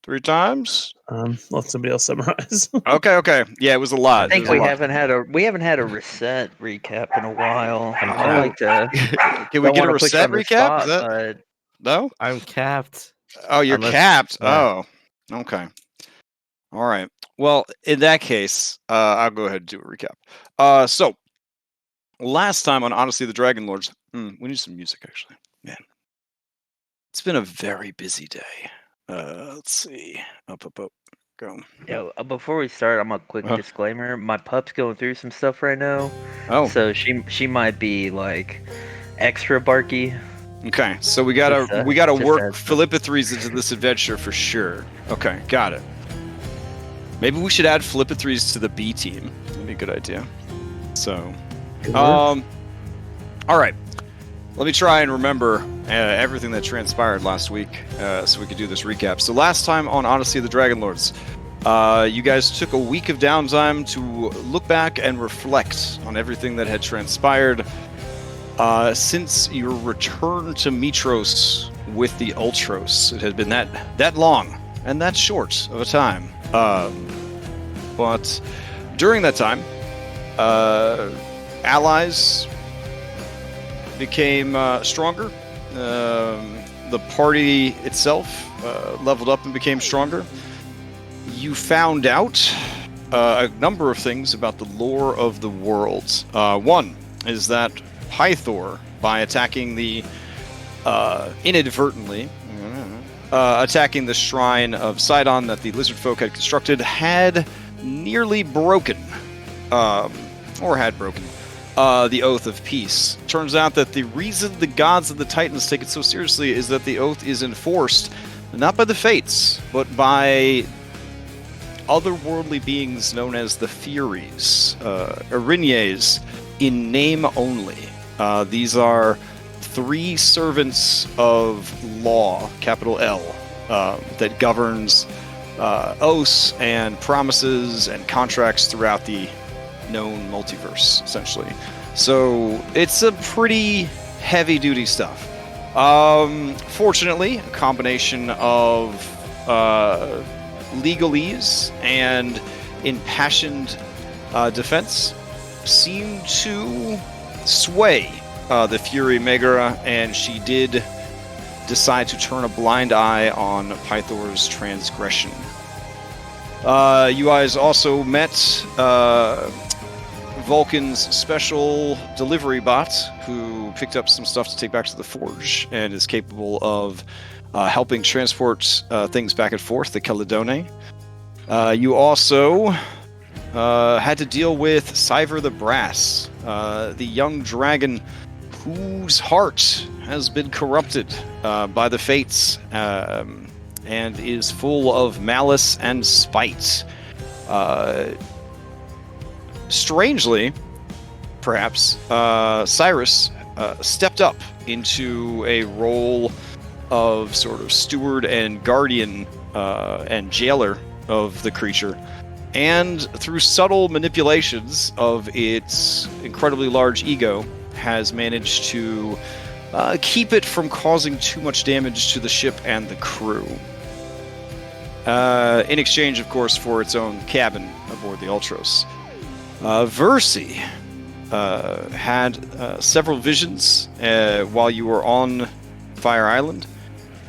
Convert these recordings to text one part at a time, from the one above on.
3 times? Let somebody else summarize. Okay. Yeah, it was a lot. I think we haven't had a reset recap in a while. I like to. Can we get a reset recap? Spot, but... No? I'm capped. Oh, you're capped. Yeah. Oh, okay. All right. Well, in that case, I'll go ahead and do a recap. So, last time on Odyssey of the Dragonlords, we need some music, actually. Man. It's been a very busy day. Let's see. Up. Go. Yeah, before we start, I'm a quick disclaimer. My pup's going through some stuff right now. Oh. So she might be, like, extra barky. Okay, so we gotta work Philippithrees into this adventure for sure. Okay, got it. Maybe we should add Philippithrees to the B team. That'd be a good idea. So, all right. Let me try and remember everything that transpired last week, so we could do this recap. So last time on Odyssey of the Dragonlords, you guys took a week of downtime to look back and reflect on everything that had transpired. Since your return to Mitros with the Ultros, it had been that long and that short of a time. But during that time, allies became stronger. The party itself leveled up and became stronger. You found out a number of things about the lore of the worlds. One is that Pythor, by attacking the inadvertently attacking the shrine of Sidon that the lizard folk had constructed, had nearly broken the Oath of Peace. Turns out that the reason the gods and the Titans take it so seriously is that the oath is enforced not by the Fates, but by otherworldly beings known as the Furies, Erinyes, in name only. These are 3 servants of law, capital L, that governs oaths and promises and contracts throughout the known multiverse, essentially. So it's a pretty heavy-duty stuff. Fortunately, a combination of legalese and impassioned defense seemed to sway the Fury Megara, and she did decide to turn a blind eye on Pythor's transgression. You guys also met Vulcan's special delivery bot, who picked up some stuff to take back to the Forge and is capable of helping transport things back and forth, the Caledone. You also had to deal with Cyver the Brass, the young dragon whose heart has been corrupted by the Fates and is full of malice and spite. Strangely, perhaps, Cyrus stepped up into a role of sort of steward and guardian and jailer of the creature, and through subtle manipulations of its incredibly large ego, has managed to keep it from causing too much damage to the ship and the crew. In exchange, of course, for its own cabin aboard the Ultros. Versi had several visions while you were on Fire Island,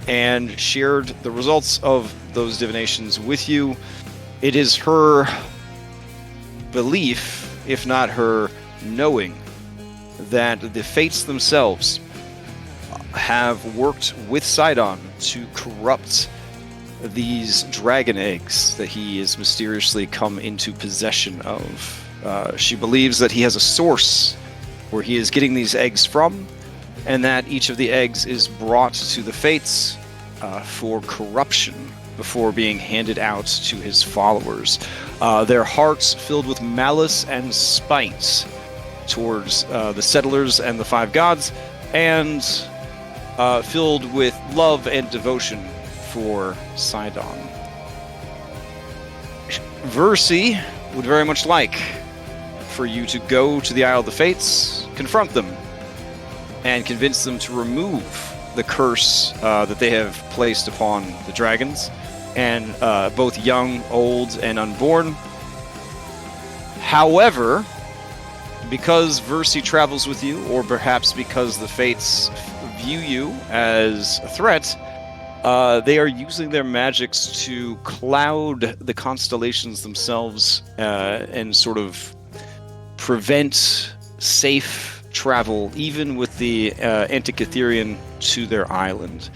and shared the results of those divinations with you. It is her belief, if not her knowing, that the Fates themselves have worked with Sidon to corrupt these dragon eggs that he has mysteriously come into possession of. She believes that he has a source where he is getting these eggs from, and that each of the eggs is brought to the Fates for corruption before being handed out to his followers. Their hearts filled with malice and spite towards the settlers and the 5 gods, and filled with love and devotion for Sidon. Versi would very much like for you to go to the Isle of the Fates, confront them, and convince them to remove the curse that they have placed upon the dragons, and both young, old, and unborn. However, because Versi travels with you, or perhaps because the Fates view you as a threat, they are using their magics to cloud the constellations themselves and sort of prevent safe travel, even with the Antikytherian, to their island.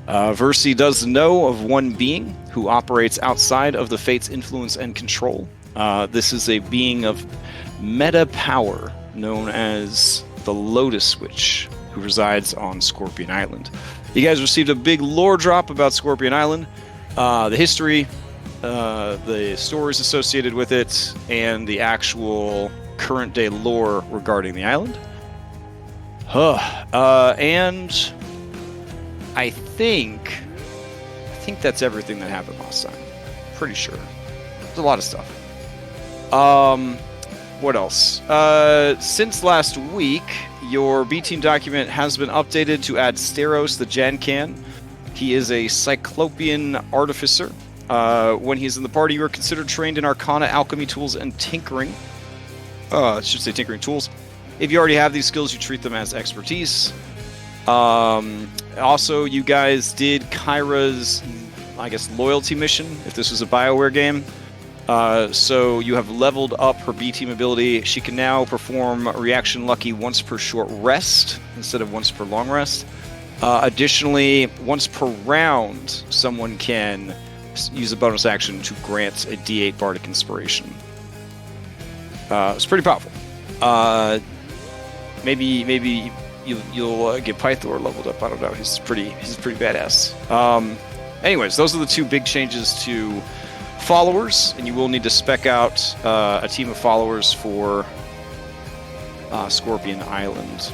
Versi does know of one being who operates outside of the Fates' influence and control. This is a being of meta power known as the Lotus Witch, who resides on Scorpion Island. You guys received a big lore drop about Scorpion Island, the history, the stories associated with it, and the actual current day lore regarding the island. And I think that's everything that happened last time. Pretty sure. There's a lot of stuff. What else? Since last week, your B-Team document has been updated to add Steros the Jankan. He is a Cyclopean artificer. When he's in the party, you are considered trained in Arcana, Alchemy tools, and Tinkering. I should say Tinkering tools. If you already have these skills, you treat them as expertise. Also, you guys did Kyra's, I guess, loyalty mission, if this was a BioWare game. So you have leveled up her B-Team ability. She can now perform Reaction Lucky once per short rest instead of once per long rest. Additionally, once per round, someone can use a bonus action to grant a D8 Bardic Inspiration. It's pretty powerful. Maybe you'll get Pythor leveled up. I don't know. He's pretty badass. Anyways, those are the two big changes to followers, and you will need to spec out a team of followers for Scorpion Island.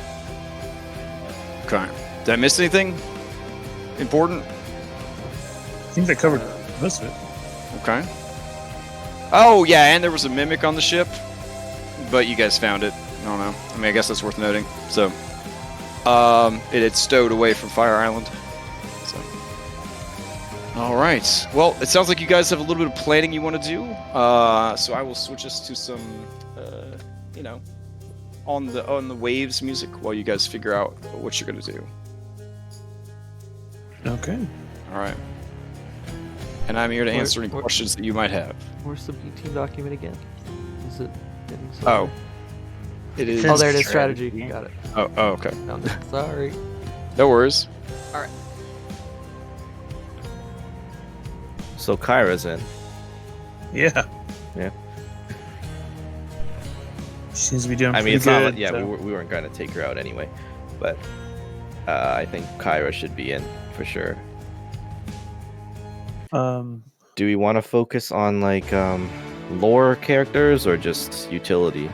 Okay. Did I miss anything important? I think they covered most of it. Okay. Oh, yeah, and there was a mimic on the ship, but you guys found it. I don't know. I mean, I guess that's worth noting. So, it had stowed away from Fire Island. So. All right. Well, it sounds like you guys have a little bit of planning you want to do. So I will switch us to some, on the waves music while you guys figure out what you're going to do. Okay. All right. And I'm here to answer any questions that you might have. Where's the B-Team document again? Is it getting Oh. It is. Oh, there it is. Strategy. Got it. Oh, okay. Found it. Sorry. No worries. All right. So Kyra's in. Yeah. Yeah. She seems to be doing I mean, pretty it's good. not like, yeah, we weren't going to take her out anyway, but I think Kyra should be in for sure. Do we want to focus on like lore characters or just utility?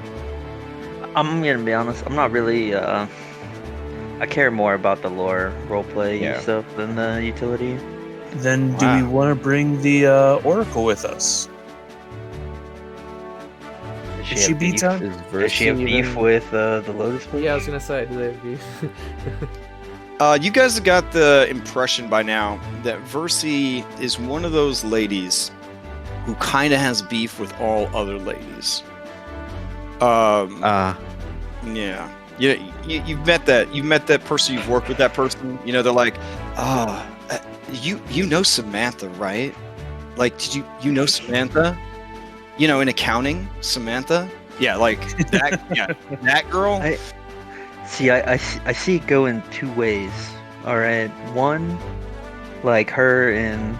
I'm gonna be honest. I'm not really. I care more about the lore roleplay stuff than the utility. Then do we want to bring the Oracle with us? Does she beat on? Does she have beef with the Lotus Witch? Yeah, I was gonna say, do they have beef? You guys have got the impression by now that Versi is one of those ladies who kind of has beef with all other ladies. Yeah. You've met that person. You've worked with that person. You know, they're like, you know Samantha, right? Like, did you know Samantha? You know, in accounting, Samantha. Yeah, like that. Yeah, that girl. I see it go in two ways. All right, one, like her and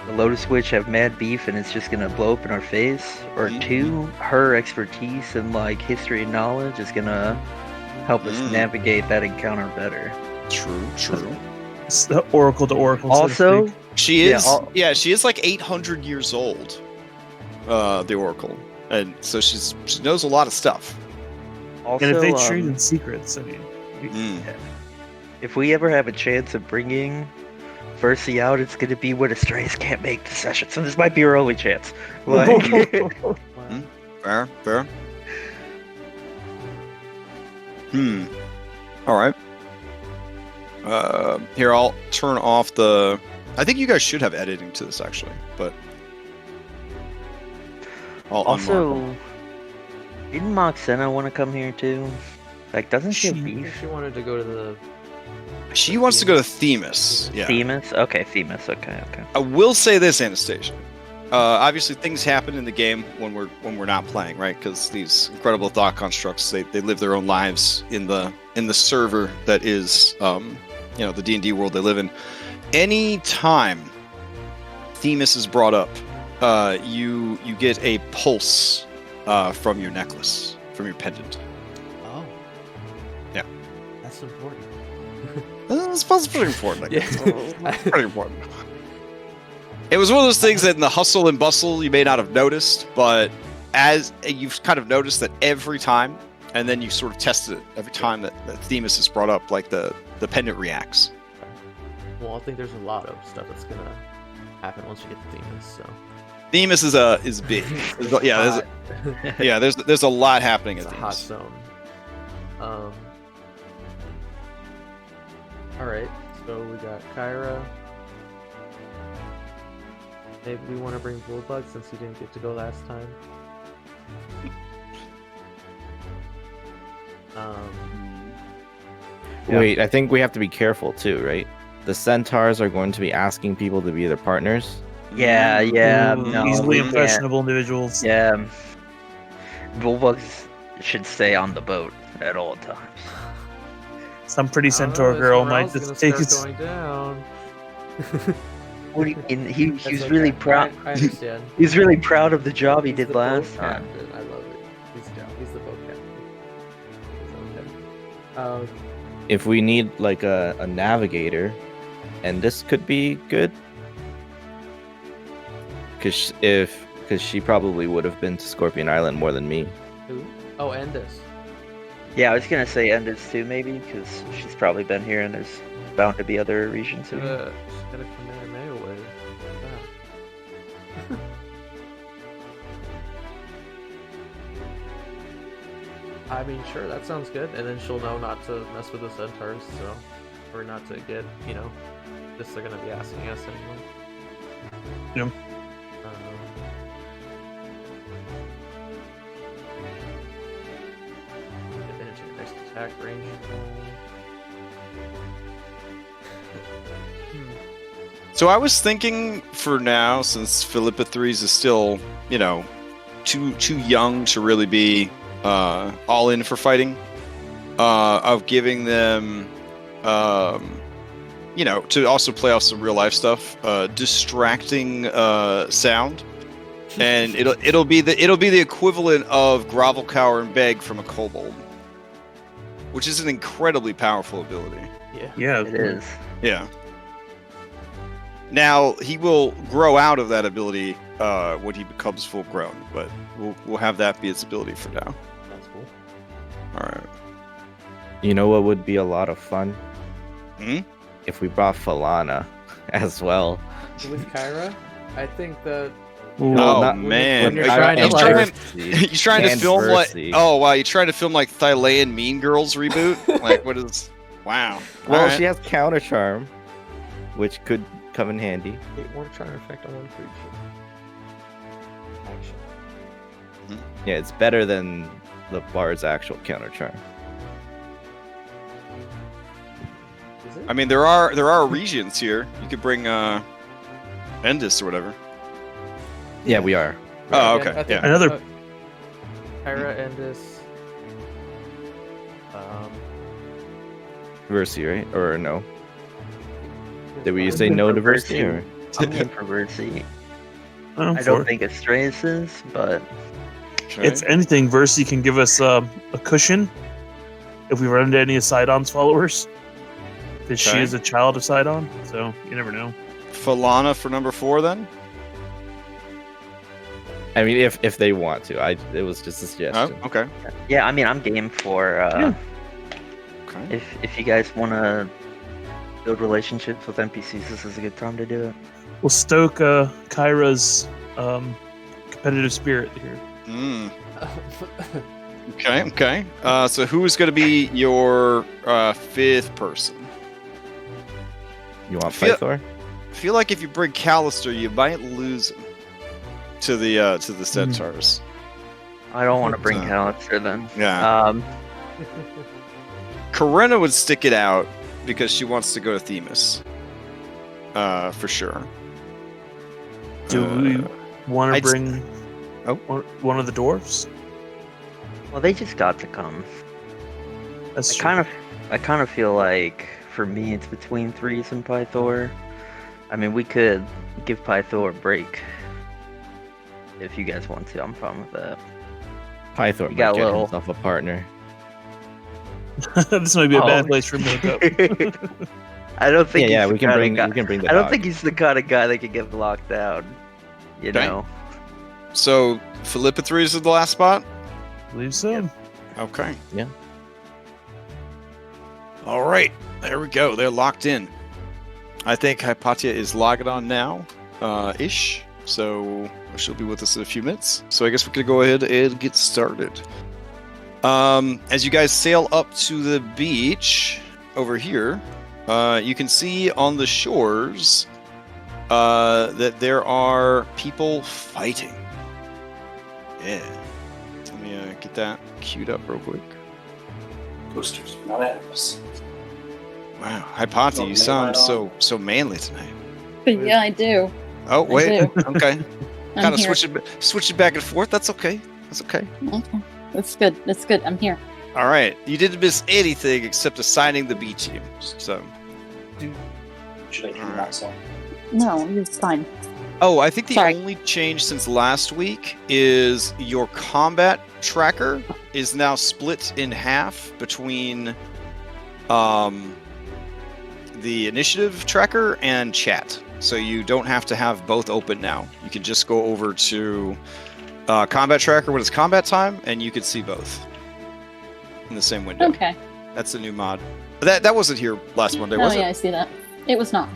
the Lotus Witch have mad beef, and it's just gonna blow up in our face. Or two, her expertise and like history and knowledge is gonna help us navigate that encounter better. True. It's the Oracle to Oracle. Also, she is. She is like 800 years old. The Oracle, and so she knows a lot of stuff. Also, and if they trade in secrets, I mean, if we ever have a chance of bringing Versi out, it's going to be when Astraeus can't make the session. So this might be our only chance. Like, Fair. All right. Here, I'll turn off the I think you guys should have editing to this actually, but I'll unmark Also, them. didn't Moxena want to come here too? Like, doesn't she have She- I think beef? she wanted to go to the. She wants to go to Themis. Yeah. Themis? Okay, Themis. Okay. I will say this, Anastasia. Obviously, things happen in the game when we're not playing, right? Because these incredible thought constructs, they live their own lives in the server that is, the D&D world they live in. Any time Themis is brought up, you get a pulse from your necklace, from your pendant. Oh. Yeah. That's important. It's pretty important. I guess. Yeah. It's pretty important. It was one of those things that in the hustle and bustle you may not have noticed, but as you've kind of noticed that every time, and then you sort of tested it every time that Themis is brought up, like the pendant reacts. Well, I think there's a lot of stuff that's gonna happen once you get to Themis. So. Themis is big. There's a lot happening It's at a hot Themis. zone. All right. So we got Kyra. Maybe we want to bring Bullbug since he didn't get to go last time. Yeah. Wait, I think we have to be careful too, right? The centaurs are going to be asking people to be their partners. Yeah. Mm-hmm. No, Easily we can't. impressionable individuals. Yeah. Bullbugs should stay on the boat at all times. Some pretty I don't know, centaur his girl morale's might gonna just take start it. going down. What do you mean? He That's was okay. really proud. I understand. He's really proud of the job he He's did the boat last time. captain. I love it. He's the boat captain. It's okay. If we need like a navigator, and this could be good, because she probably would have been to Scorpion Island more than me. Who? Oh, Endis. Yeah, I was gonna say Endis too, maybe, because she's probably been here, and there's bound to be other regions She's here. got a Kamehameha wave. Yeah. I mean, sure, that sounds good. And then she'll know not to mess with the centaurs, so, or not to get, just they're gonna be asking us anyway. Yep. Advantage your next attack range. So I was thinking for now, since Philippa Threes is still, too young to really be all in for fighting, of giving them, to also play off some real life stuff, distracting sound, and it'll be the equivalent of grovel, cower, and beg from a kobold, which is an incredibly powerful ability. Yeah. Yeah, It is. Yeah. Now he will grow out of that ability when he becomes full grown, but we'll have that be its ability for now. That's cool. All right. You know what would be a lot of fun? Hmm? If we brought Falana as well. With Kyra, I think that Ooh. Oh not- man, when you're Are trying to, you like- you trying to And film like? Versi. Oh wow, you trying to film like Thailac Mean Girls reboot? Like what is? Wow. Well, Alright. she has counter charm, which could come in handy. it won't try to affect on one creature. Action. Yeah, it's better than the bard's actual counter charm. Is it? I mean, there are regions here. You could bring Endis or whatever. Yeah, we are. Oh, Again, okay, I think, yeah. Another- Kyra and this. Versi, right? Or no? Did we I'm say good no for to Versi? Versi. Or? I'm in for Versi. I'm I for don't it. think Estrella is, but Okay. If anything, Versi can give us a cushion if we run into any of Sidon's followers. Because she Okay. is a child of Sidon, so you never know. Falana for number 4 then. I mean, if they want to, it was just a Oh, suggestion. okay. yeah, I mean, I'm game for Okay. if you guys want to build relationships with NPCs, this is a good time to do it. We'll stoke Kyra's competitive spirit here. Mm. Okay. So who is going to be your 5th person? You want Feel- Pythor? feel like if you bring Callister, you might lose him to the centaurs. I don't want to bring Uh, Callister then. Yeah. Corinna would stick it out because she wants to go to Themis. For sure. Do we want to I'd- bring Oh. one of the dwarves? Well, they just got to come. That's I true. kind of feel like for me it's between Threes and Pythor. I mean, we could give Pythor a break if you guys want to. I'm fine with that. Pythor You might got get little- himself a partner. This might be a bad Oh. place for him to hook up. I don't think. Yeah, he's we the can kind of bring guy- we can bring the I don't dog. think he's the kind of guy that can get locked down. You Okay. know. So Philippa 3 is the last spot? I believe so. Okay. Yeah. All right. There we go. They're locked in. I think Hypatia is logged on now, ish. So she'll be with us in a few minutes. So I guess we could go ahead and get started. As you guys sail up to the beach over here, you can see on the shores that there are people fighting. Yeah. Let me get that queued up real quick. Boosters, not animals. Wow, Hypatia, you sound so manly tonight. Yeah, I do. Oh wait, do. okay. I'm Kind of here. switch it back and forth. That's okay. That's okay. Okay. That's good. That's good. I'm here. All right, you didn't miss anything except assigning the B team. So, Should I do Alright. that song? No, it's fine. oh, I think the Sorry. only change since last week is your combat tracker is now split in half between the initiative tracker and chat. So you don't have to have both open now. You can just go over to combat tracker when it's combat time, and you can see both in the same window. Okay. That's a new mod. That wasn't here last Monday, Oh was yeah, it? I see that. It was not.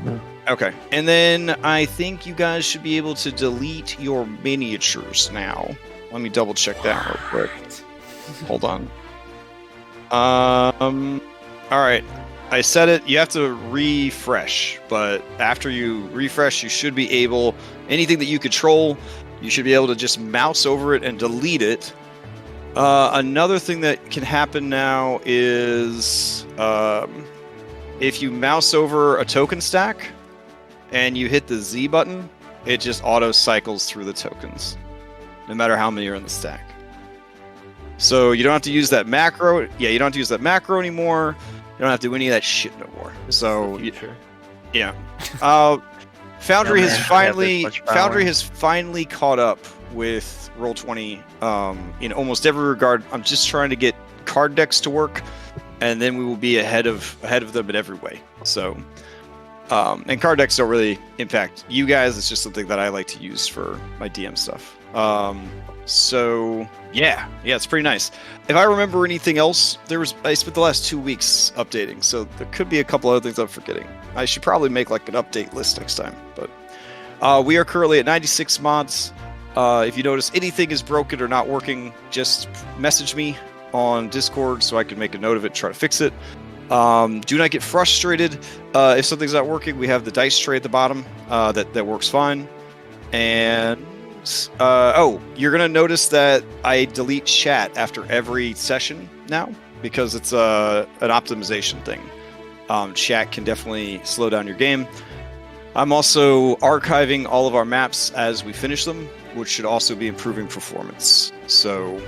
Okay. And then I think you guys should be able to delete your miniatures now. Let me double check that real quick. Hold on. All right. I said it. You have to refresh, but after you refresh, you should be able anything that you control. You should be able to just mouse over it and delete it. Another thing that can happen now is if you mouse over a token stack and you hit the Z button, it just auto cycles through the tokens, no matter how many are in the stack. So you don't have to use that macro. Yeah, you don't have to use that macro anymore. You don't have to do any of that shit no more. This is So the future. yeah. Foundry No has man should have finally this much power. Foundry has finally caught up with Roll20 in almost every regard. I'm just trying to get card decks to work, and then we will be ahead of them in every way. So and card decks don't really impact you guys. It's just something that I like to use for my DM stuff. So yeah, it's pretty nice. If I remember anything else, I spent the last 2 weeks updating, so there could be a couple other things I'm forgetting. I should probably make like an update list next time. But we are currently at 96 mods. If you notice anything is broken or not working, just message me on Discord so I can make a note of it, try to fix it. Do not get frustrated if something's not working. We have the dice tray at the bottom that works fine. And you're gonna notice that I delete chat after every session now because it's an optimization thing. Chat can definitely slow down your game. I'm also archiving all of our maps as we finish them, which should also be improving performance. So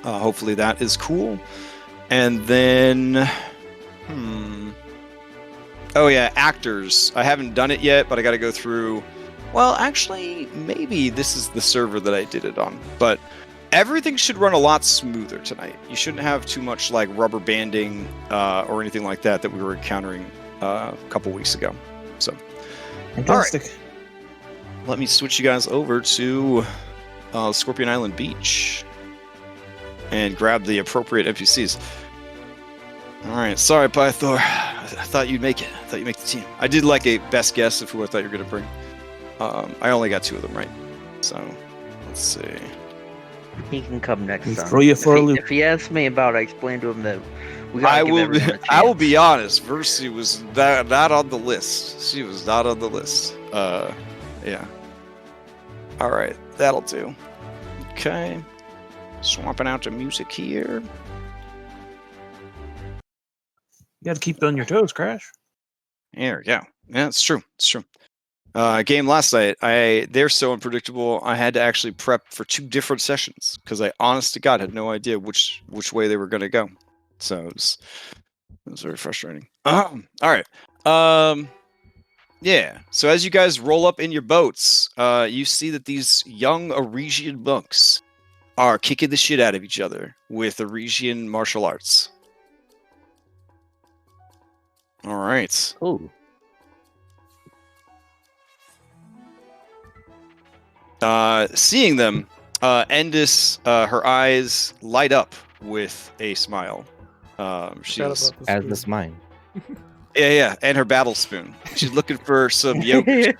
hopefully that is cool. And then, oh yeah, actors. I haven't done it yet, but I got to go through. Well, actually, maybe this is the server that I did it on, but everything should run a lot smoother tonight. You shouldn't have too much like rubber banding or anything like that we were encountering a couple weeks ago. So, Fantastic. let me switch you guys over to Scorpion Island Beach and grab the appropriate NPCs. All right, sorry, Pythor. I thought you'd make it. I thought you'd make the team. I did like a best guess of who I thought you were going to bring. I only got 2 of them right. So, let's see. He can come next We time. throw you for a if, loop. if he asks me about it, I explain to him that we gotta I give will. everyone a chance. I will be honest. Versi was not on the list. She was not on the list. Yeah. All right, that'll do. Okay. Swapping out the music here. You got to keep on your toes, Crash. There we go. Yeah, it's true. It's true. Game last night. They're so unpredictable. I had to actually prep for 2 different sessions because I, honest to God, had no idea which way they were going to go. So it was very frustrating. All right. Yeah. So as you guys roll up in your boats, you see that these young Euregian monks are kicking the shit out of each other with Euregian martial arts. All right. Oh, Seeing them, Endis, her eyes light up with a smile. She's as this mine. yeah, and her battle spoon. She's looking for some yogurt.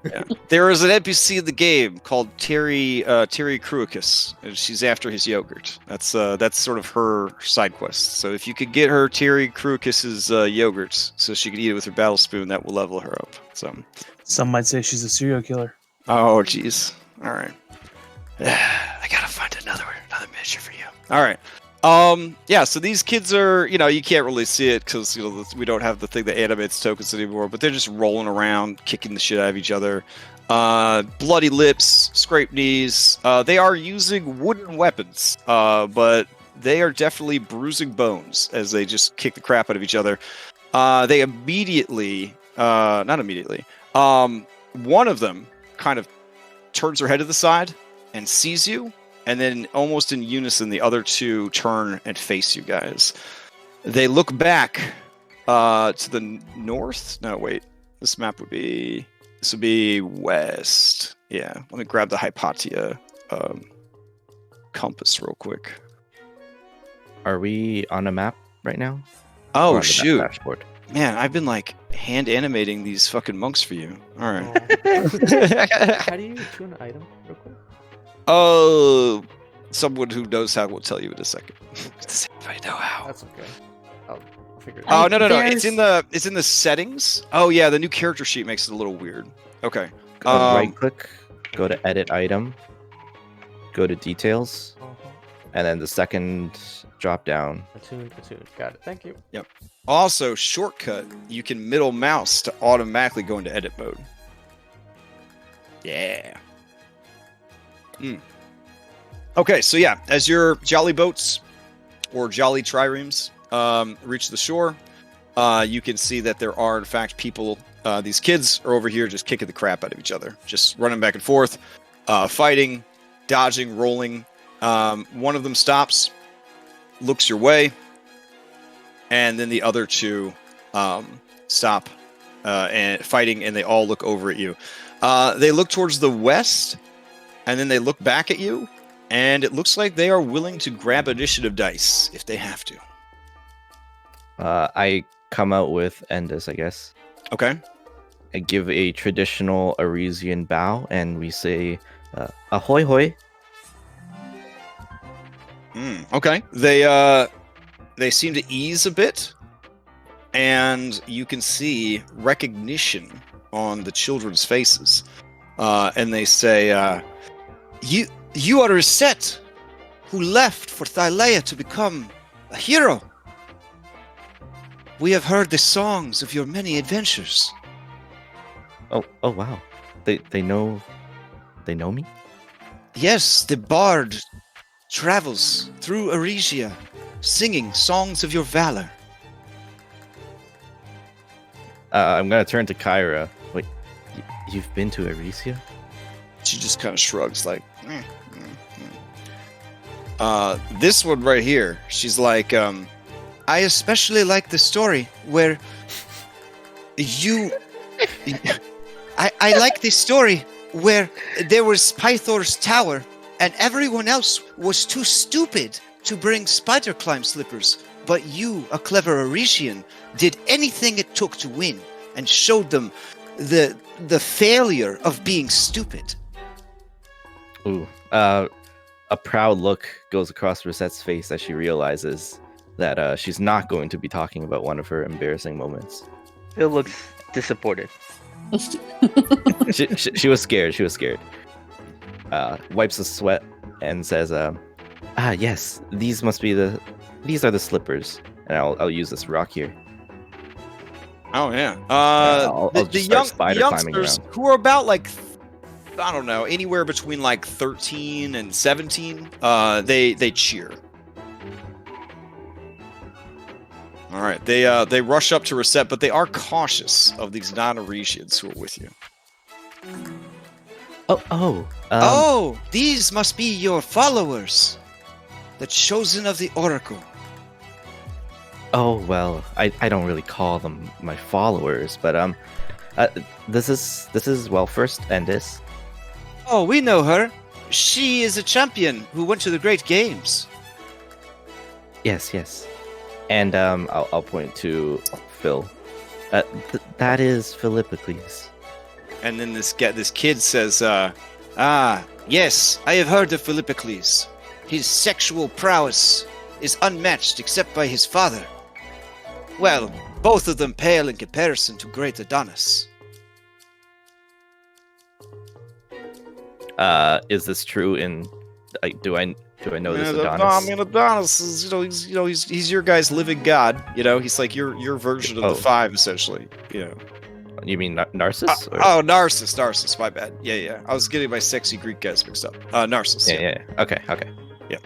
Yeah. There is an NPC in the game called Terry Kruicus, and she's after his yogurt. That's sort of her side quest. So if you could get her Terry Kruicus's yogurt, so she could eat it with her battle spoon, that will level her up. So Some might say she's a serial killer. oh jeez. All right. I gotta find another measure for you. All right. Yeah, so these kids are, you can't really see it because, we don't have the thing that animates tokens anymore, but they're just rolling around, kicking the shit out of each other. Bloody lips, scraped knees. They are using wooden weapons, but they are definitely bruising bones as they just kick the crap out of each other. They immediately, not immediately, one of them kind of turns her head to the side and sees you. And then almost in unison, the other 2 turn and face you guys. They look back to the north. No, wait. This would be west. Yeah. Let me grab the Hypatia compass real quick. Are we on a map right now? Or Oh, on the shoot. dashboard? Man, I've been hand animating these fucking monks for you. All right. How do you tune an item real quick? Oh, someone who knows how will tell you in a second. Does anybody know how? That's okay. I'll figure it Oh out. no! It's There's- it's in the settings. Oh yeah, the new character sheet makes it a little weird. Okay. Right click, go to edit item, go to details, and then the second drop down. Attune. Got it. Thank you. Also, shortcut. You can middle mouse to automatically go into edit mode. Yeah. Okay, so yeah, as your jolly boats or jolly triremes reach the shore, you can see that there are in fact people. These kids are over here just kicking the crap out of each other, just running back and forth, fighting, dodging, rolling. One of them stops, looks your way, and then the other 2 stop and fighting, and they all look over at you. They look towards the west, and then they look back at you, and it looks like they are willing to grab initiative dice if they have to. I come out with Endis, I guess. Okay. I give a traditional Arisian bow, and we say, ahoy hoy. Okay. They seem to ease a bit, and you can see recognition on the children's faces. And they say, You are a set who left for Thylea to become a hero. We have heard the songs of your many adventures. Oh wow. They know me? Yes, the bard travels through Euregia, singing songs of your valor. I'm gonna turn to Kyra. Wait, you've been to Euregia? She just kind of shrugs like, this one right here, she's like, I especially like the story where you... I like the story where there was Pythor's tower and everyone else was too stupid to bring spider climb slippers, but you, a clever Euregian, did anything it took to win and showed them the failure of being stupid. Ooh. a proud look goes across Rosette's face as she realizes that she's not going to be talking about one of her embarrassing moments. Phil looks disappointed. She was scared. She was scared. Wipes the sweat and says, yes, these are the slippers, and I'll use this rock here. Oh yeah. I'll The just start spider climbing youngsters around. who are about like, I don't know, anywhere between like 13 and 17, they cheer. All right, they rush up to Rosette, but they are cautious of these non-Euregians who are with you. Oh, These must be your followers, the chosen of the Oracle. oh well, I don't really call them my followers, but this is well, first Endis. Oh, we know her. She is a champion who went to the Great Games. Yes. And I'll point to Phil. That is Philippocles. And then this kid says, yes, I have heard of Philippocles. His sexual prowess is unmatched except by his father. Well, both of them pale in comparison to great Adonis. Is this true in? Do I know this Yeah, Adonis? I mean, Adonis is, he's your guy's living god. He's like your version of the five, essentially. You mean Narcissus? or- Oh, Narcissus. My bad. Yeah. I was getting my sexy Greek guys mixed up. Narcissus. Yeah. Okay. Yeah.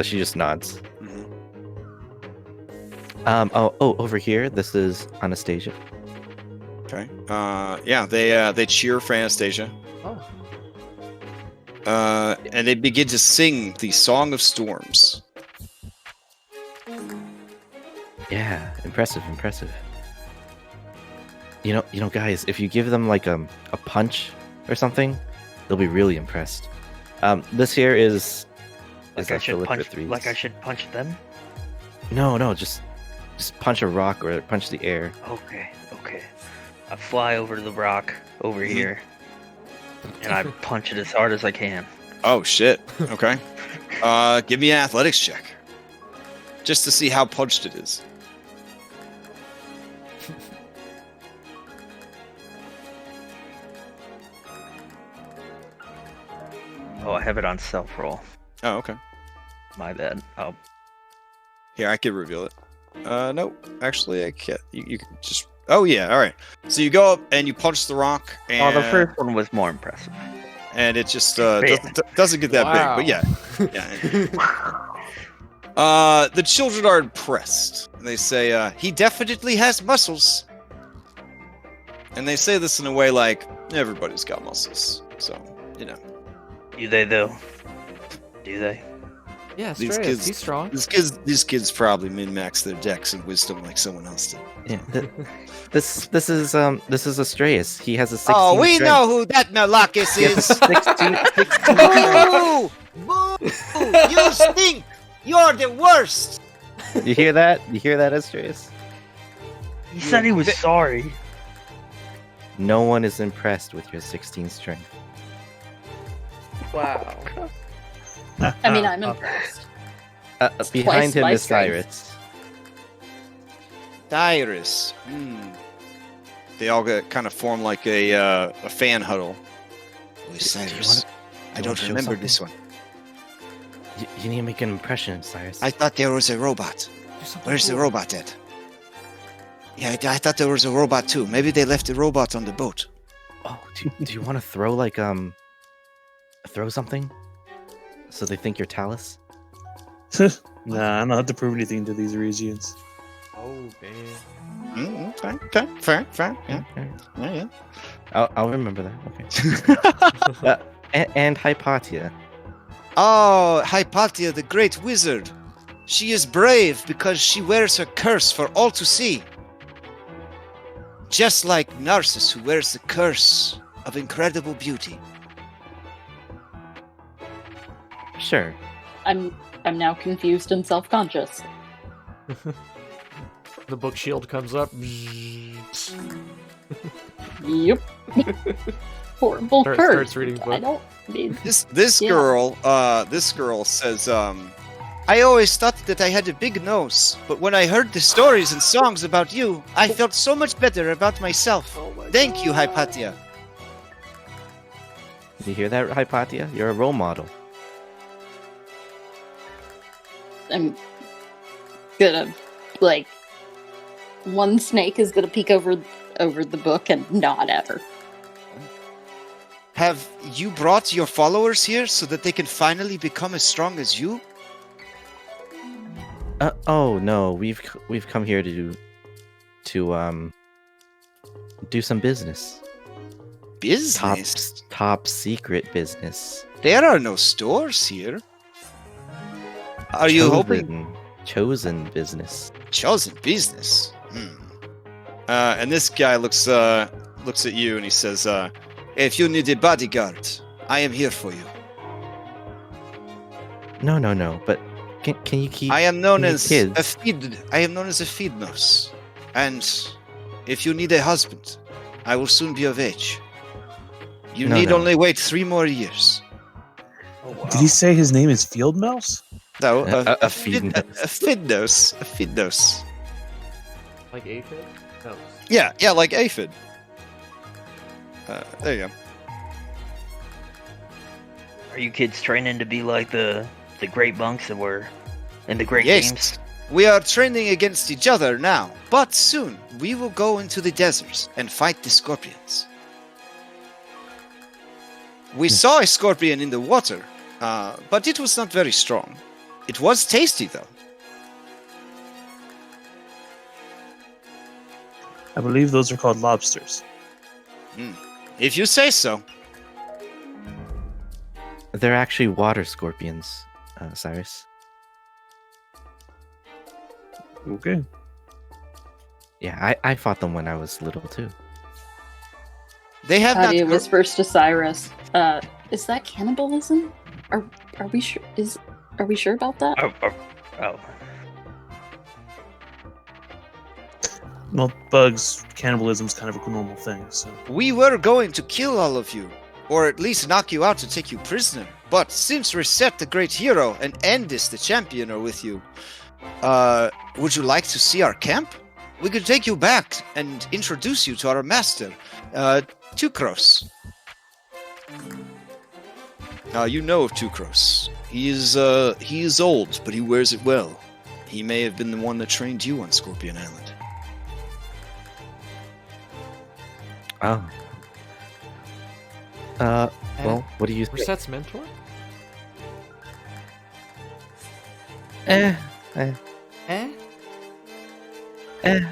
She just nods. Mhm. Over here, this is Anastasia. Okay. They cheer for Anastasia. Oh. And they begin to sing the Song of Storms. Yeah, impressive. You know, guys, if you give them like a punch or something, they'll be really impressed. This here is Like a I should punch. Philippocles. Like I should punch them. No, just punch a rock or punch the air. Okay. I fly over to the rock over here, and I punch it as hard as I can. Oh shit. Okay. Give me an athletics check, just to see how punched it is. Oh, I have it on self roll. Oh, okay. My bad. Oh, Here, I can reveal it. No, actually, I can't. You can just. Oh yeah, all right. So you go up and you punch the rock, and the first one was more impressive. and it just Yeah. doesn't get that Wow. big, but yeah. The children are impressed. They say, he definitely has muscles. And they say this in a way like, everybody's got muscles. So, Do they though? Do they? Yeah, These Strayus, kids- he's strong. These kids probably min-max their dex and wisdom like someone else did. Yeah, this is Astraeus. He has a 16. Oh, we strength. know who that Malakis He has a is! 16 Boo! Boo! You stink! You're the worst! You hear that? Astraeus? He said he was sorry. No one is impressed with your 16 strength. Wow. I mean, I'm impressed. Behind twice him my is strength. Cyrus. Cyrus. They all kind of form like a fan huddle. Where's Do you Cyrus? I don't show remember this one. You need to make an impression, Cyrus. I thought there was a robot. Do something Where's the cool. robot at? Yeah, I thought there was a robot too. Maybe they left the robot on the boat. Oh, do you want to throw throw something? So they think you're Talus? Nah, I don't have to prove anything to these Euregians. Oh, man. Okay, fair, yeah. I'll remember that. Okay. And Hypatia. Oh, Hypatia, the great wizard. She is brave because she wears her curse for all to see. Just like Narcissus, who wears the curse of incredible beauty. Sure. I'm now confused and self-conscious. The book shield comes up. Yep. horrible Starts curse. reading I book. don't need. This Yeah. girl says, I always thought that I had a big nose, but when I heard the stories and songs about you, I felt so much better about myself. Thank you, Hypatia. You hear that, Hypatia? You're a role model. I'm gonna like one snake is gonna peek over the book and nod at her. Have you brought your followers here so that they can finally become as strong as you? Oh no, we've come here to do some business. Business? Top secret business. There are no stores here. Are you hoping? Chosen business? Chosen business? And this guy looks at you and he says, if you need a bodyguard, I am here for you. No, but can you keep... I am known Any as kids? a feed. I am known as a feed nurse, and if you need a husband, I will soon be of age. You No, need no. only wait 3 more years. Did he say his name is Field Mouse? No, A feed nurse. a feed nurse. A feed nurse. Like aphid? No. Yeah, like aphid. There you go. Are you kids training to be like the great monks that were in the Great Yes. Games? We are training against each other now, but soon we will go into the deserts and fight the scorpions. We saw a scorpion in the water, but it was not very strong. It was tasty, though. I believe those are called lobsters. If you say so. They're actually water scorpions, Cyrus. Okay. Yeah, I fought them when I was little too. They have not. Nadia whispers to Cyrus, is that cannibalism? Are we sure? Are we sure about that? Oh. Well, bugs, cannibalism's kind of a normal thing, so... We were going to kill all of you, or at least knock you out to take you prisoner. But since Reset the great hero and Endis the champion are with you, would you like to see our camp? We could take you back and introduce you to our master, Tukros. You know of Tukros. He is old, but he wears it well. He may have been the one that trained you on Scorpion Island. Oh. Well, what do you think? Reset's mentor? Eh. Eh? Eh. What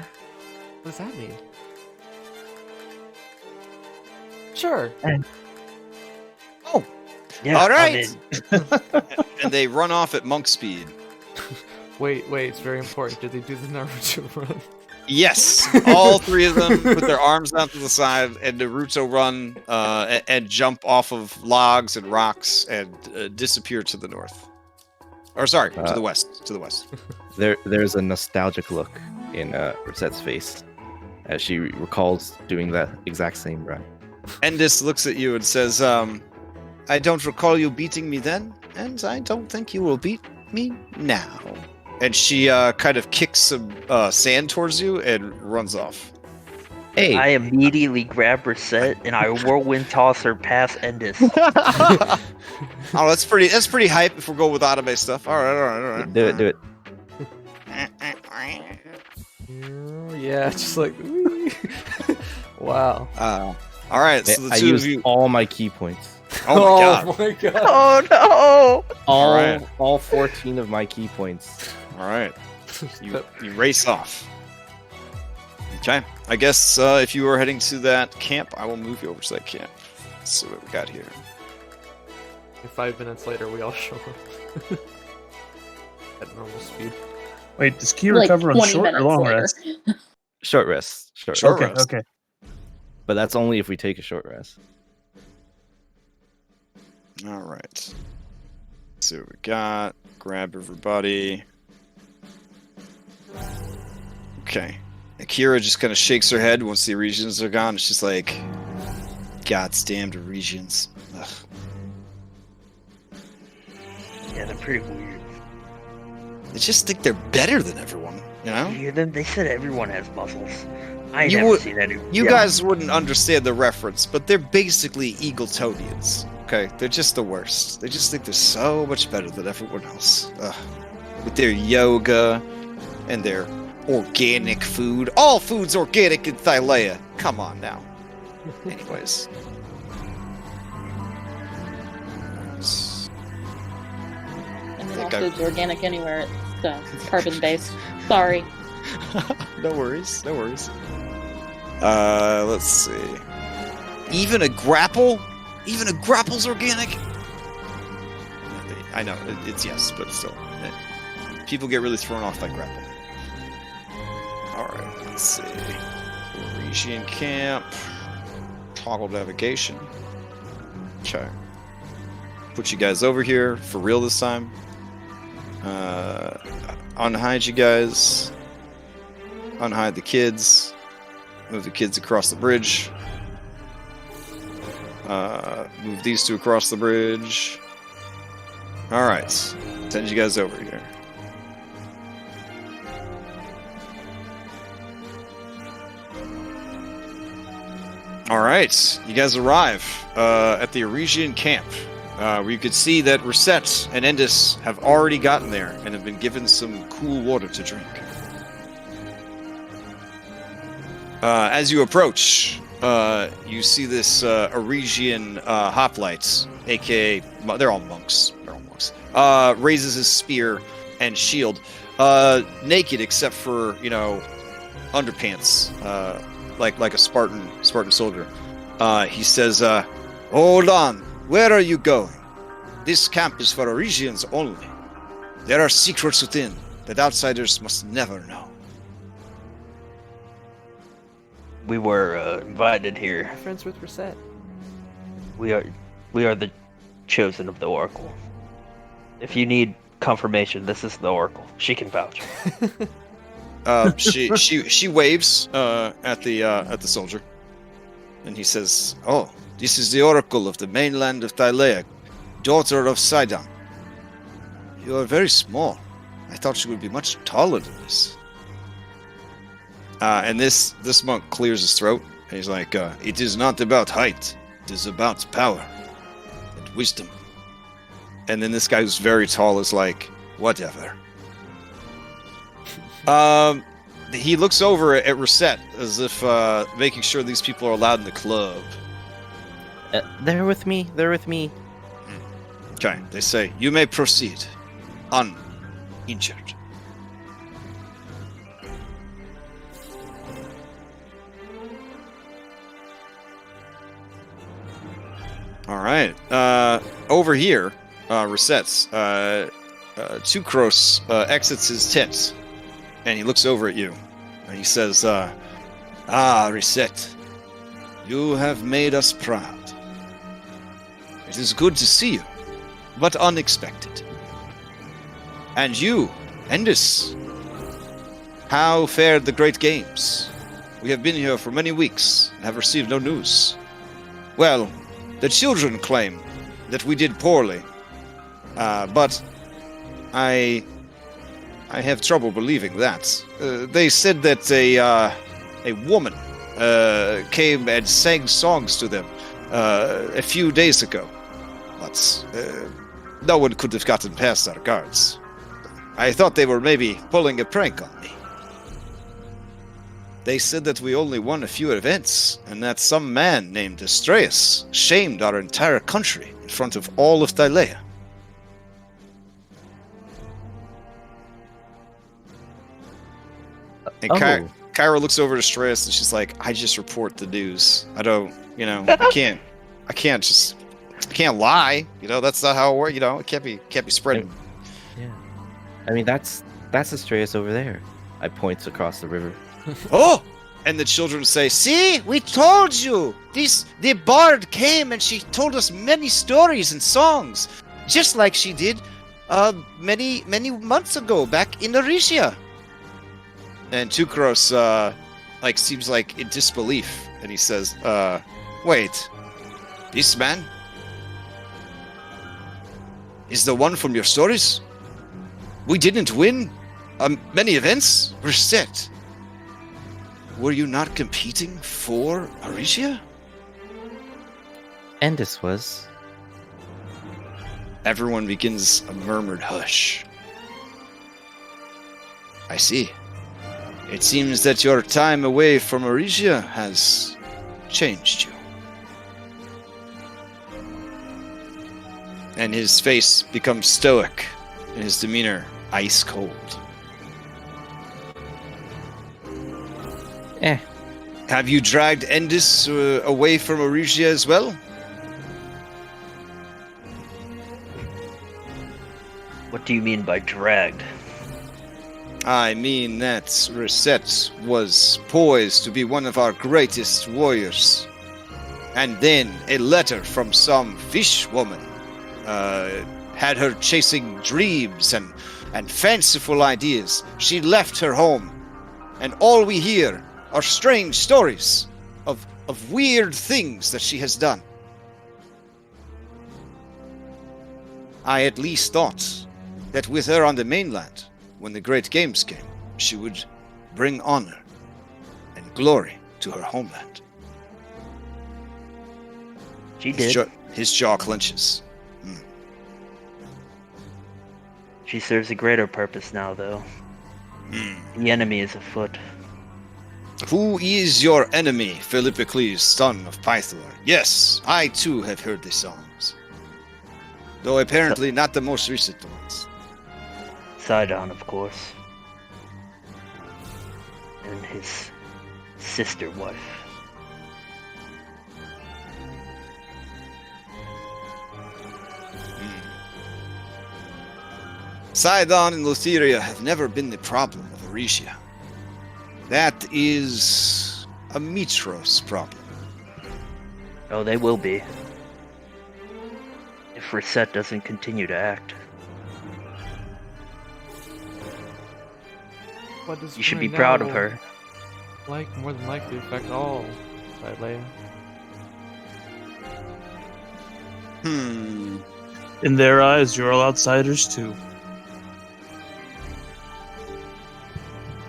does that mean? Sure. Yeah, All I'm right. in. And they run off at monk speed. Wait, it's very important. Did they do the Naruto run? Yes, all 3 of them put their arms out to the side and Naruto run and jump off of logs and rocks and disappear to the north. Or sorry, to the west. To the west. There's a nostalgic look in Rosette's face as she recalls doing that exact same run. Endis looks at you and says, I don't recall you beating me then, and I don't think you will beat me now. And she kind of kicks some sand towards you and runs off. Hey, I immediately grab Reset and I whirlwind toss her past Endis. Oh, that's pretty hype if we're going with anime stuff. All right. do it. Yeah, just like... Wow. All right, so the I 2 of used you... all my key points. Oh my god. Oh my god. Oh no! All right. all 14 of my key points. All right. You race off. Okay. I guess if you were heading to that camp, I will move you over to that camp. Let's see what we got here. 5 minutes later, we all show up. At normal speed. Wait, does Key Like recover on 20 short or minutes long later. rest? Short rest. Short Short rest. rest. Okay. But that's only if we take a short rest. All right. Let's see what we got. Grab everybody. Okay. Akira just kind of shakes her head once the regions are gone. She's like, Goddamn Euregians. Ugh. Yeah, they're pretty weird. They just think they're better than everyone, you know? You hear them? They said everyone has muscles. I You never would- seen any. You yeah. guys wouldn't understand the reference, but they're basically Eagletonians. Okay, they're just the worst. They just think they're so much better than everyone else. Ugh. With their yoga and their organic food. All food's organic in Thylea. Come on now. Anyways. I mean, think all I- food's organic anywhere. It's carbon-based. Sorry. No worries, no worries. Let's see. Even a grapple? Even a grapple's organic? I know, it's yes, but still. People get really thrown off by grapple. Alright, let's see. Euregian Camp. Toggle navigation. Okay. Put you guys over here, for real this time. Unhide you guys. Unhide the kids. Move the kids across the bridge. Move these two across the bridge. Alright. Send you guys over here. Alright. You guys arrive at the Euregian Camp. Where you could see that Reset and Endis have already gotten there and have been given some cool water to drink. As you approach, you see this Euregian hoplite, aka they're all monks. Raises his spear and shield, naked except for underpants, like a Spartan soldier. He says, "Hold on, where are you going? This camp is for Euregians only. There are secrets within that outsiders must never know." We were invited here. I'm friends with Reset. We are the chosen of the Oracle. If you need confirmation, this is the Oracle. She can vouch. She waves at the soldier, and he says, "Oh, this is the Oracle of the Mainland of Thylea, daughter of Sidon. You are very small. I thought you would be much taller than this." And this monk clears his throat, and he's like, "It is not about height. It is about power and wisdom." And then this guy who's very tall is like, "Whatever." He looks over at Reset as if making sure these people are allowed in the club. They're with me. They're with me. Okay, they say, "You may proceed, uninjured." All right. Over here, Resets. Tukros exits his tent, and he looks over at you, and he says, Reset, you have made us proud. It is good to see you, but unexpected. And you, Endis, how fared the great games? We have been here for many weeks and have received no news. Well, the children claim that we did poorly, but I have trouble believing that. They said that a woman came and sang songs to them a few days ago, but no one could have gotten past our guards. I thought they were maybe pulling a prank on me. They said that we only won a few events, and that some man named Astreus shamed our entire country in front of all of Thylea. And Kyra looks over to Astreus, and she's like, "I just report the news. I don't, I can't lie. That's not how it works. It can't be spreading." Yeah. I mean, that's Astreus over there. I points across the river. Oh! And the children say, "See, we told you! The bard came and she told us many stories and songs, just like she did many months ago back in Euregia." And Tukros seems like in disbelief, and he says, "Wait, This man is the one from your stories? We didn't win many events? We're set. Were you not competing for Aricia? Endis was. Everyone begins a murmured hush. I see. It seems that your time away from Aricia has changed you. And his face becomes stoic, and his demeanor ice cold. Have you dragged Endis away from Aricia as well? What do you mean by dragged? I mean that Reset was poised to be one of our greatest warriors. And then a letter from some fish woman had her chasing dreams and fanciful ideas. She left her home, and all we hear are strange stories of weird things that she has done. I at least thought that with her on the mainland, when the great games came, she would bring honor and glory to her homeland. She did. His jaw clenches. She serves a greater purpose now, though. The enemy is afoot. Who is your enemy, Philippocles, son of Pythor? Yes, I too have heard the songs. Though apparently not the most recent ones. Sidon, of course. And his sister wife. Sidon and Lutheria have never been the problem of Aricia. That is a Mitros problem. Oh, they will be. If Reset doesn't continue to act. What does You should be doing proud now of her. more than likely affect all Thylea. In their eyes, you're all outsiders too.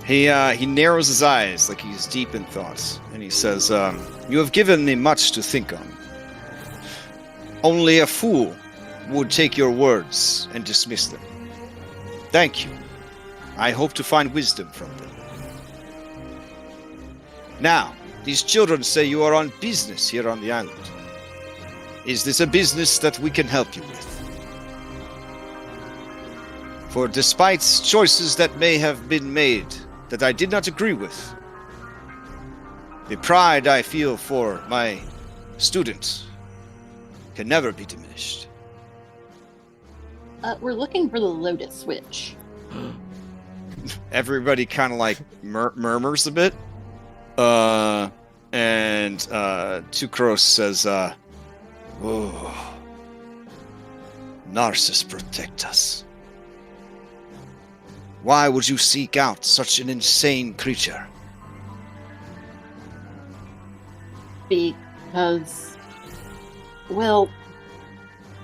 He narrows his eyes like he's deep in thought, and he says, you have given me much to think on. Only a fool would take your words and dismiss them. Thank you. I hope to find wisdom from them. Now, these children say you are on business here on the island. Is this a business that we can help you with? For despite choices that may have been made that I did not agree with, the pride I feel for my student can never be diminished. We're looking for the Lotus Witch. Everybody kind of like murmurs a bit. And Tukros says, oh, Narcissus protect us. Why would you seek out such an insane creature? Because, well,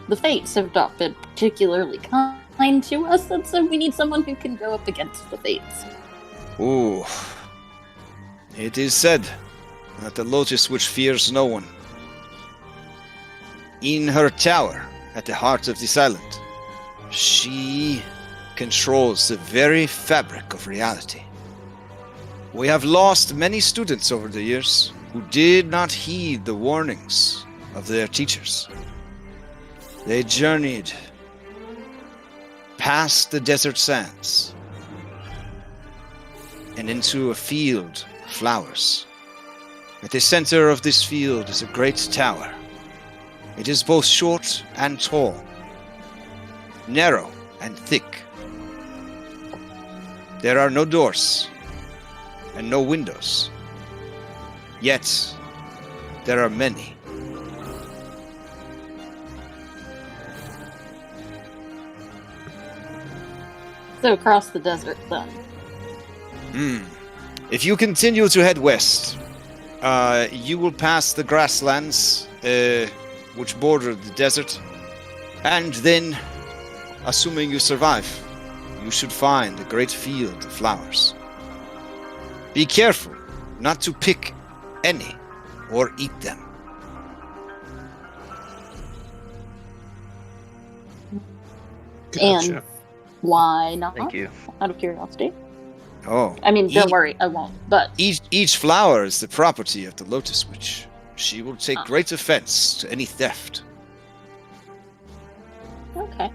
the Fates have not been particularly kind to us, and so we need someone who can go up against the Fates. Ooh. It is said that the Lotus Witch fears no one. In her tower, at the heart of this island, she controls the very fabric of reality. We have lost many students over the years who did not heed the warnings of their teachers. They journeyed past the desert sands and into a field of flowers. At the center of this field is a great tower. It is both short and tall, narrow and thick. There are no doors and no windows. Yet, there are many. So across the desert, then. If you continue to head west, you will pass the grasslands which border the desert, and then, assuming you survive, you should find a great field of flowers. Be careful not to pick any or eat them. And why not? Thank you. Out of curiosity. Oh. I mean, don't worry, I won't. But Each flower is the property of the Lotus Witch. She will take great offense to any theft. okay,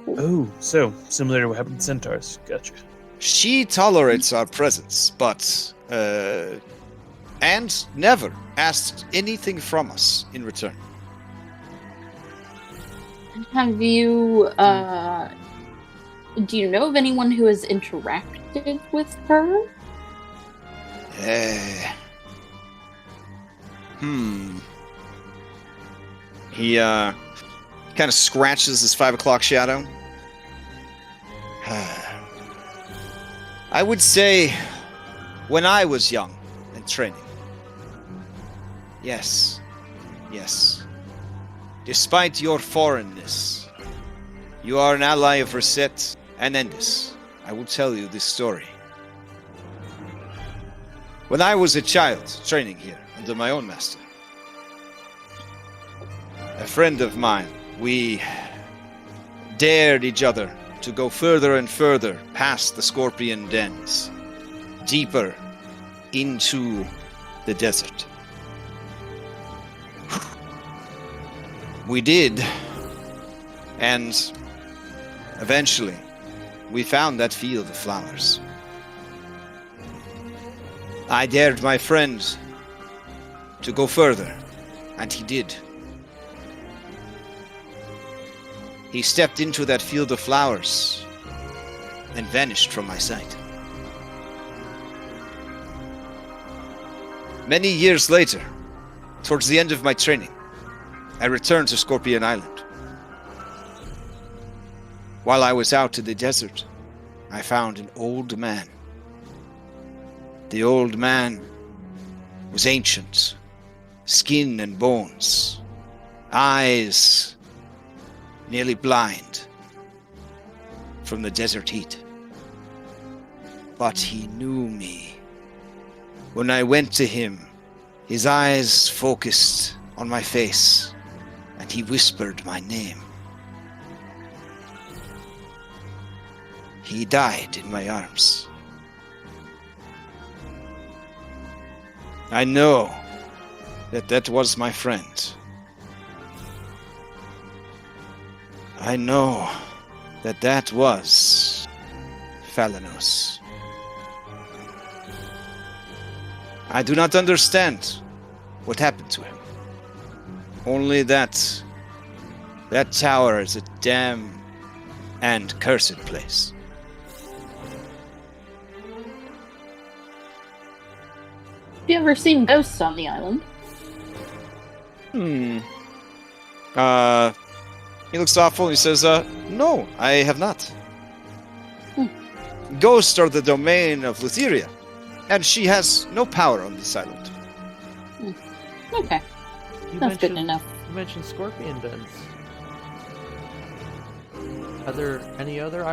cool. Oh, so similar to what happened to centaurs. Gotcha. She tolerates our presence, but and never asked anything from us in return. Have you, do you know of anyone who has interacted with her? He kind of scratches his 5 o'clock shadow. I would say when I was young and training. Yes. Despite your foreignness, you are an ally of Reset and Endis. I will tell you this story. When I was a child training here under my own master, a friend of mine, we dared each other to go further and further past the scorpion dens, deeper into the desert. We did, and eventually we found that field of flowers. I dared my friend to go further, and he did. He stepped into that field of flowers and vanished from my sight. Many years later, towards the end of my training, I returned to Scorpion Island. While I was out in the desert, I found an old man. The old man was ancient, skin and bones, eyes nearly blind from the desert heat. But he knew me. When I went to him, his eyes focused on my face, and he whispered my name. He died in my arms. I know that was my friend. I know that was Phalanos. I do not understand what happened to him. Only that tower is a damn and cursed place. Have you ever seen ghosts on the island? He looks thoughtful and he says, no, I have not. Ghosts are the domain of Lutheria, and she has no power on this island. Okay, that's good to know. You mentioned scorpion dens. Are there any other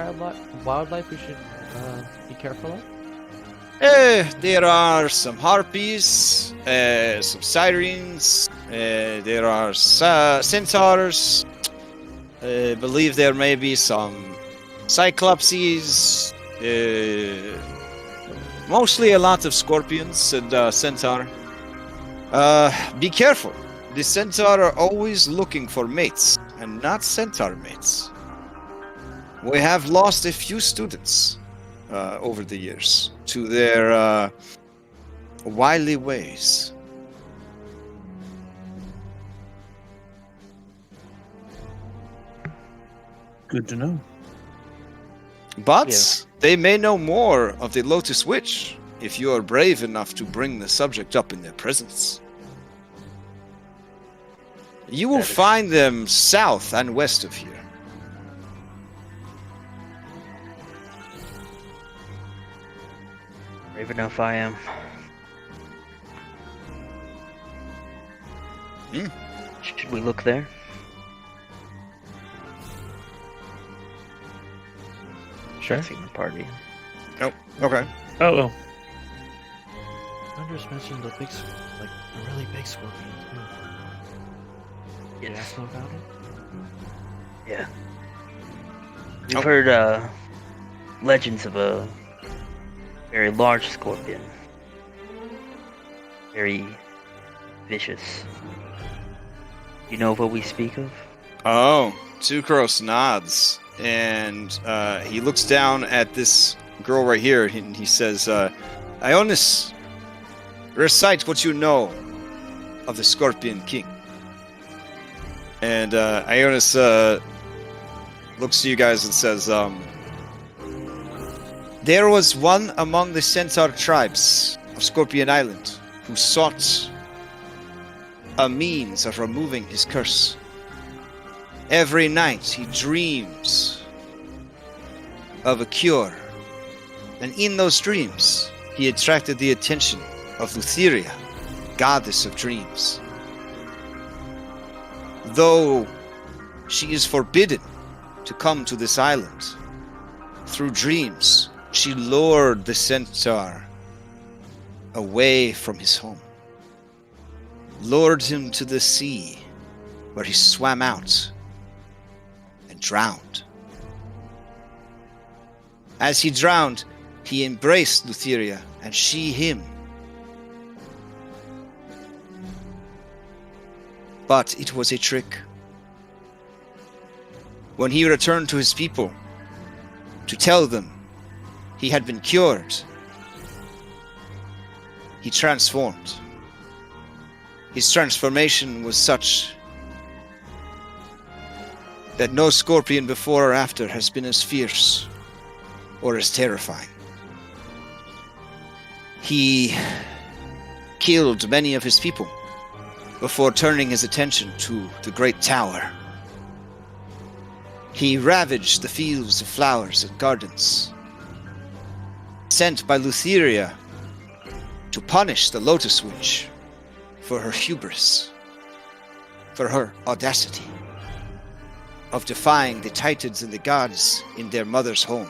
wildlife we should be careful of? There are some harpies, some sirens, there are centaurs. I believe there may be some cyclopses, mostly a lot of scorpions and centaur. Be careful. The centaur are always looking for mates, and not centaur mates. We have lost a few students over the years to their wily ways. Good to know. But they may know more of the Lotus Witch if you are brave enough to bring the subject up in their presence. You will find them south and west of here. Brave enough I am. Should we look there? Sure. Passing the party. Okay. Oh, well. Thunder's mentioned a really big scorpion too. Did you ask him about it? Yeah. We've heard legends of a very large scorpion. Very vicious. You know what we speak of? Oh, Sucrose nods, and he looks down at this girl right here, and he says, Ionis, recite what you know of the Scorpion King. And Ionis looks to you guys and says, there was one among the Centaur tribes of Scorpion Island who sought a means of removing his curse. Every night he dreams of a cure, and in those dreams he attracted the attention of Lutheria, goddess of dreams. Though she is forbidden to come to this island, through dreams she lured the centaur away from his home, lured him to the sea, where he swam out and drowned. As he drowned, he embraced Lutheria, and she him. But it was a trick. When he returned to his people to tell them he had been cured, he transformed. His transformation was such that no scorpion before or after has been as fierce or as terrifying. He killed many of his people before turning his attention to the great tower. He ravaged the fields of flowers and gardens, sent by Lutheria to punish the Lotus Witch for her hubris, for her audacity of defying the Titans and the gods in their mother's home.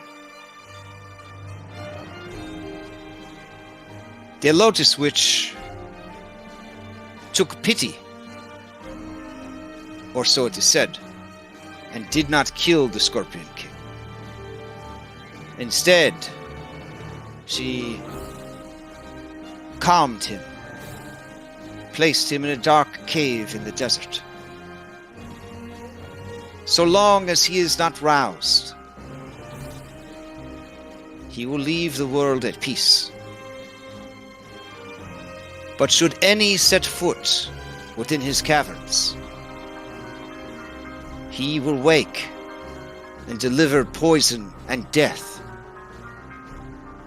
The Lotus Witch took pity, or so it is said, and did not kill the Scorpion King. Instead, she calmed him, placed him in a dark cave in the desert. So long as he is not roused, he will leave the world at peace. But should any set foot within his caverns, he will wake and deliver poison and death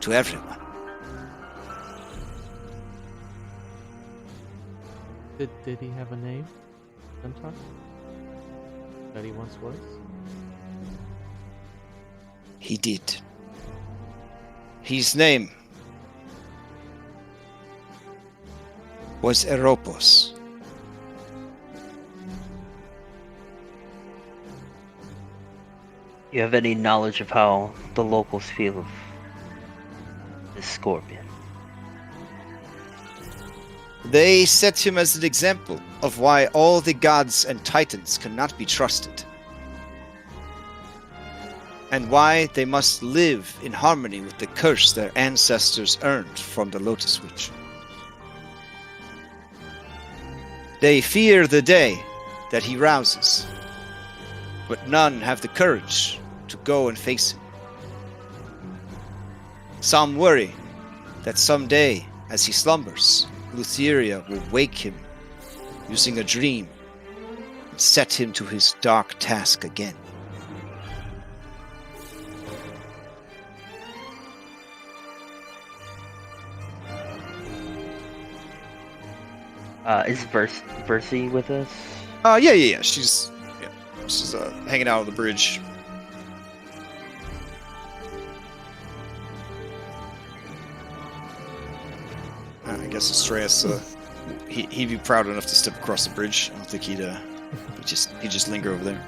to everyone. Did he have a name? Centaur? That he once was? He did. His name was Eropos. You have any knowledge of how the locals feel of this scorpion? They set him as an example of why all the gods and titans cannot be trusted, and why they must live in harmony with the curse their ancestors earned from the Lotus Witch. They fear the day that he rouses, but none have the courage to go and face him. Some worry that someday, as he slumbers, Lutheria will wake him using a dream and set him to his dark task again. Is Versi with us? Yeah. She's hanging out on the bridge. I guess Estrella he'd be proud enough to step across the bridge. I don't think he'd just linger over there.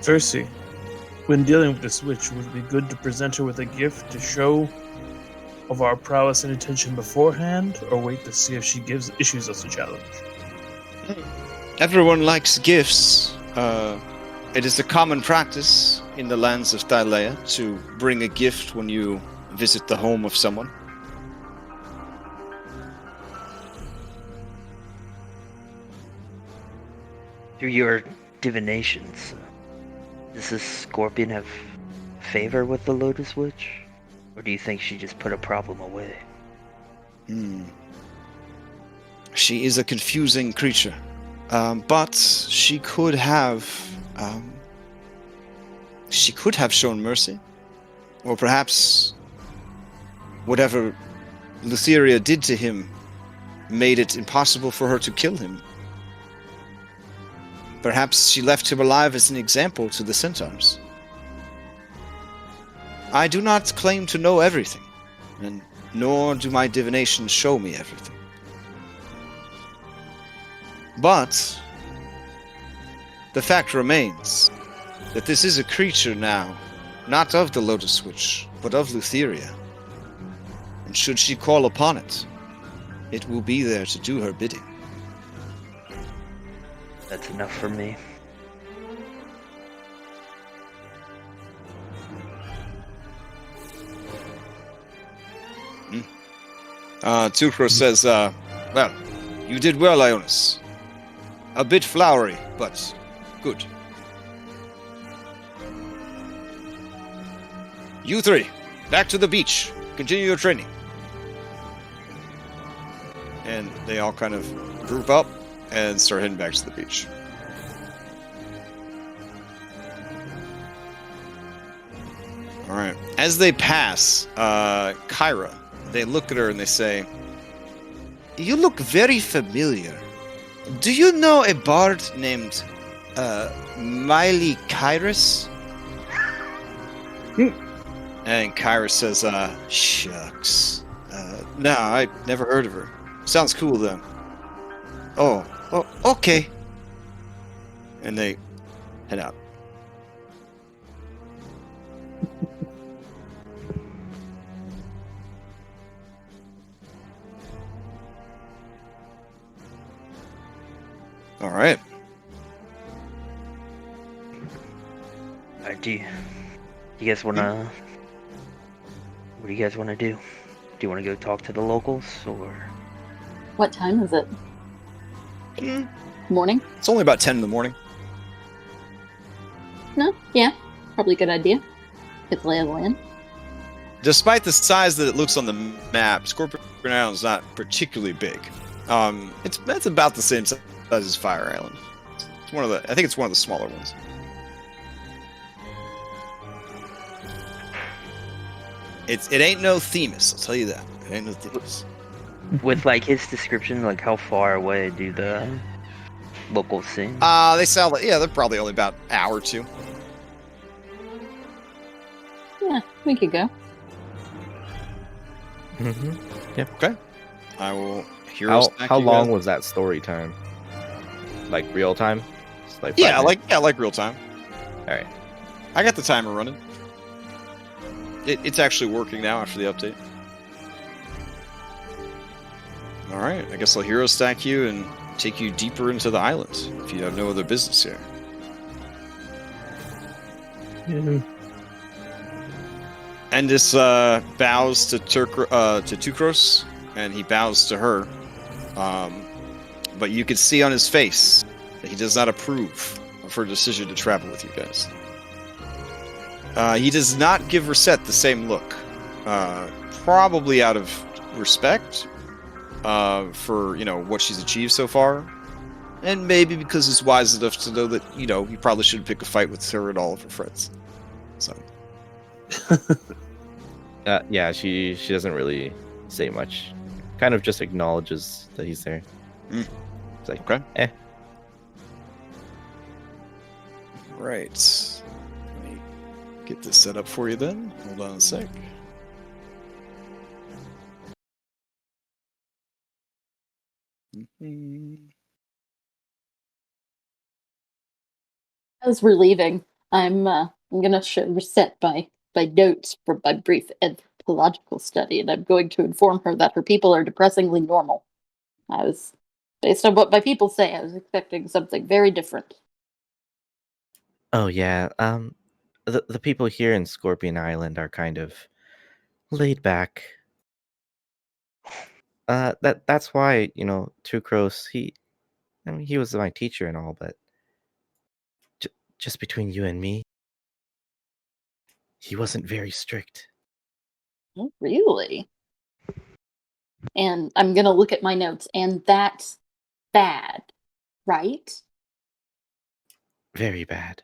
Cersei, when dealing with this witch, would it be good to present her with a gift to show of our prowess and intention beforehand, or wait to see if she issues us a challenge? Everyone likes gifts. It is a common practice in the lands of Thylea to bring a gift when you visit the home of someone. Through your divinations, does this scorpion have favor with the Lotus Witch? Or do you think she just put a problem away? She is a confusing creature. But she could have shown mercy. Or perhaps whatever Lutheria did to him made it impossible for her to kill him. Perhaps she left him alive as an example to the centaurs. I do not claim to know everything, and nor do my divinations show me everything. But the fact remains that this is a creature now, not of the Lotus Witch, but of Lutheria. And should she call upon it, it will be there to do her bidding. That's enough for me. Tucro says, well, you did well, Ionis. A bit flowery, but good. You three, back to the beach. Continue your training. And they all kind of group up and start heading back to the beach. Alright. As they pass Kyra, they look at her and they say, "You look very familiar. Do you know a bard named Miley Kyrus?" And Kyra says, shucks. No, I never heard of her. Sounds cool, though. Oh, okay. And they head out. All right. Alright, do you guys wanna... What do you guys wanna do? Do you wanna go talk to the locals, or... What time is it? Morning? It's only about 10 in the morning. No? Yeah. Probably a good idea. Get the lay of the land. Despite the size that it looks on the map, Scorpion Island is not particularly big. It's about the same size as Fire Island. It's I think it's one of the smaller ones. It ain't no Themis, I'll tell you that. It ain't no Themis. With, like, his description, like, how far away do the locals seem? They sound like, yeah, they're probably only about an hour or two. Yeah, we could go. Mm-hmm. Yep. Okay. I will hero stack How you long guys. was that story time? Like real time? Just like 5 Yeah, minutes? like real time. All right. I got the timer running. It's actually working now after the update. All right, I guess I'll hero stack you and take you deeper into the island if you have no other business here. Yeah. Endis bows to Tukros, and he bows to her. But you can see on his face that he does not approve of her decision to travel with you guys. He does not give Reset the same look. Probably out of respect for, what she's achieved so far. And maybe because he's wise enough to know that, you probably shouldn't pick a fight with her and all of her friends. So... Yeah, she doesn't really say much. Kind of just acknowledges that he's there. It's like, okay. Right. Let me get this set up for you then. Hold on a sec. As we're leaving, I'm gonna reset my notes from my brief anthropological study, and I'm going to inform her that her people are depressingly normal. Based on what my people say, I was expecting something very different. Oh yeah. The people here in Scorpion Island are kind of laid back. That's why, Tucros, he was my teacher and all, but just between you and me, he wasn't very strict. Oh, really? And I'm gonna look at my notes, and that's bad, right? Very bad.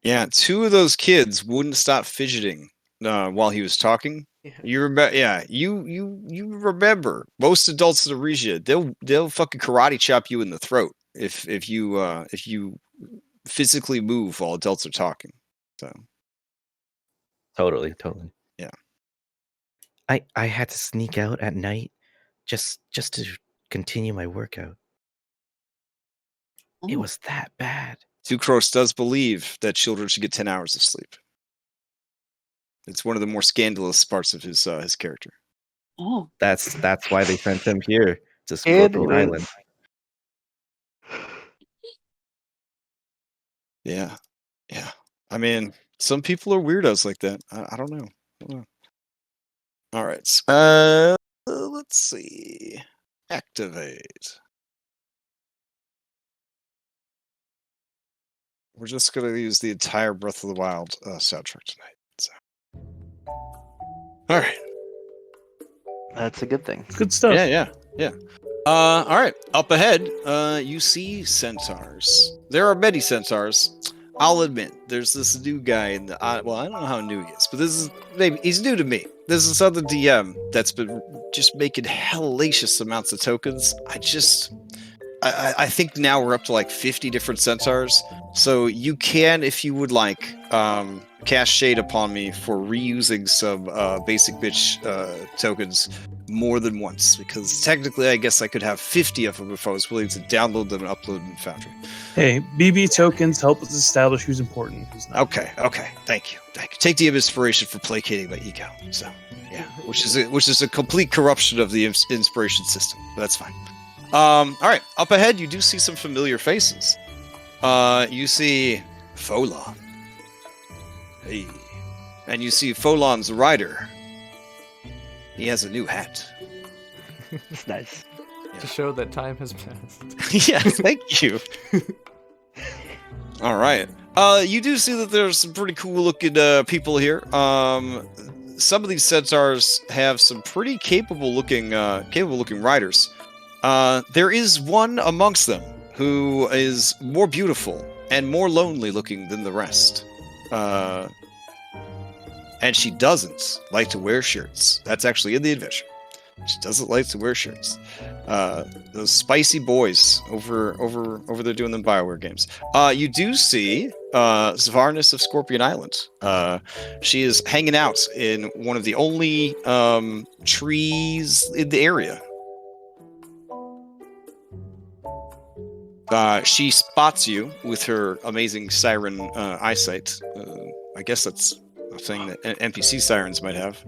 Yeah, 2 of those kids wouldn't stop fidgeting while he was talking. Yeah. You remember? Yeah, you remember. Most adults in Euregia, they'll fucking karate chop you in the throat if you physically move while adults are talking. So Totally. yeah. I had to sneak out at night just to continue my workout. It Oh. was that bad. Sucrose does believe that children should get 10 hours of sleep. It's one of the more scandalous parts of his character. Oh. That's why they sent him here to Scorpion Island. Yeah. I mean, some people are weirdos like that. I don't know. All right. Let's see. Activate. We're just going to use the entire Breath of the Wild soundtrack tonight. So. All right. That's a good thing. Good stuff. Yeah. All right. Up ahead, you see centaurs. There are many centaurs. I'll admit, there's this new guy in the. Well, I don't know how new he is, but he's new to me. There's this other DM that's been just making hellacious amounts of tokens. I think now we're up to like 50 different centaurs. So you can, if you would like, cast shade upon me for reusing some basic bitch tokens more than once, because technically I guess I could have 50 of them if I was willing to download them and upload them in Foundry. Hey, BB tokens help us establish who's important, who's not. Okay. Thank you. Take the inspiration for placating my ego. So yeah, which is a complete corruption of the inspiration system. But that's fine. All right. Up ahead, you do see some familiar faces. You see Folon. Hey, and you see Folon's rider. He has a new hat. It's nice. To show that time has passed. Yes, thank you. All right. You do see that there's some pretty cool looking people here. Some of these centaurs have some pretty capable looking riders. There is one amongst them who is more beautiful and more lonely looking than the rest. And she doesn't like to wear shirts. That's actually in the adventure. She doesn't like to wear shirts. Those spicy boys over there doing the BioWare games. You do see Svarnis of Scorpion Island. She is hanging out in one of the only trees in the area. She spots you with her amazing siren eyesight. I guess that's a thing that NPC sirens might have.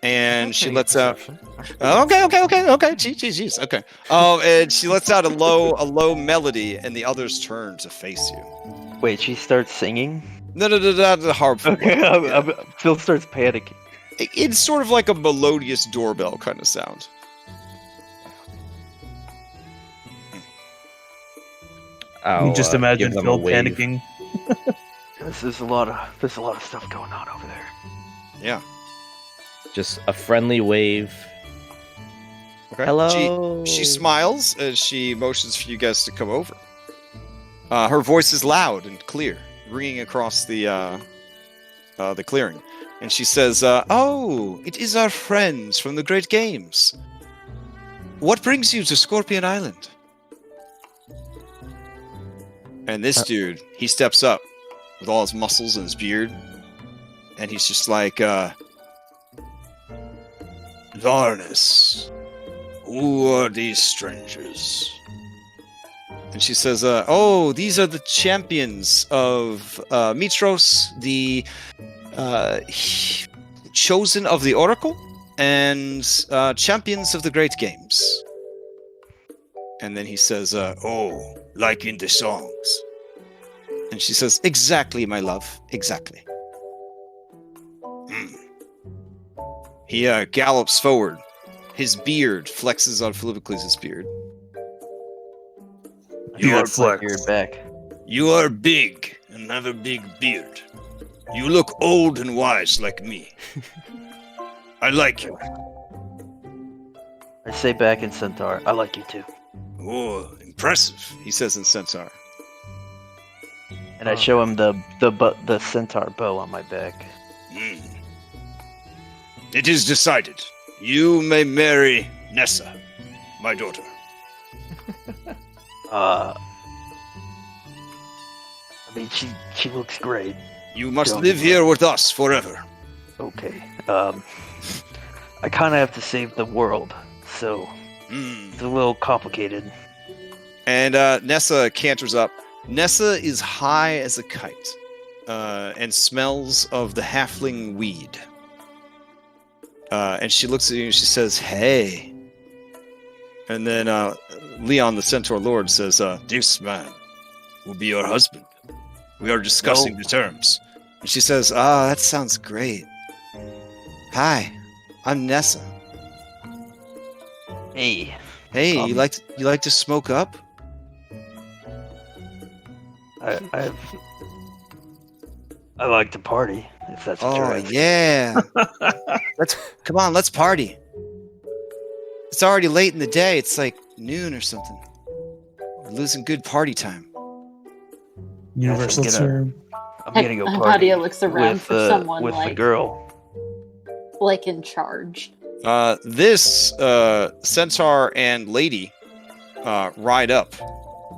And she lets out. Okay. Jeez. Okay. And she lets out a low melody, and the others turn to face you. Wait, she starts singing? No, the harmful. Okay, Phil starts panicking. It's sort of like a melodious doorbell kind of sound. You just imagine give them Phil a wave. panicking. There's a lot of stuff going on over there. Yeah. Just a friendly wave. Okay. Hello. She smiles as she motions for you guys to come over. Her voice is loud and clear, ringing across the clearing, and she says, "Oh, it is our friends from the Great Games. What brings you to Scorpion Island?" And this dude, he steps up with all his muscles and his beard, and he's just like, Varnis, Who are these strangers? And she says, oh, these are the champions of Mitros, the chosen of the Oracle, and champions of the Great Games. And then he says, oh, like in the songs. And she says, exactly, my love, exactly. He gallops forward. His beard flexes on Philippocles' beard. Beard flex. Beard back. You are big and have a big beard. You look old and wise like me. I like you. I say back in Centaur, I like you too. Oh, impressive, he says in Centaur. And I show him the Centaur bow on my back. It is decided. You may marry Nessa, my daughter. I mean, she looks great. You must live here with us forever. Okay. I kind of have to save the world, so it's a little complicated. And Nessa canters up. Nessa is high as a kite and smells of the halfling weed. And she looks at you and she says, hey. And then Leon, the Centaur Lord, says, this man will be your husband. We are discussing the terms. And she says, that sounds great. Hi, I'm Nessa. Hey. Hey, you like to smoke up? I like to party, if that's what you're asking. Yeah. Let's party. It's already late in the day. It's like noon or something. We're losing good party time. Universal term. I'm gonna go party. Nadia looks around with, for someone with like the girl. Like in charge. This centaur and lady ride up,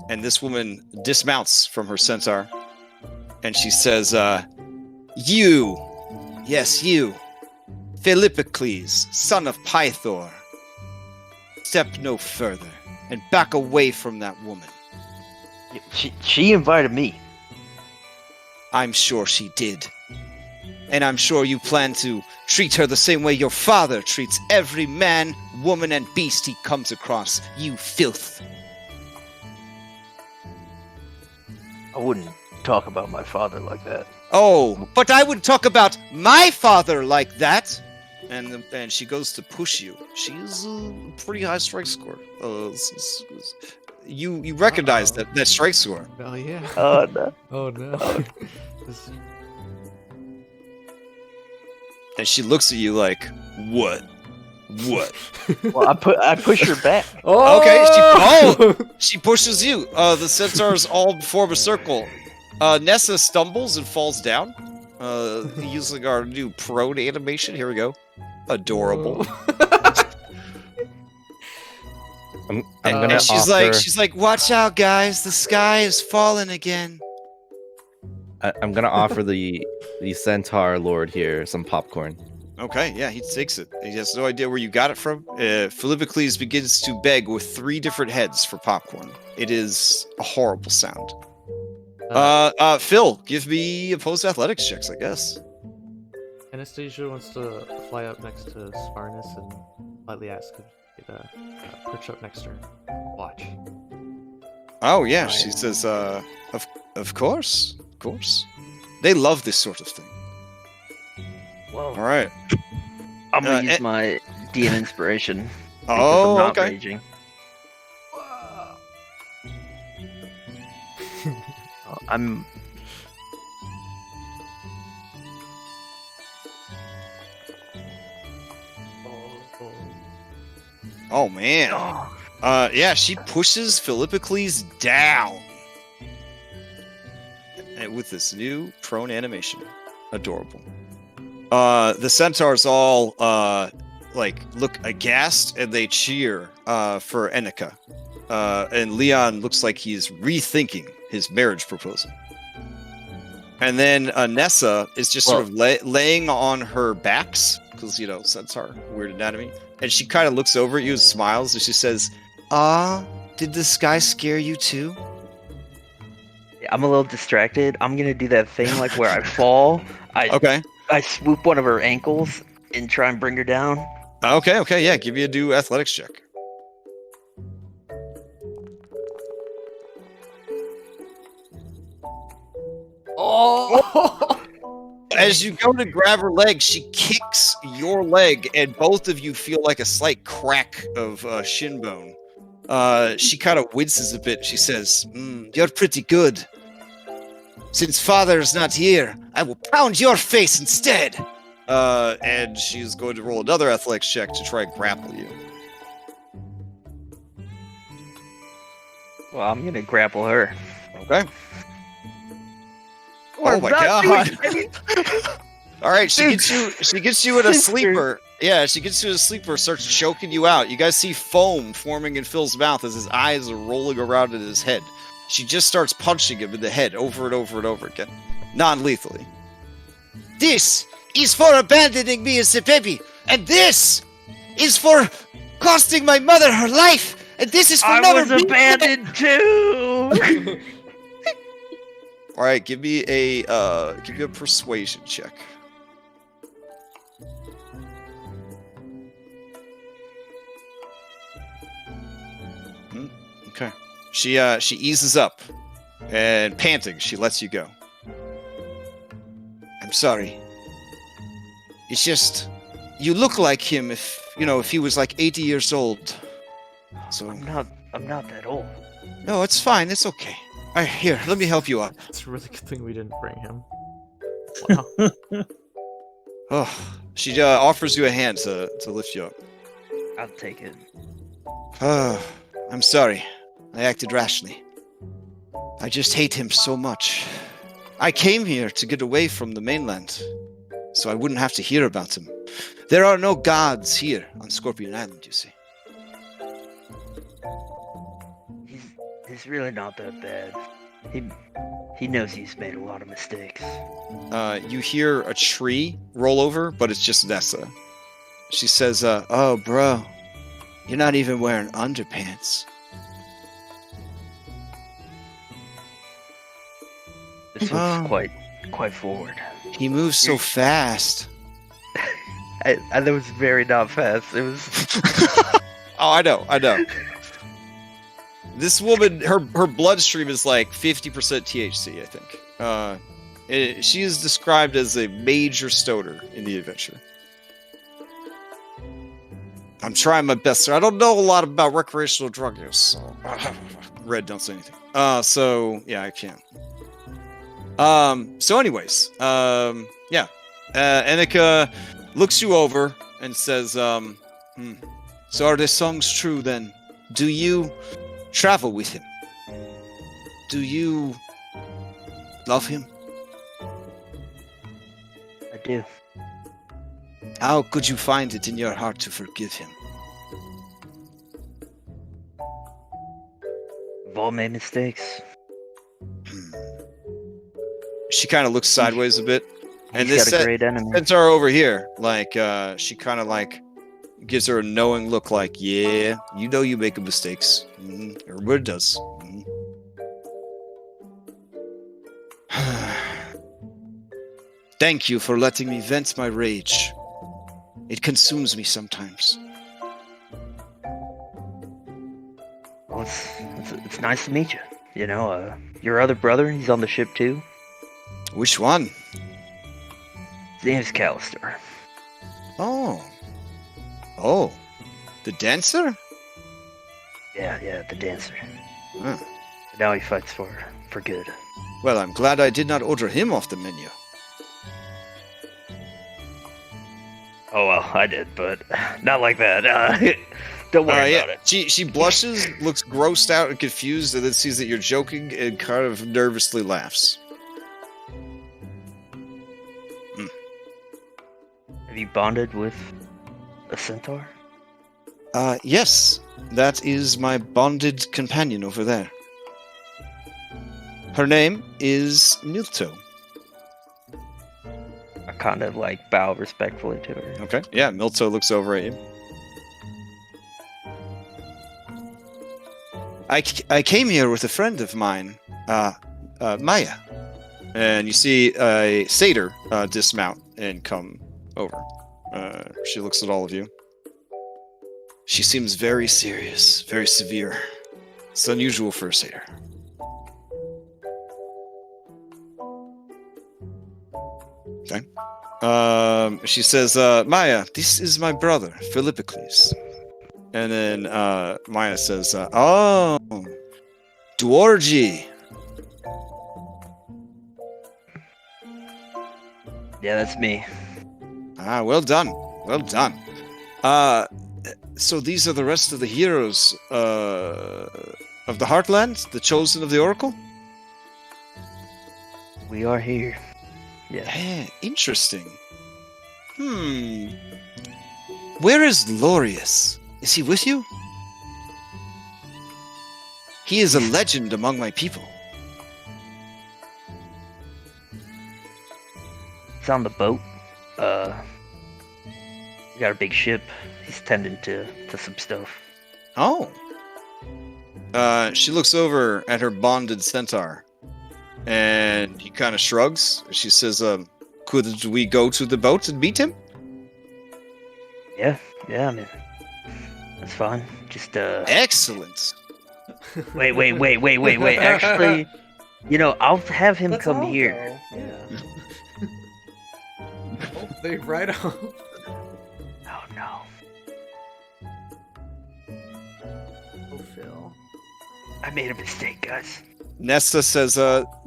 and this woman dismounts from her centaur, and she says, you, yes, you, Philippocles, son of Pythor, step no further and back away from that woman. She invited me. I'm sure she did. And I'm sure you plan to treat her the same way your father treats every man, woman, and beast he comes across, you filth. I wouldn't talk about my father like that. Oh, but I would talk about my father like that. And she goes to push you. She's a pretty high strike score. You recognize that strike score. Oh yeah. Oh no. Oh no. And she looks at you like, what? What? Well, I push her back. Oh! Okay, she pushes you. The centaurs all form a circle. Nessa stumbles and falls down. Using our new prone animation. Here we go. Adorable. I'm gonna And she's offer, like, watch out, guys. The sky is falling again. I'm gonna offer the Centaur Lord here some popcorn. Okay, yeah, he takes it. He has no idea where you got it from. Philippocles begins to beg with 3 different heads for popcorn. It is a horrible sound. Phil, give me opposed athletics checks, I guess. Anastasia wants to fly up next to Sparnus and politely ask if he could perch up next to her. Watch. Oh yeah, she says, of course, of course. They love this sort of thing. Well, All right. I'm gonna use my DM inspiration. Oh, I'm not okay. raging. I'm. Oh man. Yeah, she pushes Philippocles down. And with this new prone animation. Adorable. The centaurs all look aghast and they cheer for Enika. And Leon looks like he's rethinking his marriage proposal. And then Nessa is just sort of laying on her backs, because, that's our weird anatomy. And she kind of looks over at you and smiles, and she says, did the sky scare you too? I'm a little distracted. I'm gonna do that thing like where I fall. Okay. I swoop one of her ankles and try and bring her down. Okay, yeah. Give me a do athletics check. Oh! As you go to grab her leg, she kicks your leg, and both of you feel like a slight crack of shin bone. She kind of winces a bit. She says, "You're pretty good. Since father's not here, I will pound your face instead." And she's going to roll another athletics check to try and grapple you. Well, I'm gonna grapple her. Okay. Oh my god! All right, she gets you in a sleeper. Yeah, she gets you in a sleeper, starts choking you out. You guys see foam forming in Phil's mouth as his eyes are rolling around in his head. She just starts punching him in the head over and over and over again, non-lethally. This is for abandoning me as a baby, and this is for costing my mother her life, and this is for I never was being abandoned too. All right, give me a persuasion check. Okay. She eases up, and panting, she lets you go. I'm sorry. It's just you look like him if he was like 80 years old. So I'm not that old. No, it's fine. It's okay. All right, here, let me help you up. It's a really good thing we didn't bring him. Wow. Oh, she offers you a hand to lift you up. I'll take it. I'm sorry. I acted rashly. I just hate him so much. I came here to get away from the mainland, so I wouldn't have to hear about him. There are no gods here on Scorpion Island, you see. He's really not that bad. He knows he's made a lot of mistakes. You hear a tree roll over, but it's just Nessa. She says, "Oh, bro, you're not even wearing underpants." This was quite forward. He moves so fast. That was very not fast. It was. Oh, I know. This woman, her bloodstream is like 50% THC, I think. She is described as a major stoner in the adventure. I'm trying my best, sir. I don't know a lot about recreational drug use, so... Red, don't say anything. So, yeah, I can't. So anyways, yeah. Annika looks you over and says, So are the songs true, then? Do you travel with him? Do you love him? I do. How could you find it in your heart to forgive him? We've all made mistakes. She kind of looks sideways a bit. And He's this got a great enemy. centaur over here, like, she kind of like gives her a knowing look like, yeah, you know you make mistakes. Everybody does. Thank you for letting me vent my rage. It consumes me sometimes. Well, it's nice to meet you. You know, your other brother, he's on the ship too. Which one? His name's Callister. Oh, the dancer? Yeah, the dancer. Huh. Now he fights for good. Well, I'm glad I did not order him off the menu. Oh well, I did, but not like that. Don't worry about it. She blushes, looks grossed out and confused, and then sees that you're joking and kind of nervously laughs. Have you bonded with a centaur? Yes. That is my bonded companion over there. Her name is Nilto. kind of like bow respectfully to her. Okay. Yeah, Milto looks over at you. I came here with a friend of mine, Maya. And you see a satyr dismount and come over. She looks at all of you. She seems very serious, very severe. It's unusual for a satyr. Okay. She says, Maya, this is my brother, Philippocles. And then Maya says, oh, Dwargy. Yeah, that's me. Ah, well done. Well done. So these are the rest of the heroes of the Heartland, the chosen of the Oracle? We are here. Yeah. Eh, interesting. Where is Lorius? Is he with you? He is a legend among my people. He's on the boat. We got a big ship. He's tending to some stuff. Oh. She looks over at her bonded centaur, and he kind of shrugs. She says, could we go to the boat and meet him? Yeah, I mean, that's fine. Just, Excellent. Wait. Actually, I'll have him Let's come all here. go. Yeah. Oh, they right on. Oh, no. Oh, Phil. I made a mistake, guys. Nesta says,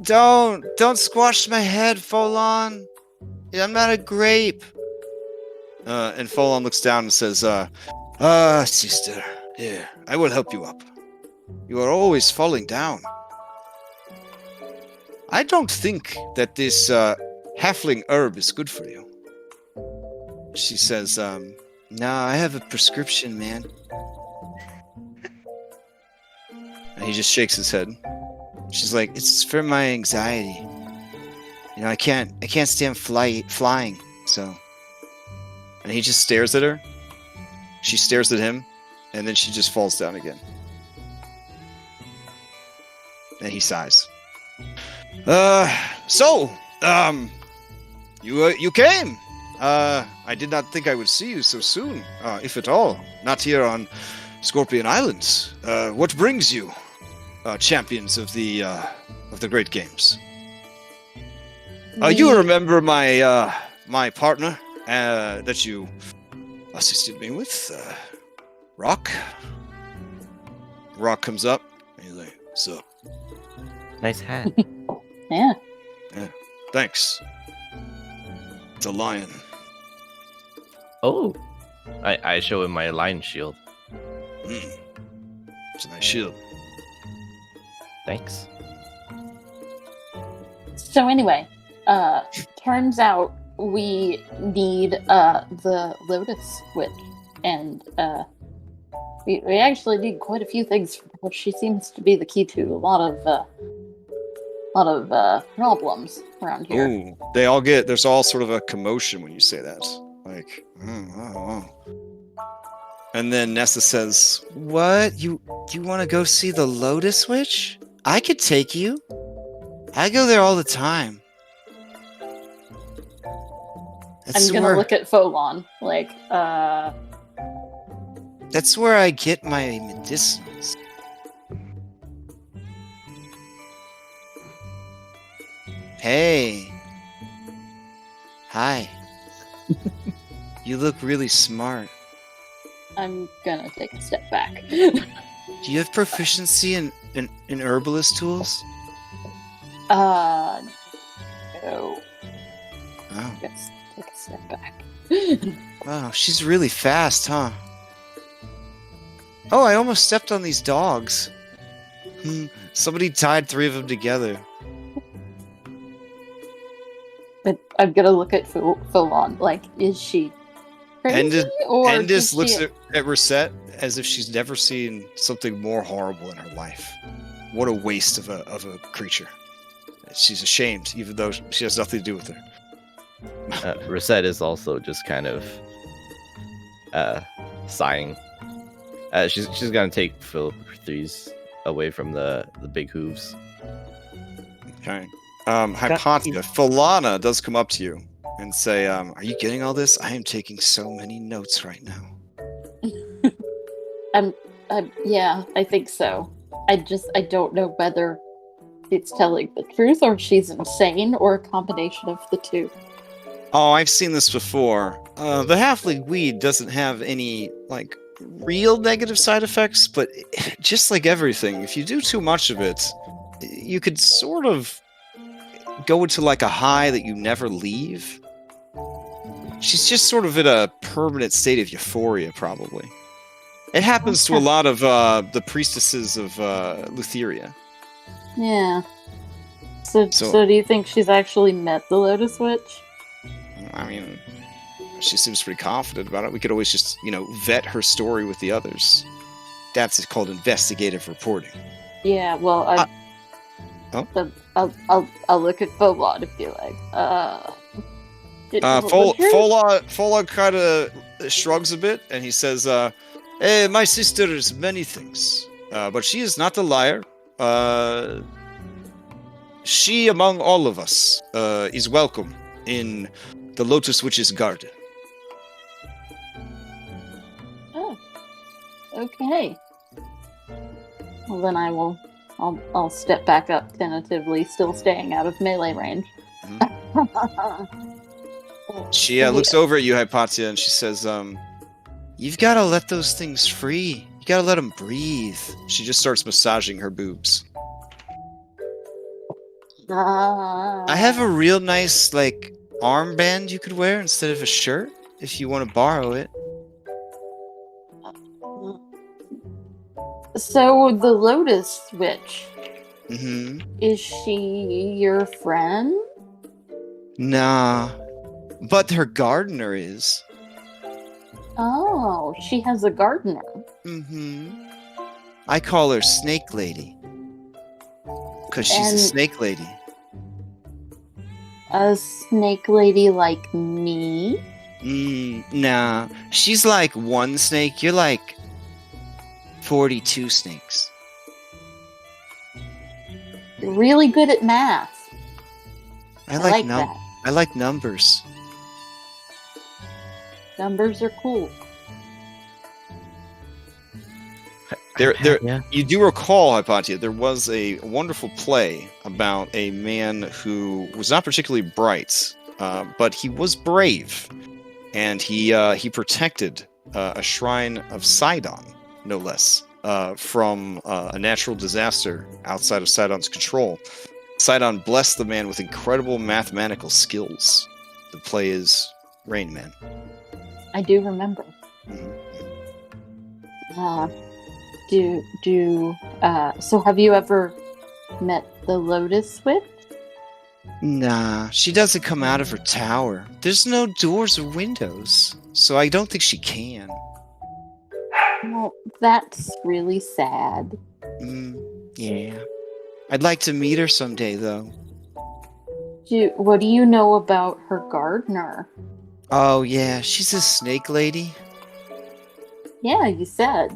don't squash my head, Folon. I'm not a grape. And Folon looks down and says, sister, here, I will help you up. You are always falling down. I don't think that this halfling herb is good for you. She says, nah, I have a prescription, man. And he just shakes his head. She's like, it's for my anxiety. I can't stand flying, so. And he just stares at her. She stares at him, and then she just falls down again. And he sighs. You came. I did not think I would see you so soon, if at all. Not here on Scorpion Islands. What brings you, champions of the great games? You remember my partner that you assisted me with, Rock? Rock comes up, and he's like, "So, Nice hat. Yeah. thanks. It's a lion." Oh. I show him my lion shield. It's a nice shield. Thanks. So anyway, turns out we need the Lotus Witch, and we actually need quite a few things from her. She seems to be the key to a lot of problems around here. Ooh, there's all sort of a commotion when you say that. Like, oh. And then Nessa says, "What? You want to go see the Lotus Witch? I could take you. I go there all the time." I'm gonna look at Folon, like, That's where I get my medicinals. Hey. Hi. You look really smart. I'm gonna take a step back. Do you have proficiency in herbalist tools? No. Oh. Let's take a step back. Wow, she's really fast, huh? Oh, I almost stepped on these dogs. Somebody tied 3 of them together. But I'm gonna look at Folon, like, is she crazy? Endis looks at Reset as if she's never seen something more horrible in her life. What a waste of a creature. She's ashamed, even though she has nothing to do with her. Rosette is also just kind of sighing. She's gonna take Philip threes away from the big hooves. Okay. Hypatia, Falana does come up to you and say, are you getting all this? I am taking so many notes right now. Yeah, I think so. I don't know whether it's telling the truth or she's insane or a combination of the two. Oh, I've seen this before. The halfling weed doesn't have any, like, real negative side effects, but just like everything, if you do too much of it, you could sort of go into, like, a high that you never leave. She's just sort of in a permanent state of euphoria, probably. It happens to a lot of the priestesses of Lutheria. Yeah. So do you think she's actually met the Lotus Witch? I mean, she seems pretty confident about it. We could always just, vet her story with the others. That's called investigative reporting. Yeah, well, I'll look at Folod and be like, Fola kind of shrugs a bit, and he says, my sister is many things, but she is not a liar. She, among all of us, is welcome in the Lotus Witch's garden. Oh, okay. Well, then I'll step back up tentatively, still staying out of melee range. She looks over at you, Hypatia, and she says, you've got to let those things free. You got to let them breathe. She just starts massaging her boobs. I have a real nice, armband you could wear instead of a shirt, if you want to borrow it. So, the Lotus Witch, Mm-hmm. is she your friend? Nah. But her gardener is. Oh, she has a gardener. Mm-hmm. I call her Snake Lady. Because she's a snake lady. A snake lady like me? Nah. She's like one snake. You're like 42 snakes. You're really good at math. I like that. I like numbers. Numbers are cool. Yeah. You do recall, Hypatia, there was a wonderful play about a man who was not particularly bright, but he was brave, and he protected a shrine of Sidon, no less, from a natural disaster outside of Sidon's control. Sidon blessed the man with incredible mathematical skills. The play is Rain Man. I do remember. So have you ever met the Lotus Witch? Nah, she doesn't come out of her tower. There's no doors or windows, so I don't think she can. Well, that's really sad. Yeah. I'd like to meet her someday, though. What do you know about her gardener? Oh, yeah, she's a snake lady. Yeah, you said.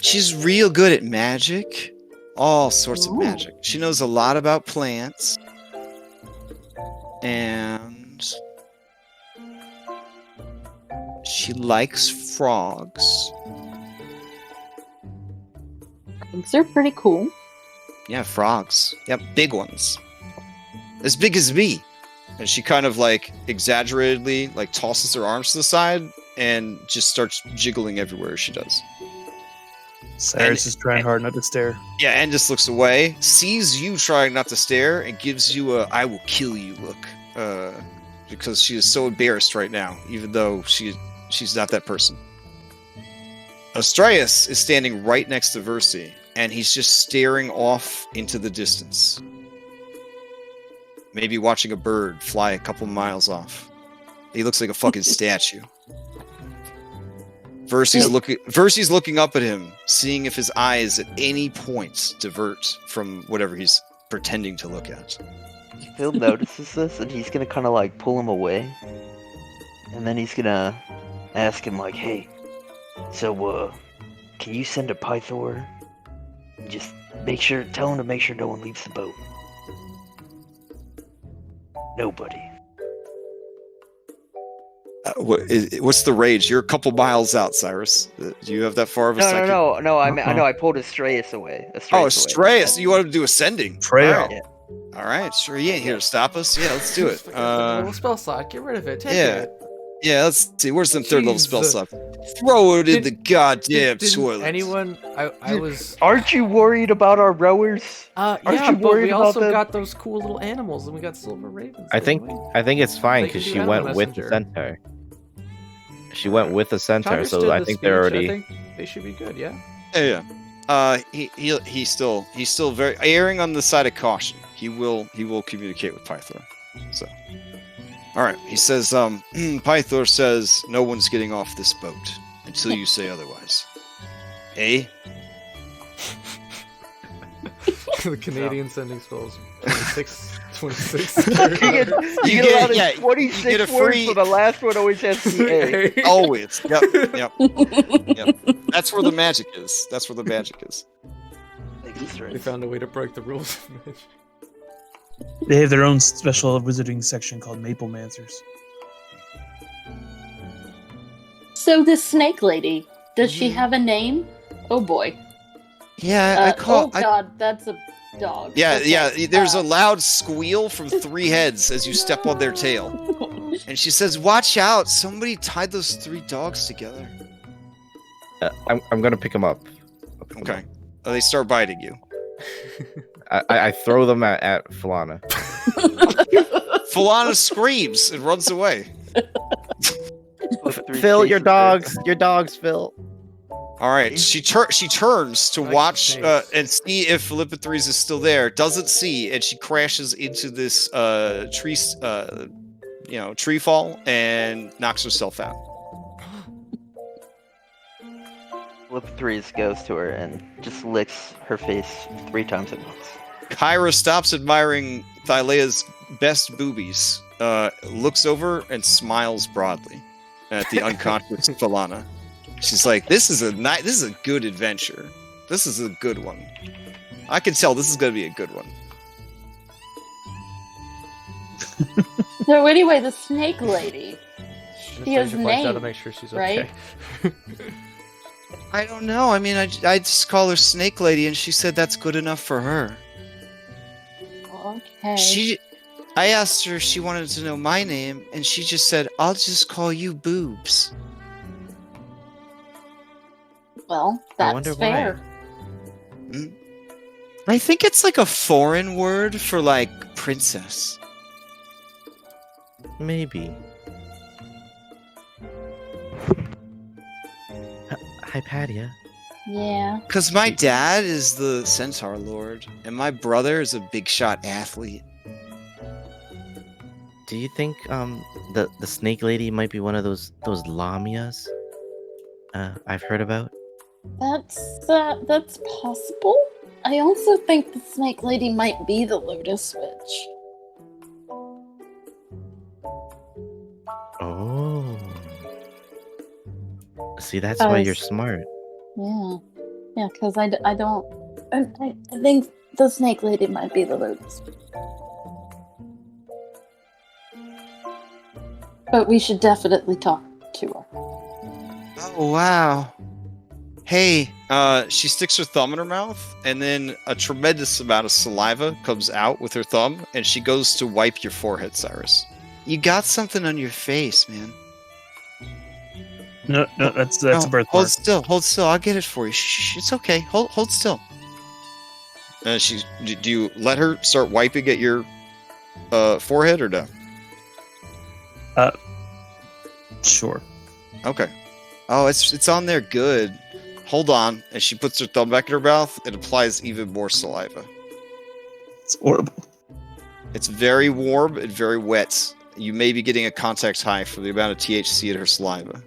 She's real good at magic. All sorts of Ooh. magic. She knows a lot about plants. And she likes frogs. Frogs are pretty cool. Yeah, frogs. Yep, big ones. As big as me. And she kind of exaggeratedly tosses her arms to the side and just starts jiggling everywhere she does. Cyrus is trying hard not to stare. Yeah, and just looks away, sees you trying not to stare, and gives you a "I will kill you" look. Because she is so embarrassed right now, even though she's not that person. Astraeus is standing right next to Versi, and he's just staring off into the distance. Maybe watching a bird fly a couple miles off. He looks like a fucking statue. Versi's looking up at him, seeing if his eyes at any point divert from whatever he's pretending to look at. Phil notices this, and he's gonna kind of like pull him away, and then he's gonna ask him like, "Hey, so can you send a Pythor? Just tell him to make sure no one leaves the boat. Nobody." What's the rage? You're a couple miles out, Cyrus. Do you have that far of a psychic? No. I know. I pulled Astraeus away. Oh, Astraeus! You want him to do ascending? Freya. Yeah. All right, sure. He ain't here to stop us. Yeah, let's do it. Little spell slot. Get rid of it. Take yeah. it. Yeah, let's see. Where's the third level spell Jeez. slot? Throw it in the goddamn Didn't toilet. anyone? I was. Aren't you worried about our rowers? Yeah, you but worried we about also them? got those cool little animals, and we got silver ravens. I think it's fine They because can she do went animal with the messenger. centaur. She went with the centaur, Understood so I the think speech. they're already. I think they should be good. Yeah. Yeah. He's still very erring on the side of caution. He will communicate with Pythor. So, all right. He says, Pythor says no one's getting off this boat until you say otherwise. Eh? The Canadian sending spells. 26. You get allowed 26 you get a words, free- but the last one always has the A. Always. Yep. That's where the magic is. They found a way to break the rules of magic. They have their own special wizarding section called Maplemancers. So the snake lady, does she have a name? Oh boy. Yeah, God, that's a dog. Yeah, Okay, yeah. There's a loud squeal from 3 heads as you step on their tail. And she says, "Watch out! Somebody tied those 3 dogs together." I'm gonna pick them up. I'll pick 'em Okay. They start biting you. up. I throw them at Falana. Falana screams and runs away. Phil, your dogs, Phil. All right, she turns to Like watch snakes. and see if Philippathres is still there. Doesn't see, and she crashes into this tree fall and knocks herself out. Philippathres goes to her and just licks her face 3 times at once. Kyra stops admiring Thylea's best boobies, looks over and smiles broadly at the unconscious Falana. She's like, "This is a good adventure. This is a good one. I can tell this is going to be a good one." So anyway, the snake lady. Just She has change your flash out to name, make sure she's right? okay. I don't know. I mean, I just call her Snake Lady, and she said that's good enough for her. Okay. I asked her if she wanted to know my name, and she just said, "I'll just call you Boobs." Well, I wonder that's why. fair. I think it's like a foreign word for like princess. Maybe. Hypatia. Yeah. Because my dad is the Centaur Lord, and my brother is a big shot athlete. Do you think the snake lady might be one of those lamias I've heard about? That's possible. I also think the snake lady might be the Lotus Witch. Oh. See, that's why you're Because- smart. Yeah, because I think the snake lady might be the Lotus Witch. But we should definitely talk to her. Oh wow! Hey, she sticks her thumb in her mouth, and then a tremendous amount of saliva comes out with her thumb, and she goes to wipe your forehead, Cyrus. You got something on your face, man. No, that's a birthmark. Hold still. I'll get it for you. Shh, it's okay. Hold still. Do you let her start wiping at your forehead or no? Sure. Okay. Oh, it's on there good. Hold on. And she puts her thumb back in her mouth and applies even more saliva. It's horrible. It's very warm and very wet. You may be getting a contact high for the amount of THC in her saliva.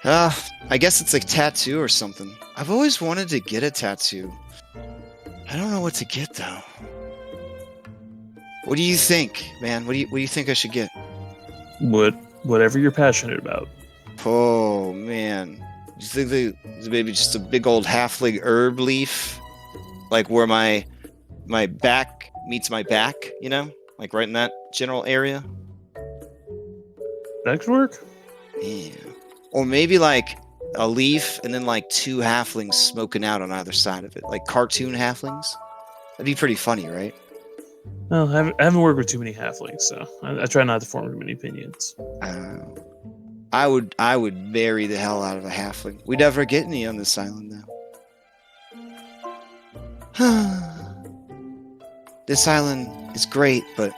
I guess it's a tattoo or something. I've always wanted to get a tattoo. I don't know what to get though. What do you think, man? What do you think I should get? Whatever you're passionate about. Oh man, do you think maybe just a big old halfling herb leaf, like where my back meets my back, you know, like right in that general area? That could work. Yeah. Or maybe like a leaf and then like two halflings smoking out on either side of it, like cartoon halflings. That'd be pretty funny, right? Well, I haven't worked with too many halflings, so I try not to form too many opinions. I would marry the hell out of a halfling. We never get any on this island, though. This island is great, but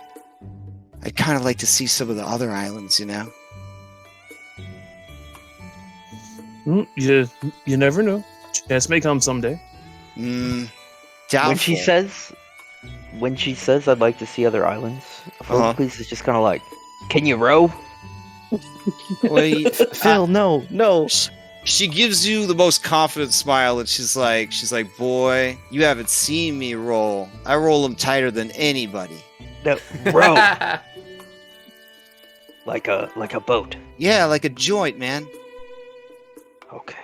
I'd kind of like to see some of the other islands, you know? You never know. Chance may come someday. Doubtful. When she says I'd like to see other islands, Police is just kind of like, can you row? Wait, Phil, no. She gives you the most confident smile, and she's like, boy, you haven't seen me roll. I roll them tighter than anybody. No, row. like a boat. Yeah, like a joint, man. Okay.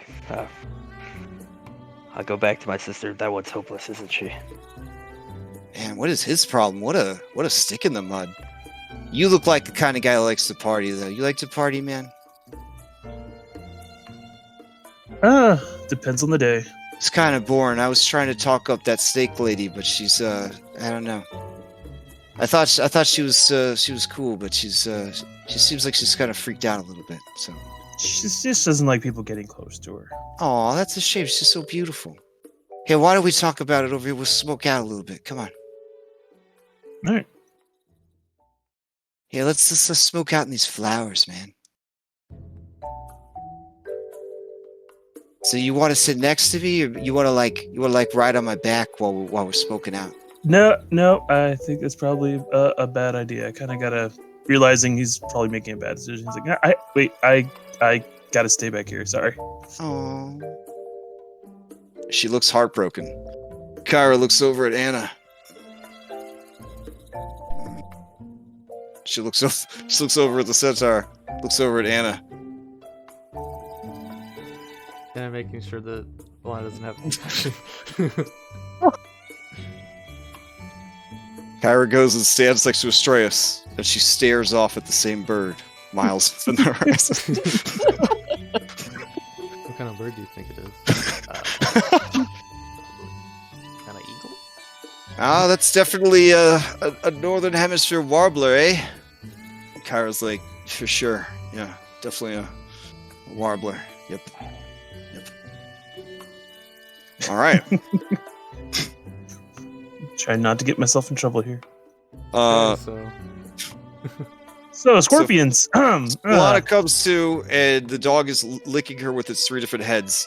I'll go back to my sister. That one's hopeless, isn't she? Man, what is his problem? What a stick in the mud. You look like the kind of guy who likes to party, though. You like to party, man? Depends on the day. It's kind of boring. I was trying to talk up that steak lady, but she's I don't know. I thought she was cool, but she seems like she's kind of freaked out a little bit. So She just doesn't like people getting close to her. oh, that's a shame. She's so beautiful. Hey, why don't we talk about it over here? We'll smoke out a little bit. Come on. All right. Yeah, let's smoke out in these flowers, man. So you want to sit next to me, or you want to ride on my back while we're smoking out? No, I think that's probably a bad idea. I kind of gotta realizing he's probably making a bad decision. He's like, I gotta stay back here. Sorry. Oh. She looks heartbroken. Kyra looks over at Anna. She looks over at the centaur. Looks over at Anna. And I'm making sure that Alana doesn't have compassion. Kyra goes and stands next to Astraeus, and she stares off at the same bird, miles from the horizon. What kind of bird do you think it is? Kind of eagle? Ah, that's definitely a northern hemisphere warbler, eh? Kyra's like, for sure. Yeah, definitely a warbler. Yep. All right. Try not to get myself in trouble here. So So scorpions. Alana comes to, and the dog is licking her with its 3 different heads,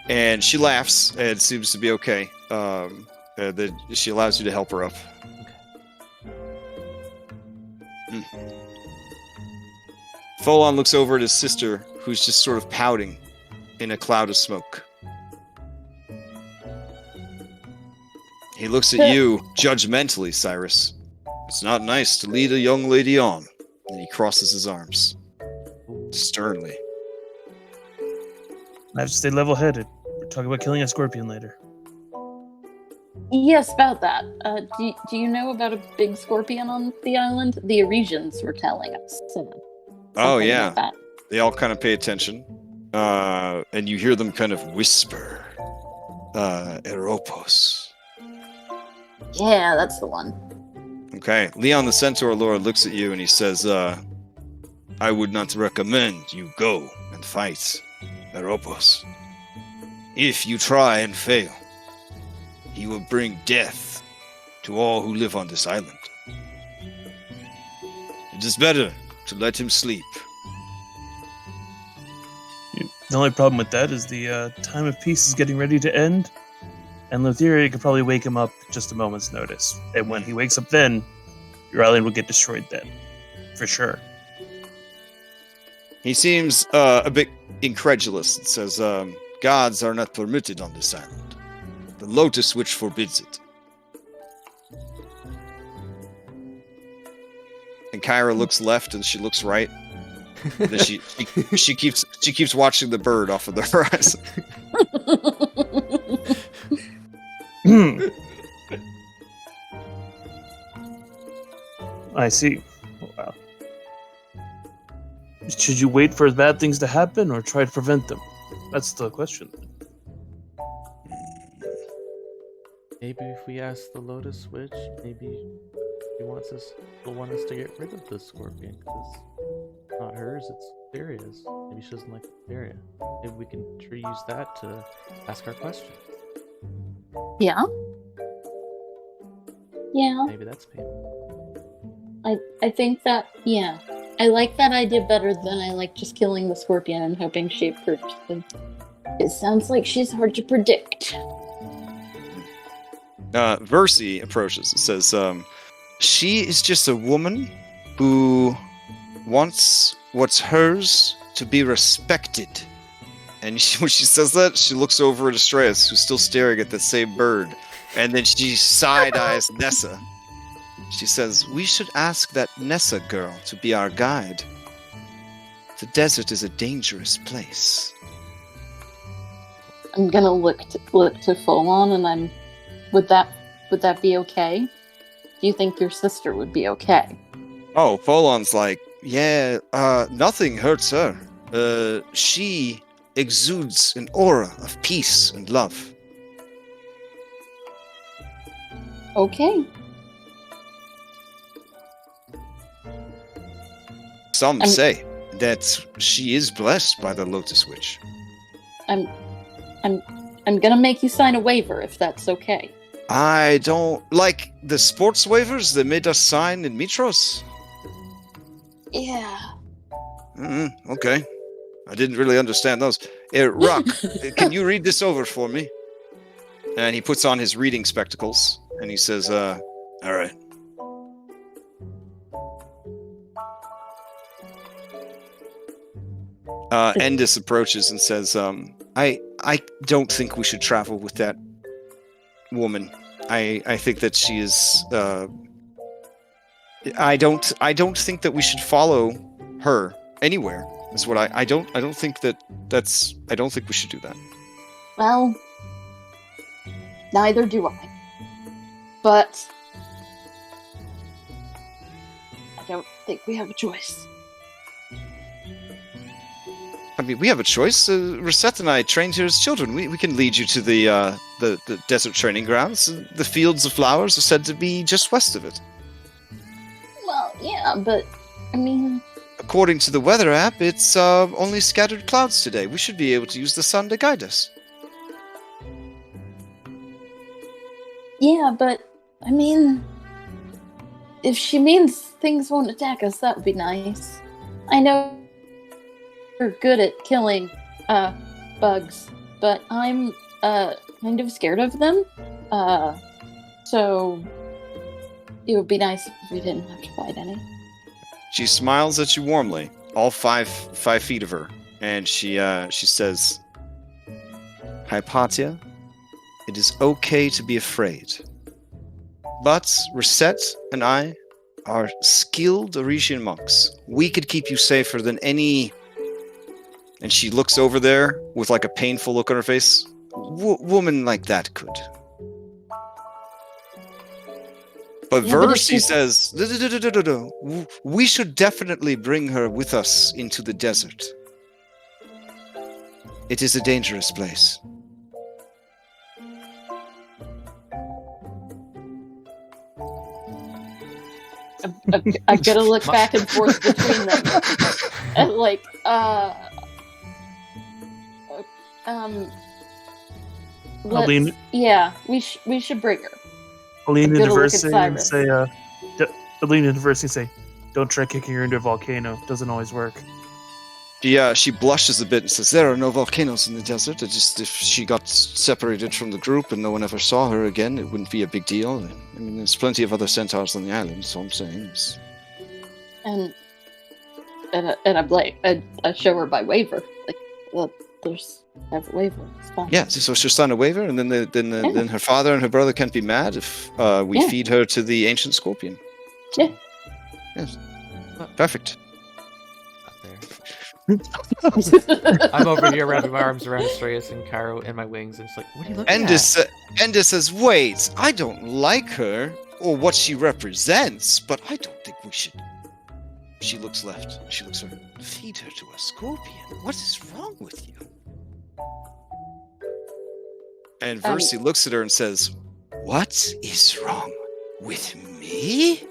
and she laughs and seems to be okay. And then she allows you to help her up. Okay. Folon looks over at his sister, who's just sort of pouting in a cloud of smoke. He looks at you judgmentally, Cyrus. It's not nice to lead a young lady on. And he crosses his arms. Sternly. I have to stay level-headed. We're talking about killing a scorpion later. Yes, about that. Do you know about a big scorpion on the island? The Euregians were telling us. Oh, yeah. Like that. They all kind of pay attention. And you hear them kind of whisper. Eropos. Yeah, that's the one. Okay. Leon the Centaur Lord looks at you and he says, I would not recommend you go and fight Eropos. If you try and fail, he will bring death to all who live on this island. It is better to let him sleep. The only problem with that is the time of peace is getting ready to end, and Lotheria could probably wake him up at just a moment's notice. And when he wakes up then, your island will get destroyed then. For sure. He seems a bit incredulous and says, gods are not permitted on this island. The Lotus Witch forbids it. And Kyra looks left and she looks right. And then she keeps watching the bird off of the horizon. I see. Wow. Should you wait for bad things to happen or try to prevent them? That's the question. Maybe if we ask the Lotus Witch, maybe she'll want us to get rid of the scorpion, because it's not hers, it's Theria's. Maybe she doesn't like Theria. Maybe we can use that to ask our question. Yeah. Yeah. Maybe that's painful. I think that, yeah. I like that idea better than I like just killing the scorpion and hoping she approves. It sounds like she's hard to predict. Versi approaches and says, she is just a woman who wants what's hers to be respected. And when she says that, she looks over at Astraeus, who's still staring at the same bird. And then she side-eyes Nessa. She says, we should ask that Nessa girl to be our guide. The desert is a dangerous place. I'm gonna look to Folon, and would that be okay? Do you think your sister would be okay? Oh, Folon's like, yeah, nothing hurts her. She exudes an aura of peace and love. Okay. Some say that she is blessed by the Lotus Witch. I'm gonna make you sign a waiver if that's okay. I don't like the sports waivers they made us sign in Mitros. Yeah. Okay. I didn't really understand those. Rock, can you read this over for me? And he puts on his reading spectacles and he says, all right. Endis approaches and says, I don't think we should travel with that woman. I think that she is I don't think that we should follow her anywhere. Is what I don't think we should do that. Well, neither do I. But I don't think we have a choice. I mean, we have a choice. Reset and I trained here as children. We can lead you to the desert training grounds. The fields of flowers are said to be just west of it. Well, yeah, but I mean, according to the weather app, it's only scattered clouds today. We should be able to use the sun to guide us. Yeah, but I mean, if she means things won't attack us, that would be nice. I know you're good at killing bugs, but I'm kind of scared of them. So it would be nice if we didn't have to fight any. She smiles at you warmly, all 5 feet of her, and she says, Hypatia, it is okay to be afraid. But Reset and I are skilled Euregian monks. We could keep you safer than any... And she looks over there with like a painful look on her face. Woman like that could. But Versi says, we should definitely bring her with us into the desert. It is a dangerous place. I gotta look back and forth between them. And like, yeah, we should bring her. I'll lean into Versi and say, don't try kicking her into a volcano. Doesn't always work. She blushes a bit and says, there are no volcanoes in the desert. It just, if she got separated from the group and no one ever saw her again, it wouldn't be a big deal. I mean, there's plenty of other centaurs on the island, so I'm saying. And I'm like, I show her by waiver. Like, well, there's a waiver. It's fine. Yeah, so she'll sign a waiver, and then her father and her brother can't be mad if we feed her to the ancient scorpion. Yeah. Yes. Perfect. Up there. I'm over here wrapping my arms around Strayus and Caro and my wings, and it's like, what are you looking at? Endis says, wait, I don't like her, or what she represents, but I don't think we should... She looks left. She looks right. Feed her to a scorpion. What is wrong with you? And Versi looks at her and says, what is wrong with me?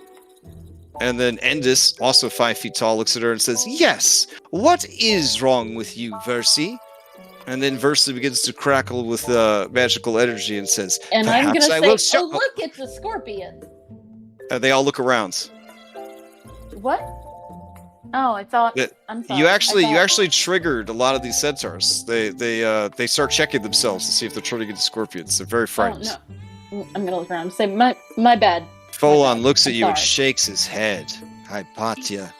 And then Endis, also 5 feet tall, looks at her and says, yes, what is wrong with you, Versi? And then Versi begins to crackle with magical energy and says, and I'm going I to say, oh, look, it's a scorpion. They all look around. What? Oh, I thought. I'm sorry. You actually triggered a lot of these centaurs. They start checking themselves to see if they're turning into scorpions. They're very frightened. Oh, no. I'm going to look around and say, my bad. Folon looks at you and shakes his head. Hypatia,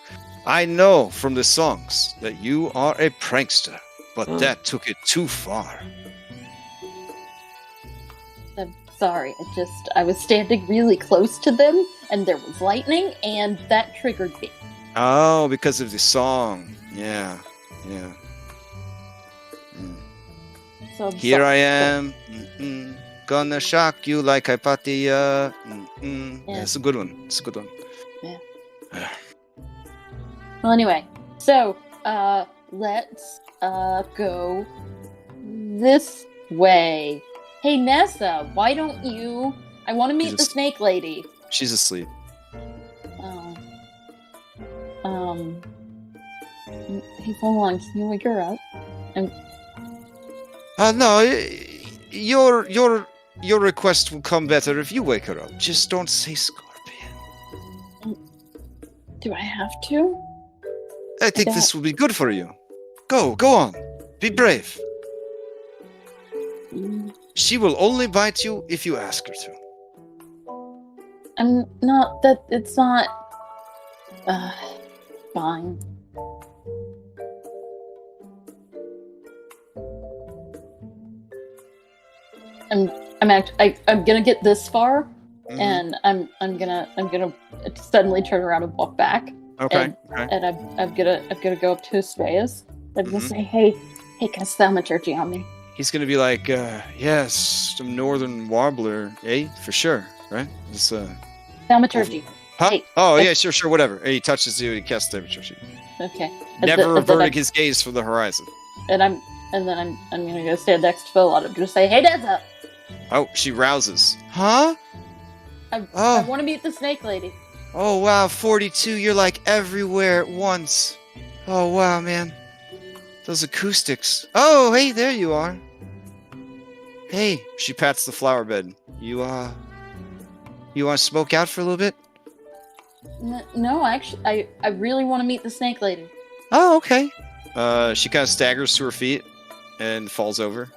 I know from the songs that you are a prankster, but that took it too far. I'm sorry. I was standing really close to them, and there was lightning, and that triggered me. Oh, because of the song. Yeah. Mm. So Here I am. Gonna shock you like Hypatia. Yeah, it's a good one. Yeah. Well, anyway, so let's go this way. Hey, Nessa, why don't you? I want to meet the snake lady. She's asleep. Hey, hold on. Can you wake her up? No, your request will come better if you wake her up. Just don't say scorpion. Do I have to? I think this will be good for you. Go on. Be brave. She will only bite you if you ask her to. It's not... fine. I'm gonna get this far, and I'm gonna suddenly turn around and walk back. Okay. And I'm gonna go up to Strayus and gonna say, hey, cast thaumaturgy on me. He's gonna be like, yes, some northern warbler, for sure, right? It's thaumaturgy. Huh? Hey, yeah, sure, whatever. He touches you, he casts thaumaturgy. Okay. Never averting his gaze from the horizon. And then I'm gonna go stand next to Phil and I'm gonna say, hey, Deza! Oh, she rouses. Huh? I want to meet the snake lady. Oh, wow, 42, you're like everywhere at once. Oh, wow, man. Those acoustics. Oh, hey, there you are. Hey, she pats the flower bed. You want to smoke out for a little bit? No, actually, I really want to meet the snake lady. Oh, okay. She kind of staggers to her feet and falls over.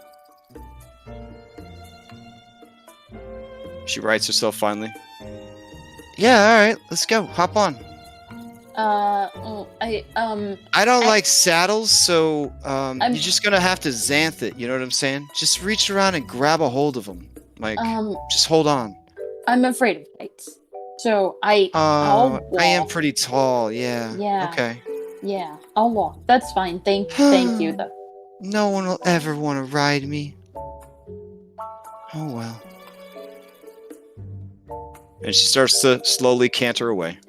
She rights herself finally. Yeah, all right, let's go. Hop on. I don't like saddles, so you're just gonna have to xanth it. You know what I'm saying? Just reach around and grab a hold of them. Like, just hold on. I'm afraid of heights, so I'll walk. I am pretty tall. Yeah. Yeah. Okay. Yeah, I'll walk. That's fine. Thank you, though. No one will ever want to ride me. Oh well. And she starts to slowly canter away.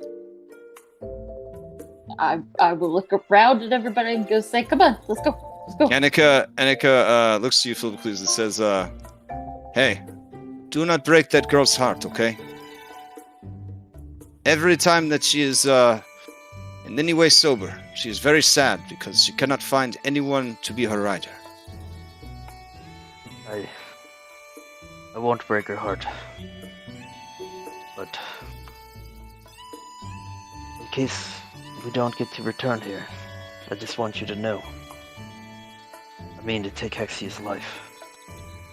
I will look around at everybody and go say, come on, let's go. Annika looks to you, Philippines, and says, hey, do not break that girl's heart, okay? Every time that she is in any way sober, she is very sad because she cannot find anyone to be her rider. I won't break her heart. But in case we don't get to return here, I just want you to know. I mean to take Hexia's life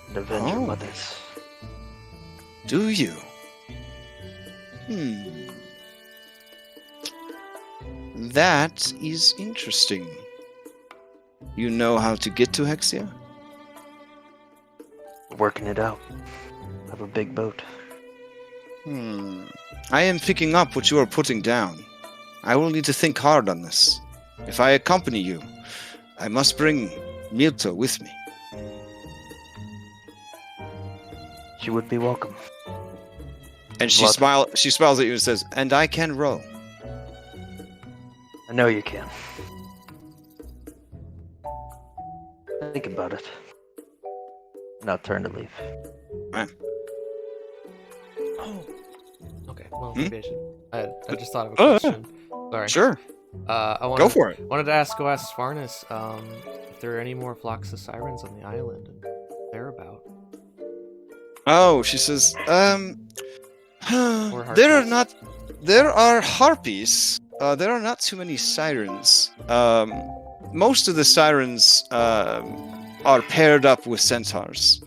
and avenge her mother's. Do you? That is interesting. You know how to get to Hexia? We're working it out. I have a big boat. I am picking up what you are putting down. I will need to think hard on this. If I accompany you, I must bring Milto with me. She would be welcome. And she smiles at you and says, "And I can row." I know you can. Think about it. And I'll turn to leave. Oh. Okay. Well, maybe I should. I just thought of a question. Sorry. Sure. Go for it. Wanted to ask Farnus if there are any more flocks of sirens on the island and thereabout. Oh, she says, there are not. There are harpies. There are not too many sirens. Most of the sirens are paired up with centaurs.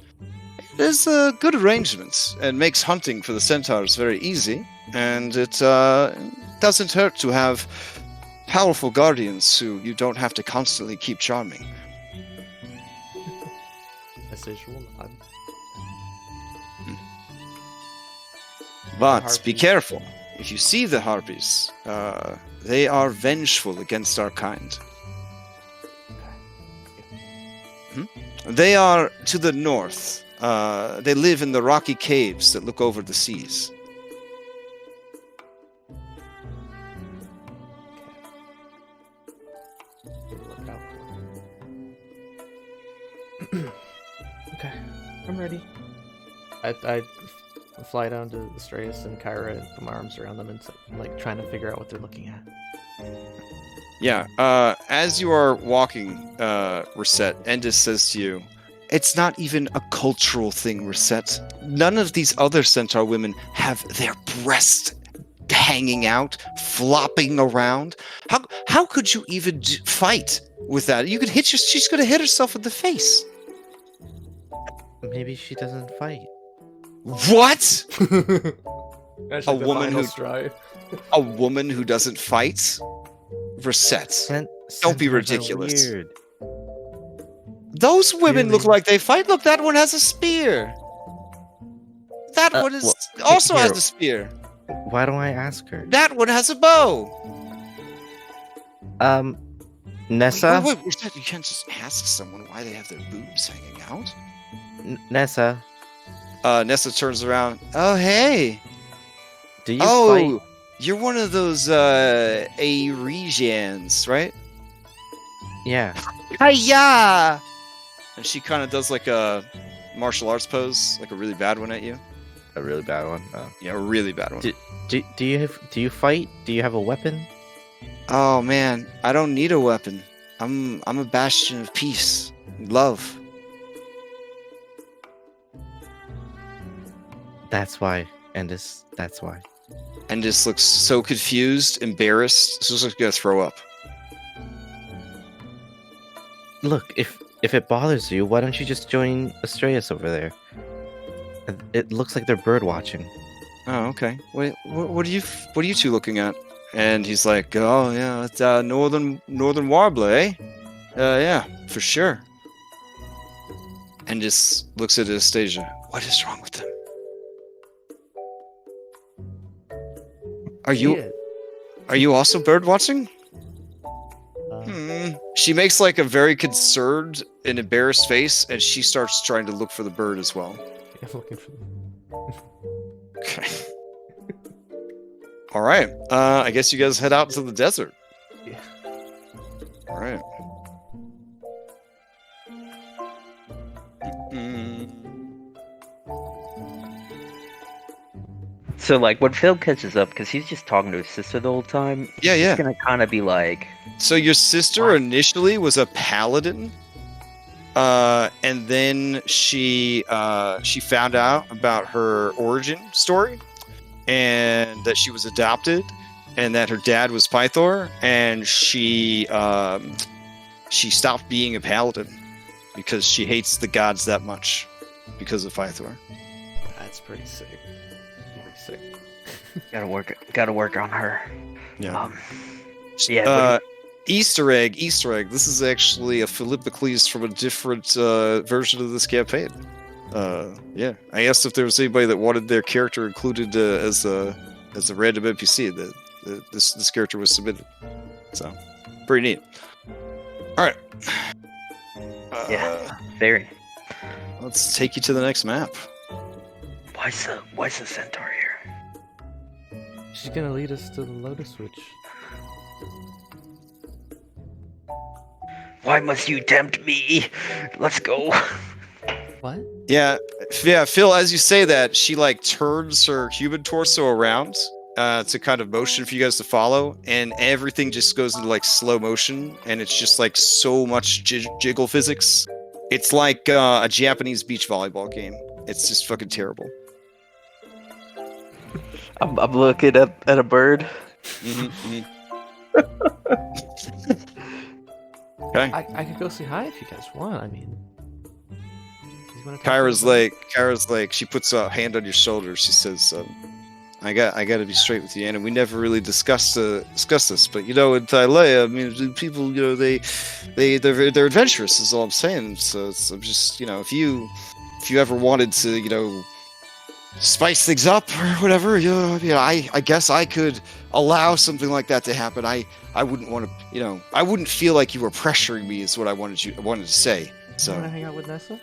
There's a good arrangement and makes hunting for the centaurs very easy. And it doesn't hurt to have powerful guardians who you don't have to constantly keep charming. A visual nod. But be careful. If you see the harpies, they are vengeful against our kind. They are to the north. They live in the rocky caves that look over the seas. Look out for them. Okay, I'm ready. I fly down to Astraeus and Kyra and put my arms around them and like trying to figure out what they're looking at. Yeah, as you are walking, Reset, Endis says to you, "It's not even a cultural thing, Reset. None of these other centaur women have their breasts hanging out, flopping around. How could you even fight with that? You could she's going to hit herself in the face." Maybe she doesn't fight. What? A woman who doesn't fight? Reset. Don't be ridiculous. Weird. Those women look Really? like they fight. Look, that one has a spear. That one is also has a spear. Why don't I ask her? That one has a bow. Nessa? Wait, Reset, you can't just ask someone why they have their boobs hanging out. Nessa, Nessa turns around. Oh, hey. do you fight? You're one of those Euregians, right? Yeah. Hiya! And she kind of does like a martial arts pose, like a really bad one at you. A really bad one. Yeah, a really bad one. Do you fight? Do you have a weapon? Oh man, I don't need a weapon. I'm a bastion of peace, and love. That's why, Endis. That's why. And just looks so confused, embarrassed. She's like gonna throw up. Look, if it bothers you, why don't you just join Astraeus over there? It looks like they're bird watching. Oh, okay. Wait, what are you two looking at? And he's like, oh yeah, it's northern warbler, eh? Yeah, for sure. And just looks at Anastasia. What is wrong with them? Are you also bird watching? She makes like a very concerned and embarrassed face, and she starts trying to look for the bird as well. I'm looking for them. Okay. All right. I guess you guys head out to the desert. Yeah. All right. So, like, when Phil catches up, because he's just talking to his sister the whole time, Yeah, he's yeah. gonna kind of be like, So your sister Wow. initially was a paladin, and then she found out about her origin story, and that she was adopted, and that her dad was Pythor, and she stopped being a paladin because she hates the gods that much because of Pythor. That's pretty sick. Pretty sick. gotta work on her. Yeah. Yeah. Easter egg. This is actually a Philippocles from a different version of this campaign. Yeah. I asked if there was anybody that wanted their character included as a random NPC. this character was submitted. So, pretty neat. All right. Yeah, very. Let's take you to the next map. Why's the centaur here? She's gonna lead us to the Lotus Witch. Why must you tempt me? Let's go. What? Yeah, Phil, as you say that, she like turns her human torso around to kind of motion for you guys to follow, and everything just goes into like slow motion, and it's just like so much jiggle physics. It's like a Japanese beach volleyball game. It's just fucking terrible. I'm looking at a bird. Okay. I could go say hi if you guys want. I mean, Kyra's like, she puts a hand on your shoulder. She says, I got to be straight with you, Anna. We never really discussed this, but in Thylea, I mean, people, they're adventurous. Is all I'm saying. So I'm just, if you ever wanted to, spice things up or whatever, I guess I could allow something like that to happen. I wouldn't want to, I wouldn't feel like you were pressuring me. Is what I wanted to say. So. You want to hang out with Nessa?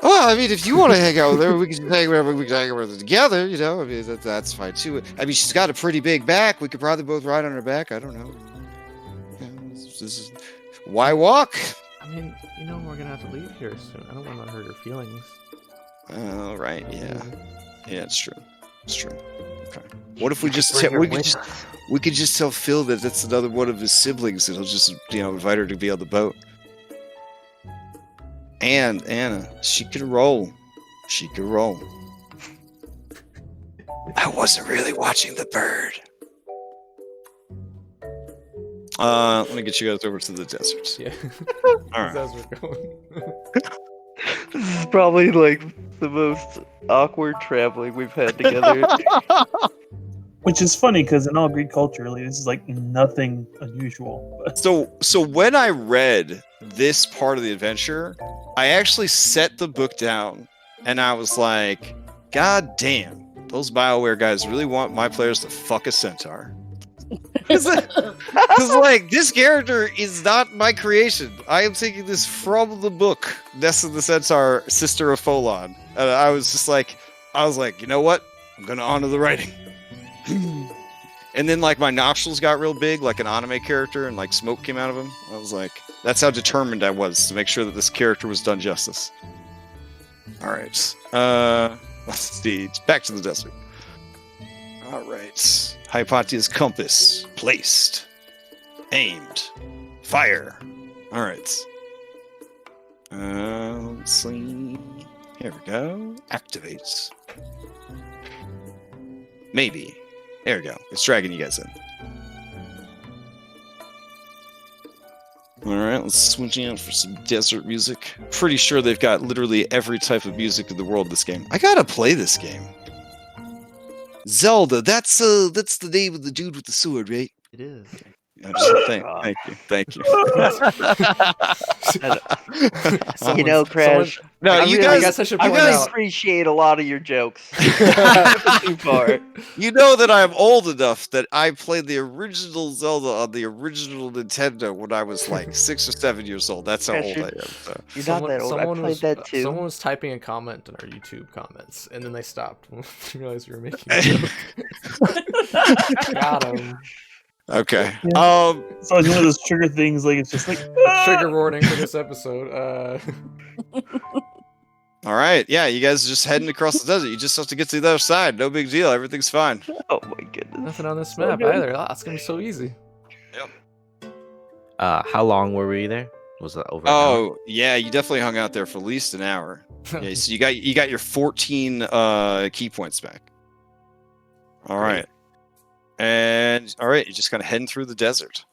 Well, I mean, if you want to hang out with her, we can hang wherever we can hang with her together. I mean, that's fine too. I mean, she's got a pretty big back. We could probably both ride on her back. I don't know. This is why walk? I mean, we're gonna have to leave here soon. I don't want to hurt her feelings. Oh, right. Yeah, it's true. It's true. Okay. What if we just we could just tell Phil that that's another one of his siblings, and he'll just invite her to be on the boat. And Anna, she can roll. She can roll. I wasn't really watching the bird. Let me get you guys over to the desert. Yeah. All right. As we're going. This is probably like the most awkward traveling we've had together. Which is funny because in all Greek culture, like, this is like nothing unusual. So when I read this part of the adventure, I actually set the book down and I was like, God damn, those BioWare guys really want my players to fuck a centaur. Because like, this character is not my creation. I am taking this from the book, Nessa the Centaur, Sister of Folon. And I was like, you know what? I'm going to honor the writing. And then like my nostrils got real big, like an anime character, and like smoke came out of them. I was like, that's how determined I was to make sure that this character was done justice. All right. Let's see. Back to the desert. All right. Hypatia's compass placed, aimed, fire. All right. Let's see. Here we go. Activates. Maybe. There we go. It's dragging you guys in. Alright, let's switch out for some desert music. Pretty sure they've got literally every type of music in the world in this game. I gotta play this game. Zelda, that's the name of the dude with the sword, right? It is. Thank you. Crash. No, I guess I should point out. appreciate a lot of your jokes. Too far. You know that I'm old enough that I played the original Zelda on the original Nintendo when I was like 6 or 7 years old. That's how old I am. So. You're not that old. I played that too. Someone was typing a comment in our YouTube comments, and then they stopped when they realized we were making a joke. Got him. Okay. Yeah. So it's one of those trigger things, like it's just like trigger warning for this episode. All right. Yeah, you guys are just heading across the desert. You just have to get to the other side. No big deal. Everything's fine. Oh my goodness. Nothing on this map either. Oh, it's gonna be so easy. Yep. How long were we there? Was that over? Oh, yeah, you definitely hung out there for at least an hour. Yeah, so you got your 14 key points back. All right. And all right, you're just kind of heading through the desert.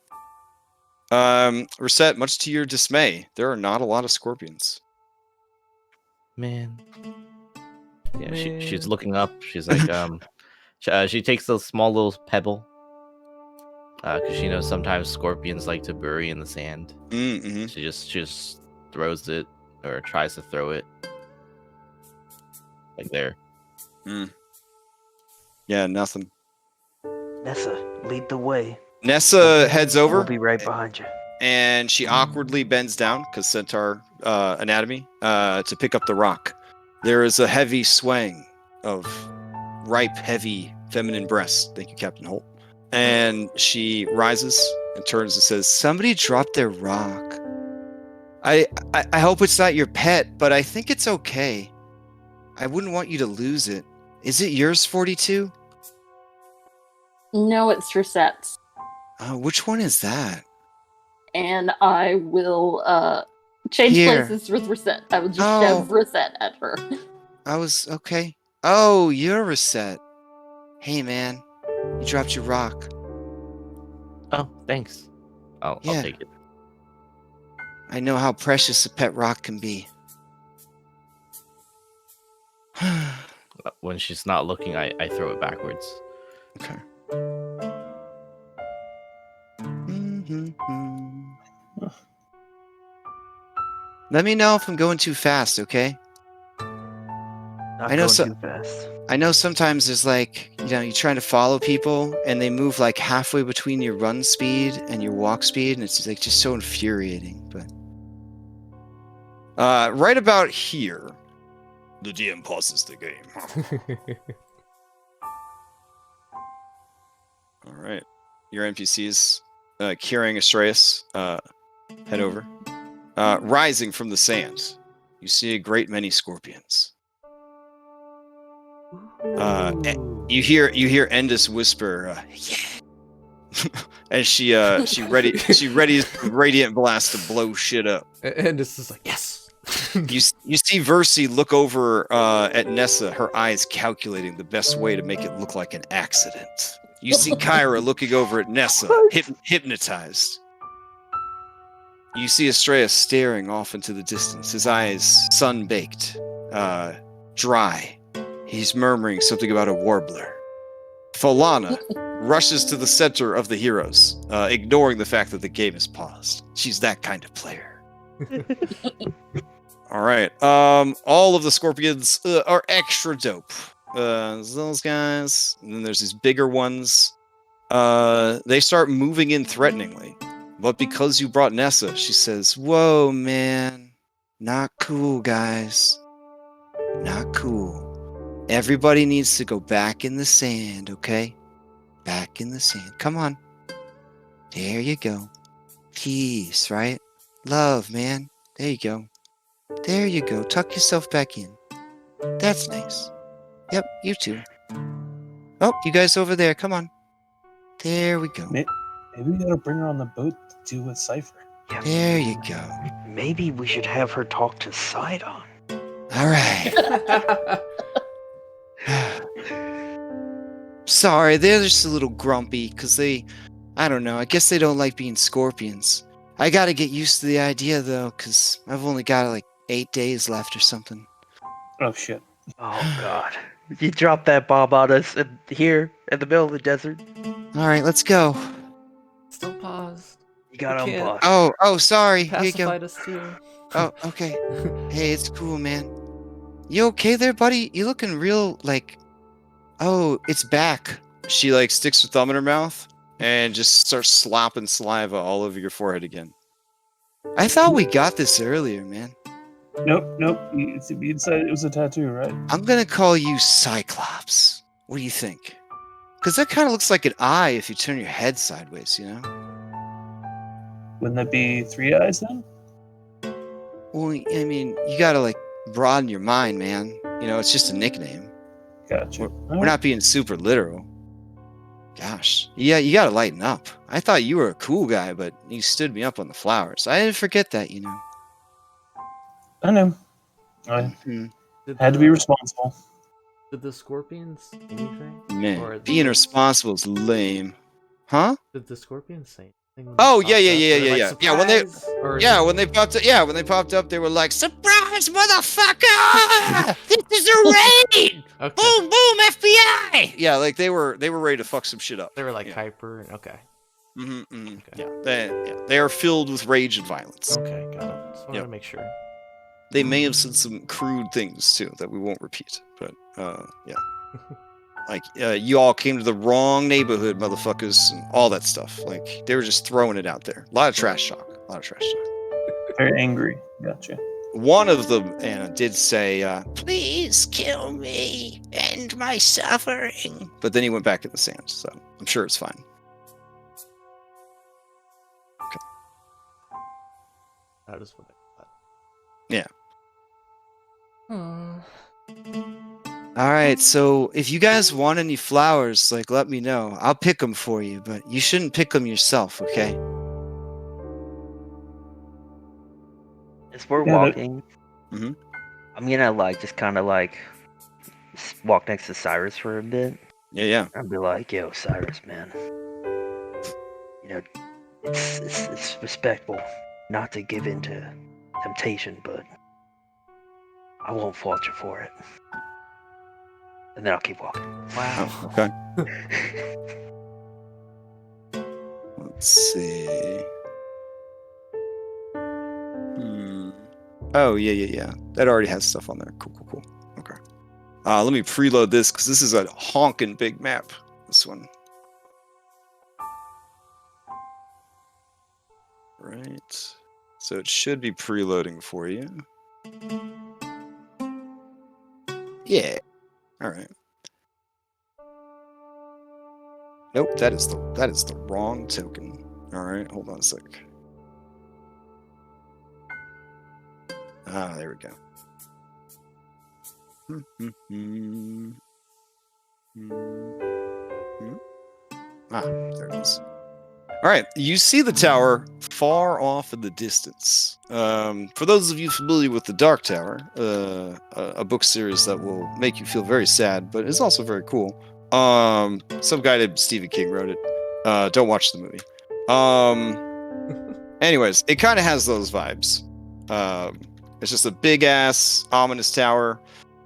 Reset, much to your dismay, there are not a lot of scorpions. Man. Yeah, she's looking up. She's like, she takes a small little pebble, because she knows sometimes scorpions like to bury in the sand. Mm-hmm. She just throws it, or tries to throw it, like there. Yeah, nothing. Nessa, lead the way. Nessa heads over. We'll be right behind you. And she awkwardly bends down, because centaur anatomy, to pick up the rock. There is a heavy swaying of ripe, heavy, feminine breasts. Thank you, Captain Holt. And she rises and turns and says, "Somebody dropped their rock. I hope it's not your pet, but I think it's okay. I wouldn't want you to lose it. Is it yours, 42? No, it's Rosette's. Which one is that? And I will change Here. places with Rosette. I will just Oh. shove Rosette at her. I was okay. Oh, you're Reset. Hey, man. You dropped your rock. Oh, thanks. I'll Yeah. take it. I know how precious a pet rock can be. When she's not looking, I throw it backwards. Okay. Let me know if I'm going too fast, okay? Not I know going too fast. I know sometimes there's like, you're trying to follow people and they move like halfway between your run speed and your walk speed, and it's like just so infuriating. But right about here, the DM pauses the game. All right, your NPCs carrying Astreus head over. Rising from the sand, you see a great many scorpions. You hear Endis whisper, "Yeah," and she readies Radiant Blast to blow shit up. And this is like, yes. You see Versi look over at Nessa, her eyes calculating the best way to make it look like an accident. You see Kyra looking over at Nessa, hypnotized. You see Astreus staring off into the distance, his eyes sun-baked, dry. He's murmuring something about a warbler. Folana rushes to the center of the heroes, ignoring the fact that the game is paused. She's that kind of player. All right. All of the scorpions are extra dope. There's those guys, and then there's these bigger ones. They start moving in threateningly. But because you brought Nessa, she says, "Whoa, man. Not cool, guys. Not cool. Everybody needs to go back in the sand, okay? Back in the sand. Come on. There you go. Peace, right? Love, man. There you go. There you go. Tuck yourself back in. That's nice. Yep, you too. Oh, you guys over there. Come on. There we go. Maybe we gotta bring her on the boat to deal with Cypher. Yeah, There you go. maybe we should have her talk to Sidon. All right. Sorry, they're just a little grumpy because I don't know, I guess they don't like being scorpions. I gotta get used to the idea though, because I've only got like 8 days left or something. Oh shit. Oh god. You dropped that bomb on us here in the middle of the desert. All right, let's go. Still paused. You got We can't- unplugged. Oh, sorry. Here you go. Pacified us too. Oh, okay. Hey, it's cool, man. You okay there, buddy? You looking real like... Oh, it's back. She like sticks her thumb in her mouth and just starts slopping saliva all over your forehead again. I thought we got this earlier, man. Nope. You decided it was a tattoo, right? I'm gonna call you Cyclops. What do you think? Because that kind of looks like an eye if you turn your head sideways, you know? Wouldn't that be 3 eyes then? Well, I mean, you gotta like broaden your mind, man. You know, it's just a nickname. Gotcha. We're not being super literal. Gosh. Yeah, you gotta lighten up. I thought you were a cool guy, but you stood me up on the flowers. I didn't forget that, you know. I know. I Mhm. had to be responsible. Did the scorpions say anything? Or Man, being responsible is lame. Huh? Did the scorpions say anything? Oh, yeah. Yeah, when they- Yeah, when they popped up, they were like, "Surprise, motherfucker! This is a raid! Okay. Boom, boom, FBI!" Yeah, like they were ready to fuck some shit up. They were like Yeah. hyper. Okay. Mm-hmm. Okay. They are filled with rage and violence. Okay, got it. Just wanted Yep. to make sure. They may have said some crude things too that we won't repeat, but yeah. like, you all came to the wrong neighborhood, motherfuckers, and all that stuff. Like, they were just throwing it out there. A lot of trash talk. Very angry. Gotcha. One of them, Anna, did say, please kill me, end my suffering. But then he went back in the sand, so I'm sure it's fine. Okay. That is what I thought. Yeah. Hmm. All right, so if you guys want any flowers, like, let me know. I'll pick them for you, but you shouldn't pick them yourself, okay? As we're Yeah, walking, Mhm. I'm gonna like just kind of like walk next to Cyrus for a bit. Yeah. I'll be like, "Yo, Cyrus, man, you know, it's respectful not to give in to temptation, but I won't fault you for it." And then I'll keep walking. Wow. Oh, okay. Let's see. Oh, yeah. That already has stuff on there. Cool. Okay. Let me preload this, because this is a honking big map. This one. Right. So it should be preloading for you. Yeah. All right. Nope, that is the wrong token. All right, hold on a sec. There we go. There it is. All right, you see the tower far off in the distance. For those of you familiar with the Dark Tower, a book series that will make you feel very sad, but is also very cool. Some guy named Stephen King wrote it. Don't watch the movie. Anyways, it kind of has those vibes. It's just a big ass ominous tower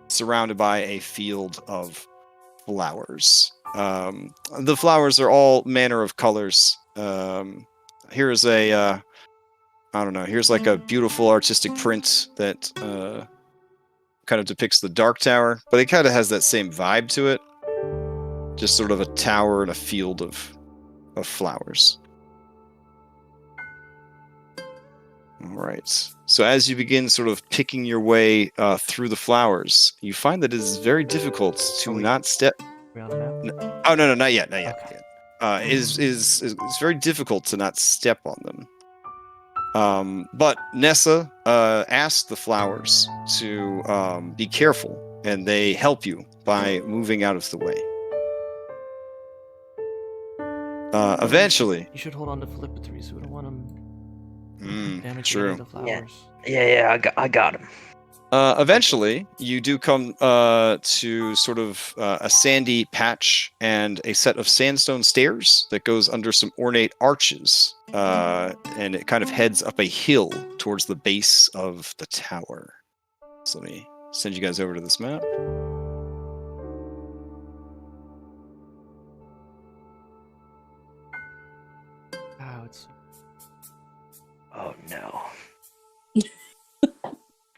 surrounded by a field of flowers. The flowers are all manner of colors. Here's a I don't know. Here's like a beautiful artistic print that kind of depicts the Dark Tower, but it kind of has that same vibe to it. Just sort of a tower and a field of flowers. All right. So as you begin sort of picking your way through the flowers, you find that it is very difficult to not step. We on a map? Oh no, not yet. Okay. It's very difficult to not step on them. But Nessa asked the flowers to be careful, and they help you by moving out of the way. Eventually, You should hold on to Flipper-3s. We don't want them damaging true. any of the flowers. Yeah, I got him. Eventually, you do come to sort of a sandy patch and a set of sandstone stairs that goes under some ornate arches, and it kind of heads up a hill towards the base of the tower. So let me send you guys over to this map. Wow, it's Oh no.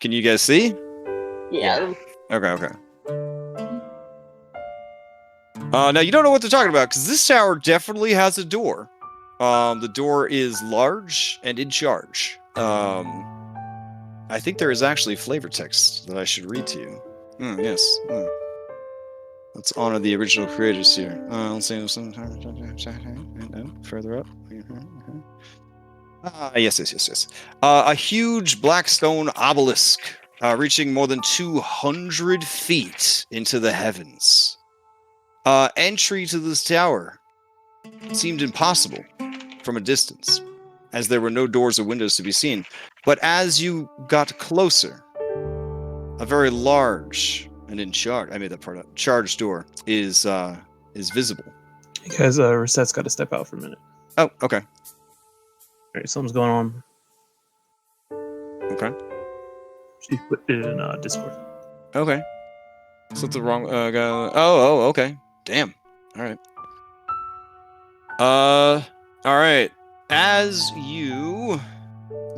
Can you guys see? Yeah. Okay. Now you don't know what they're talking about, because this tower definitely has a door. The door is large and in charge. I think there is actually flavor text that I should read to you. Yes. Let's honor the original creators here. Let's see further up. Yes. A huge black stone obelisk, reaching more than 200 feet into the heavens. Entry to this tower seemed impossible from a distance, as there were no doors or windows to be seen. But as you got closer, a very large and charged door is visible. Hey guys, Reset's got to step out for a minute. Oh, okay. Alright, something's going on. Okay. She put it in Discord. Okay. Something wrong. Oh, okay. Damn. All right. All right. As you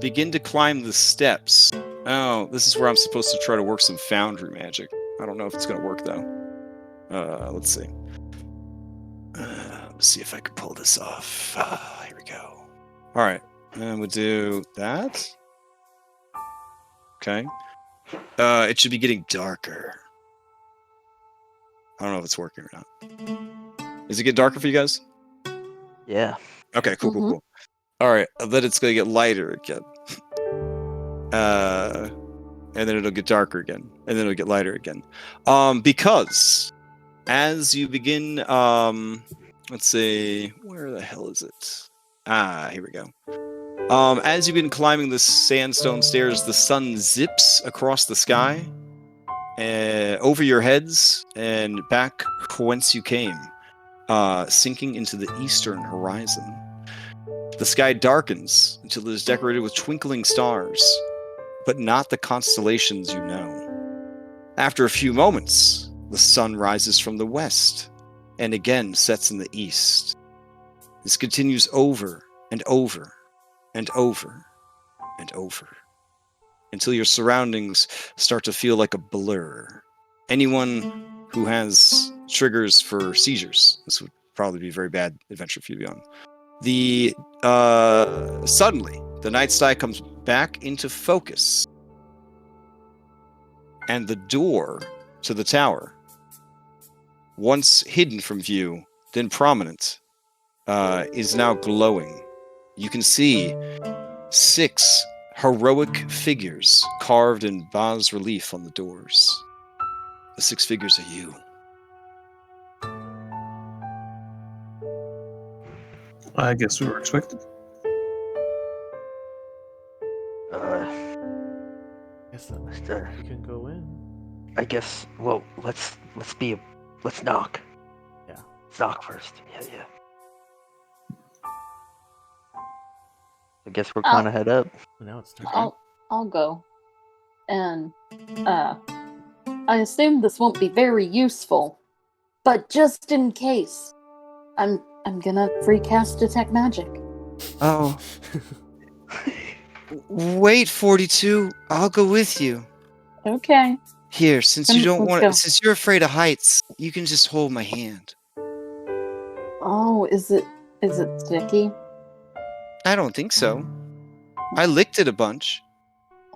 begin to climb the steps. Oh, this is where I'm supposed to try to work some foundry magic. I don't know if it's gonna work though. Let's see. Let's see if I can pull this off. Here we go. All right, and we'll do that. Okay. It should be getting darker. I don't know if it's working or not. Is it getting darker for you guys? Yeah. Okay, cool, cool, Mhm. cool. All right, then it's gonna get lighter again. And then it'll get darker again, and then it'll get lighter again. Because as you begin, let's see, where the hell is it? Here we go. As you begin climbing the sandstone stairs, the sun zips across the sky, over your heads and back whence you came, sinking into the eastern horizon. The sky darkens until it is decorated with twinkling stars, but not the constellations you know. After a few moments, the sun rises from the west and again sets in the east. This continues over and over and over and over until your surroundings start to feel like a blur. Anyone who has triggers for seizures, this would probably be a very bad adventure for you to be on. Suddenly, the night sky comes back into focus, and the door to the tower, once hidden from view, then prominent, is now glowing. You can see 6 heroic figures carved in bas relief on the doors. The 6 figures are you. I guess we were expected. Guess that Mister, we can go in. I guess. Well, let's knock. Yeah. Let's knock first. Yeah. I guess we're kind of head up. Well, now it's time. I'll go. And I assume this won't be very useful, but just in case, I'm gonna free cast detect magic. Oh. Wait, 42. I'll go with you. Okay. Here, since you Then don't let's want go. since you're afraid of heights, you can just hold my hand. Oh, is it sticky? I don't think so. I licked it a bunch.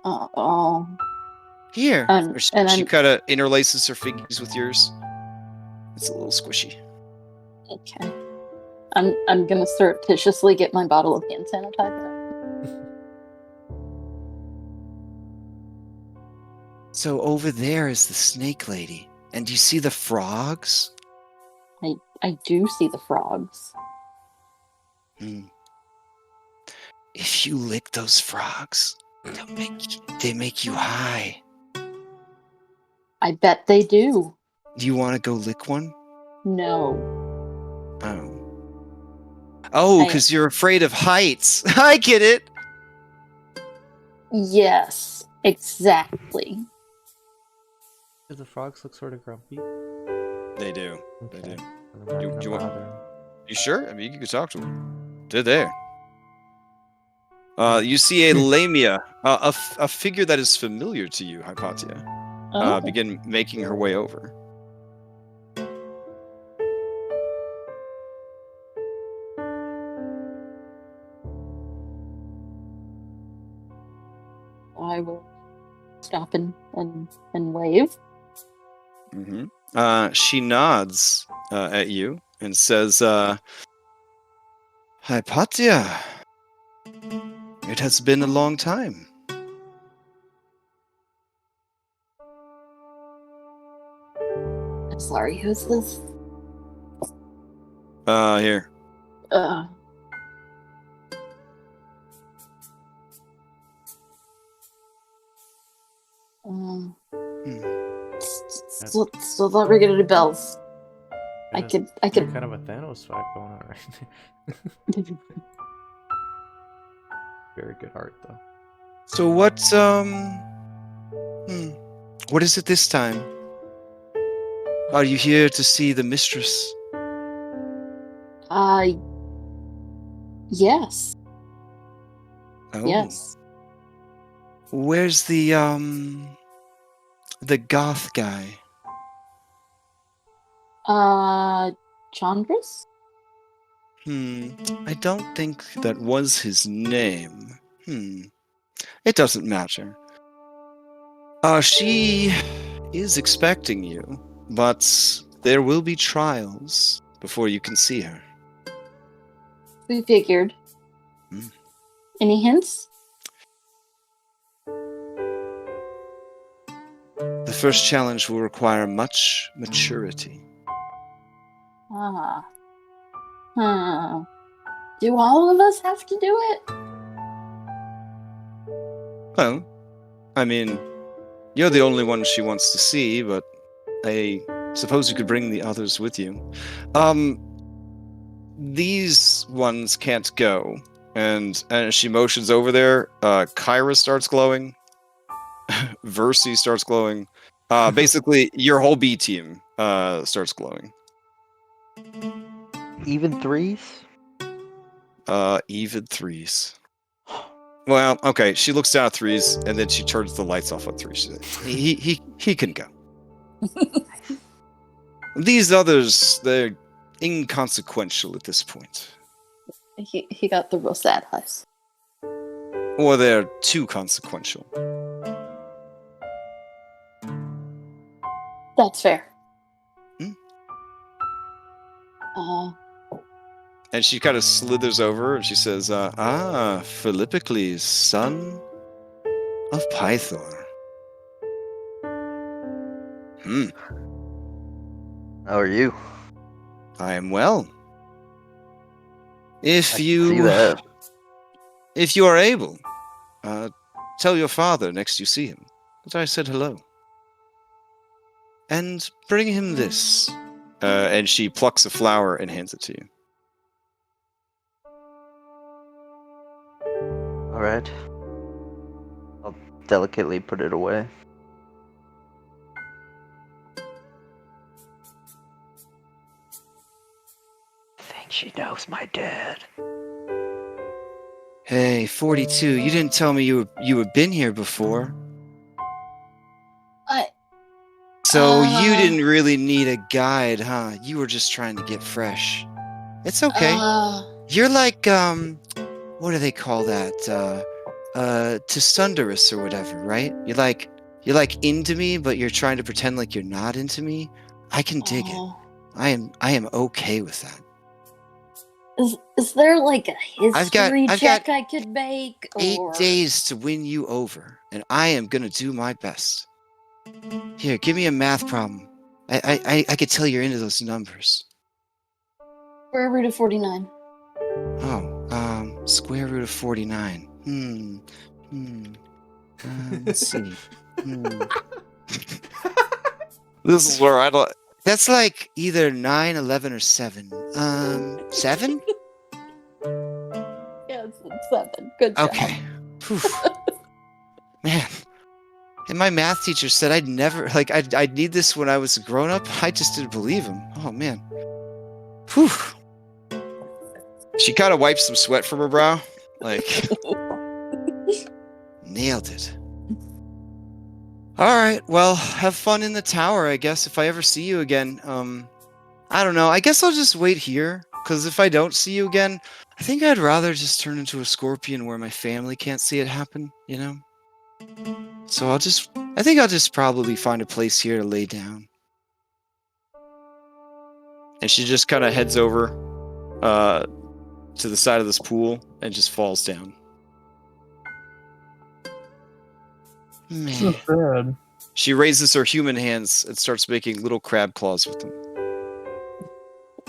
Oh. Here. And She I'm kind of interlaces her fingers with yours. It's a little squishy. okay. I'm gonna surreptitiously get my bottle of hand sanitizer. So over there is the snake lady. And do you see the frogs? I do see the frogs. If you lick those frogs, they make you high. I bet they do. Do you want to go lick one? No. Oh, because you're afraid of heights. I get it. Yes, exactly. Do the frogs look sort of grumpy? They do. Okay. They do. I'm not You- gonna you want- bother 'em. You sure? I mean, you can talk to them. They're there. You see a lamia, a figure that is familiar to you, Hypatia, Oh. begin making her way over. I will stop and wave. She nods at you and says, Hypatia, it has been a long time. I'm sorry, who's this? Here. Still not ringing any bells. I could. Kind of a Thanos vibe going on right now. Very good art, though. So what is it this time? Are you here to see the mistress? Yes. Oh. Yes. Where's the goth guy? Chandras? I don't think that was his name. It doesn't matter. She is expecting you, but there will be trials before you can see her. We figured. Any hints? The first challenge will require much maturity. Do all of us have to do it? Well, I mean, you're the only one she wants to see, but I suppose you could bring the others with you. These ones can't go. And as she motions over there, Kyra starts glowing. Versi starts glowing. Basically, your whole B team starts glowing. Even threes? Even threes. Well, okay. She looks down at threes, and then she turns the lights off on threes. She says, he can go. These others, they're inconsequential at this point. He got the real sad eyes. Or they're too consequential. That's fair. And she kind of slithers over and she says, Philippocles, son of Pythor. How are you? I am well. If I can you see that. If you are able, tell your father next you see him that I said hello. And bring him this. And she plucks a flower and hands it to you. Alright. I'll delicately put it away. I think she knows my dad. Hey, 42, you didn't tell me you had been here before. So you didn't really need a guide, huh? You were just trying to get fresh. It's okay. You're like, what do they call that? Tsunderous or whatever, right? You're like into me, but you're trying to pretend like you're not into me. I can dig it. I am okay with that. Is there like a history I've check got I could make? 8 Or... days to win you over, and I am gonna do my best. Here, give me a math problem. I could tell you're into those numbers. Square root of 49. Oh, square root of 49. Let's see. This is where I don't. That's like either 9, 11, or 7. 7? Yeah, it's 7. Good job. Okay. Man. And my math teacher said I'd never, I'd need this when I was a grown-up. I just didn't believe him. Oh, man. Whew. She kind of wipes some sweat from her brow. Nailed it. All right, well, have fun in the tower, I guess, if I ever see you again. I don't know. I guess I'll just wait here, because if I don't see you again, I think I'd rather just turn into a scorpion where my family can't see it happen, you know? So I think I'll just probably find a place here to lay down. And she just kind of heads over to the side of this pool and just falls down. Man. Not bad. She raises her human hands and starts making little crab claws with them.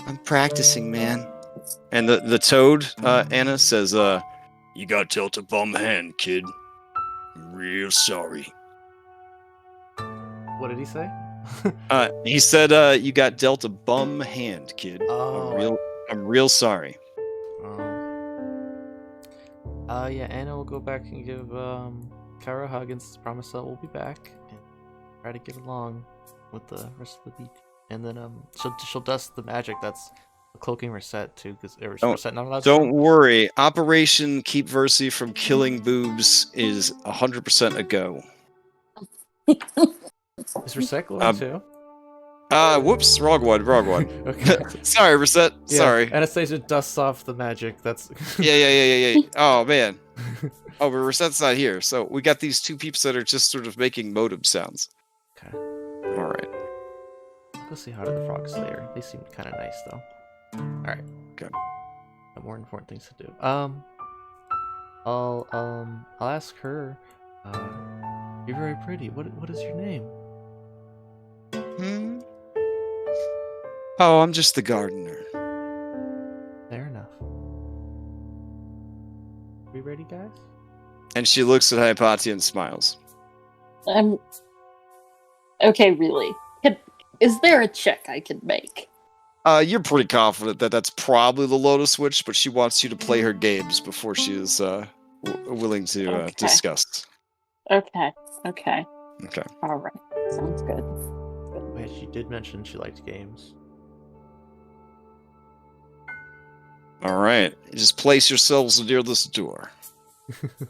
I'm practicing, man. And the toad, Anna, says, you got dealt a bum hand, kid. I'm real sorry. What did he say? He said, you got dealt a bum hand, kid. Oh. I'm real sorry. Yeah, Anna will go back and give Kyra a hug and promise that we'll be back and try to get along with the rest of the beat. And then she'll dust the magic that's a cloaking reset too, because reset not allowed. Don't worry. Operation Keep Versi from Killing Boobs is 100% a go. Is reset glowing too? Whoops, wrong one. Okay. Sorry, Reset. Yeah, Sorry. Anastasia dusts off the magic. That's Yeah. Oh man. Oh, but Reset's not here, so we got these two peeps that are just sort of making modem sounds. Okay. All right. I'll go see how to the Frog Slayer. They seem kind of nice though. All right. Okay. Got more important things to do. I'll ask her. You're very pretty. What is your name? Oh, I'm just the gardener. Fair enough. We ready, guys? And she looks at Hypatia and smiles. Okay, really. Is there a check I can make? You're pretty confident that that's probably the Lotus Witch, but she wants you to play her games before she is willing to Okay. discuss. Okay. Okay. All right. Sounds good. Wait, she did mention she liked games. All right. Just place yourselves near this door. Deep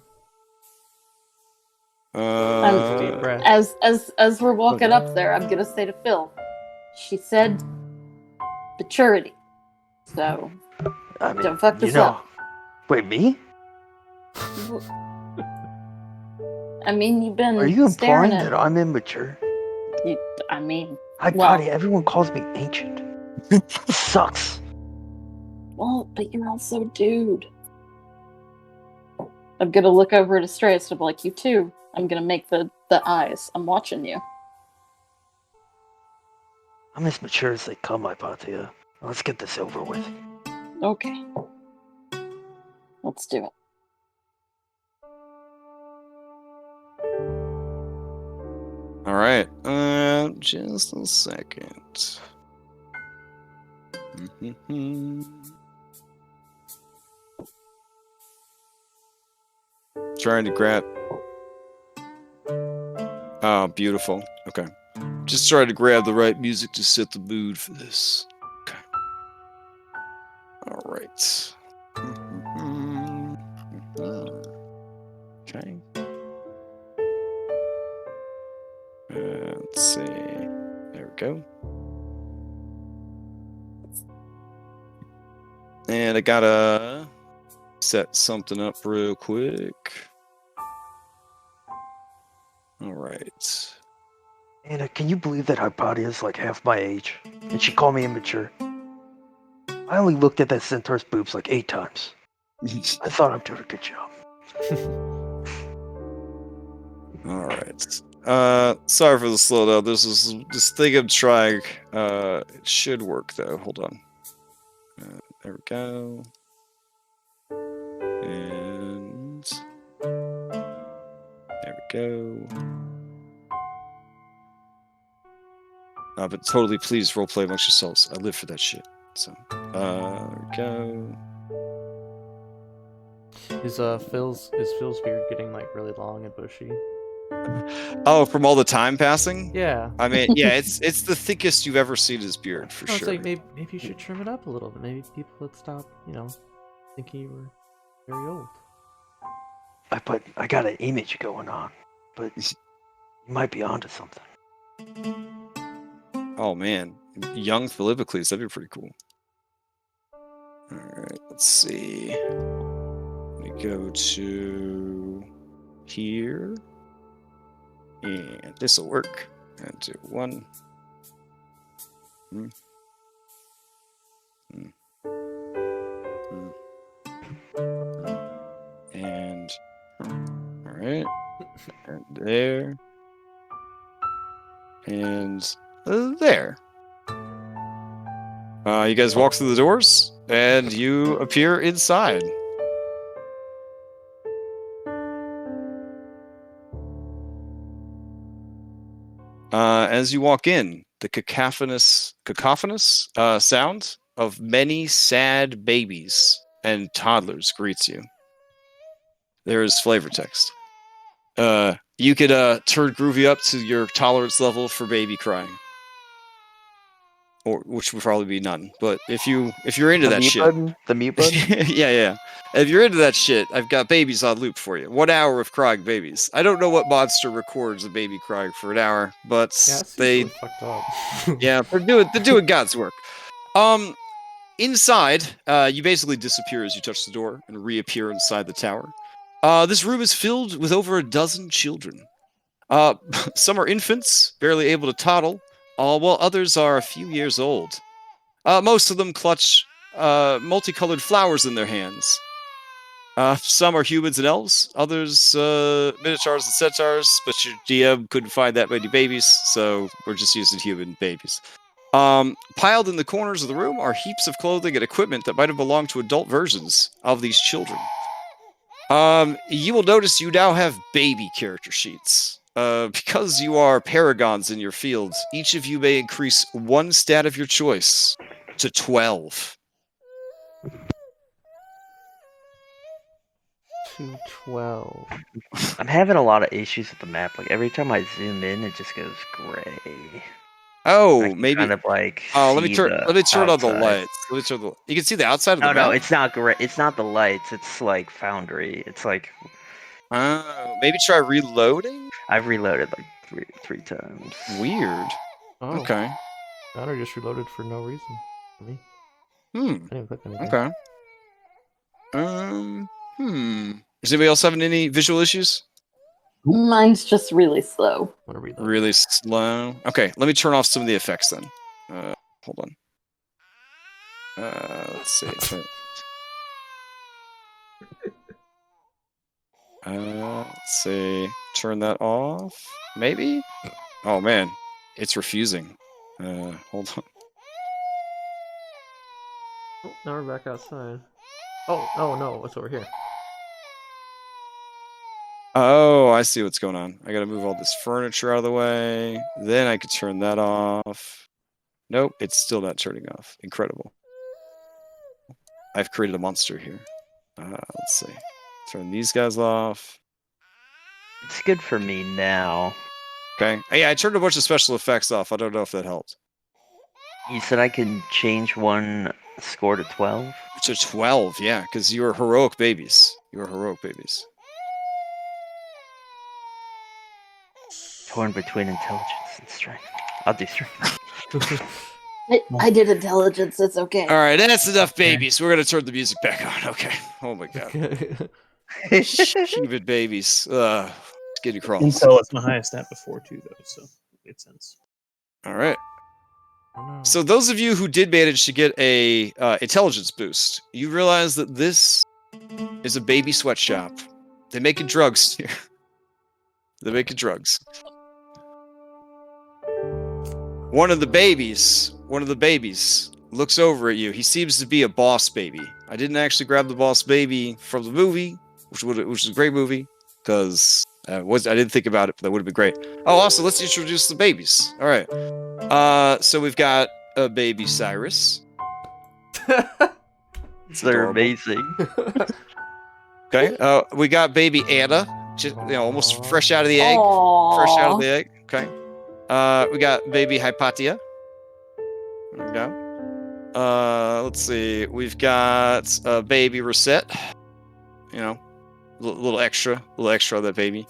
breath. As we're walking up there, I'm gonna say to Phil, she said maturity. So I mean, don't fuck this up. Wait, me? I mean, you've been Are you staring implying at that I'm immature? I mean, Hypatia, everyone calls me ancient. Sucks. well, but you're also dude. I'm gonna look over at Astraeus and be like, you too. I'm gonna make the eyes. I'm watching you. I'm as mature as they come, Hypatia. Let's get this over with. Okay. Let's do it. All right. Just a second. Trying to grab. Oh, beautiful. Okay. Just trying to grab the right music to set the mood for this. Okay. All right. Okay. Let's see. There we go. And I gotta set something up real quick. All right. Anna, can you believe that Hypatia is like half my age? And she called me immature? I only looked at that centaur's boobs like 8 times. I thought I'm doing a good job. All right. Sorry for the slowdown. This thing I'm trying. It should work though. Hold on. There we go. And there we go. But totally, please roleplay amongst yourselves. I live for that shit. So, there we go. Is Phil's beard getting like really long and bushy? Oh, from all the time passing? Yeah. I mean, yeah, it's the thickest you've ever seen his beard for It's sure. like maybe you should trim it up a little bit. Maybe people would stop, thinking you were very old. I got an image going on, but you might be onto something. Oh man, young Philippocles, that'd be pretty cool. All right, let's see. We go to here, and this will work. And do one. And all right, and there, and there. You guys walk through the doors, and you appear inside. As you walk in, the cacophonous sound of many sad babies and toddlers greets you. There is flavor text. You could turn Groovy up to your tolerance level for baby crying. or which would probably be none. But if you're into The that mute shit, button? The mute button? yeah. If you're into that shit, I've got babies on loop for you. 1 hour of crying babies. I don't know what monster records a baby crying for an hour, but Yeah, it seems they, really fucked up. yeah, they're doing God's work. Inside, you basically disappear as you touch the door and reappear inside the tower. This room is filled with over a dozen children. Some are infants, barely able to toddle, while others are a few years old. Most of them clutch multicolored flowers in their hands. Some are humans and elves, others minotaurs and centaurs, but your DM couldn't find that many babies, so we're just using human babies. Piled in the corners of the room are heaps of clothing and equipment that might have belonged to adult versions of these children. You will notice you now have baby character sheets. Because you are paragons in your fields, each of you may increase 1 stat of your choice to 12. To 12. I'm having a lot of issues with the map. Like every time I zoom in, it just goes gray. Oh, I can maybe. kind of like. Oh, let me see turn. the Let me turn on the outside. lights. You can see the outside of the No, map. no, it's not gray. It's not the lights. It's like Foundry. It's like Oh, maybe try reloading. I've reloaded like three times. Weird. Oh. Okay. Banner just reloaded for no reason for me. I didn't click anything. Okay. Is anybody else having any visual issues? Mine's just really slow. I'm gonna reload. Really slow. Okay, let me turn off some of the effects then. Hold on. Let's see. Let's see. Turn that off. Maybe. Oh man, it's refusing. Hold on. Oh, now we're back outside. Oh no, it's over here. Oh, I see what's going on. I gotta move all this furniture out of the way. Then I could turn that off. Nope, it's still not turning off. Incredible. I've created a monster here. Let's see. Turn these guys off. It's good for me now. Okay. Yeah, I turned a bunch of special effects off. I don't know if that helped. You said I can change one score to 12? To 12, yeah, because you are heroic babies. You are heroic babies. Torn between intelligence and strength. I'll do strength. I did intelligence. It's okay. All right, that's enough babies. We're gonna turn the music back on. Okay. Oh my god. Stupid babies. Skinny crawls. Intel is my highest stat before too, though, so it makes sense. All right. Oh, no. So those of you who did manage to get a intelligence boost, you realize that this is a baby sweatshop. They're making drugs here. They're making drugs. One of the babies looks over at you. He seems to be a boss baby. I didn't actually grab the boss baby from the movie, which is a great movie, because I didn't think about it, but that would have been great. Oh, also, let's introduce the babies. All right. So we've got a baby Cyrus. They're amazing. Okay. We got baby Anna, just, almost fresh out of the egg. Aww. Fresh out of the egg. Okay. We got baby Hypatia. There we go. Let's see. We've got baby Rosette. Little extra on that baby.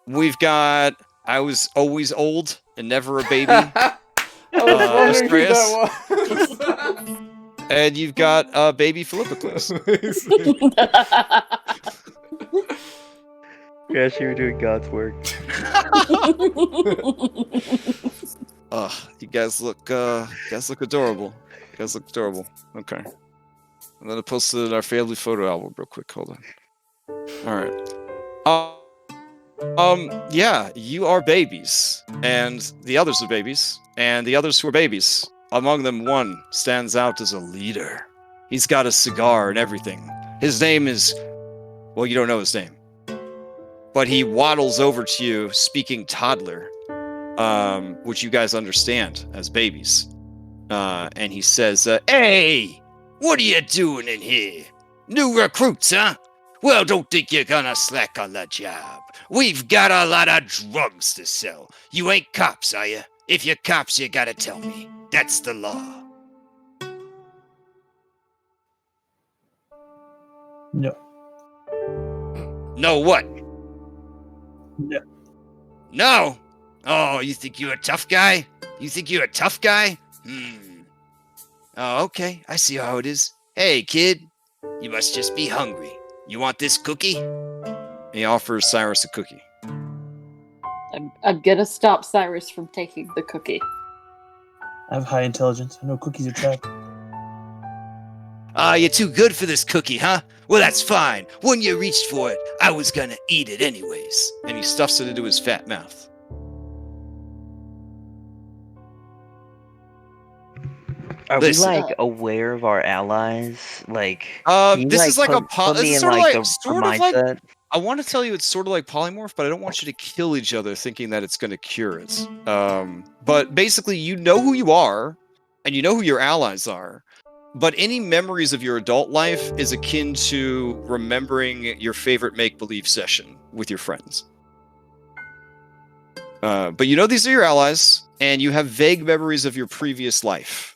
We've got I was always old and never a baby. I was wondering who Astreus. that was. And you've got baby Philippicles. Yeah, she was doing God's work. You guys look adorable. You guys look adorable. Okay. I'm gonna post it in our family photo album real quick. Hold on. All right. Yeah, you are babies, and the others are babies, and the others who are babies. Among them, one stands out as a leader. He's got a cigar and everything. His name is, well, you don't know his name, but he waddles over to you, speaking toddler, which you guys understand as babies, and he says, "Hey, what are you doing in here? New recruits, huh? Well, don't think you're gonna slack on the job. We've got a lot of drugs to sell. You ain't cops, are you? If you're cops, you gotta tell me. That's the law. No. No what? No. No? Oh, you think you're a tough guy? You think you're a tough guy? Oh, okay. I see how it is. Hey, kid. You must just be hungry. You want this cookie? He offers Cyrus a cookie. I'm gonna stop Cyrus from taking the cookie. I have high intelligence. I know cookies are trapped. You're too good for this cookie, huh? Well, that's fine. When you reached for it, I was gonna eat it anyways. And he stuffs it into his fat mouth. Are Listen. we like aware of our allies? Like, This is like put me in sort of like like the sort of like. mindset. I want to tell you it's sort of like polymorph, but I don't want you to kill each other thinking that it's going to cure it. But basically, you know who you are, and you know who your allies are. But any memories of your adult life is akin to remembering your favorite make-believe session with your friends. But you know these are your allies, and you have vague memories of your previous life.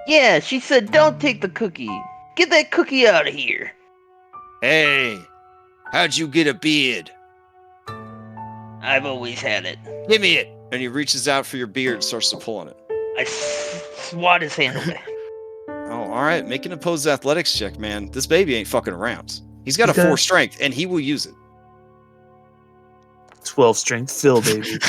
Yeah, she said, "Don't take the cookie. Get that cookie out of here." Hey, how'd you get a beard? I've always had it. Give me it. And he reaches out for your beard and starts to pull on it. I swat his hand away. Oh, all right. Make an opposed athletics check, man. This baby ain't fucking around. He's got a 4 strength, and he will use it. 12 strength, Phil, baby.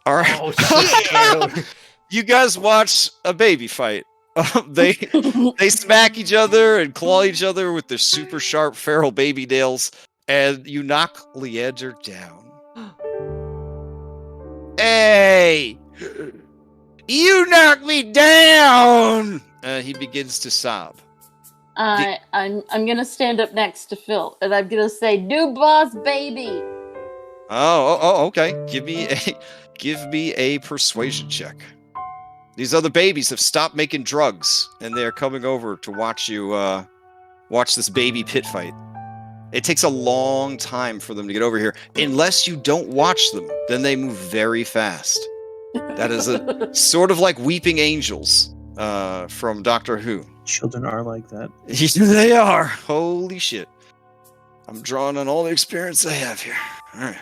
All right. Oh, shit. You guys watch a baby fight. They smack each other and claw each other with their super sharp feral baby nails, and you knock Leander down. Hey! You knocked me down! He begins to sob. I'm gonna stand up next to Phil, and I'm gonna say, "New boss, baby." Oh, okay. Give me a persuasion check. These other babies have stopped making drugs, and they're coming over to watch you watch this baby pit fight. It takes a long time for them to get over here, unless you don't watch them. Then they move very fast. That is a sort of like weeping angels from Doctor Who. Children are like that. They are. Holy shit. I'm drawing on all the experience I have here. All right.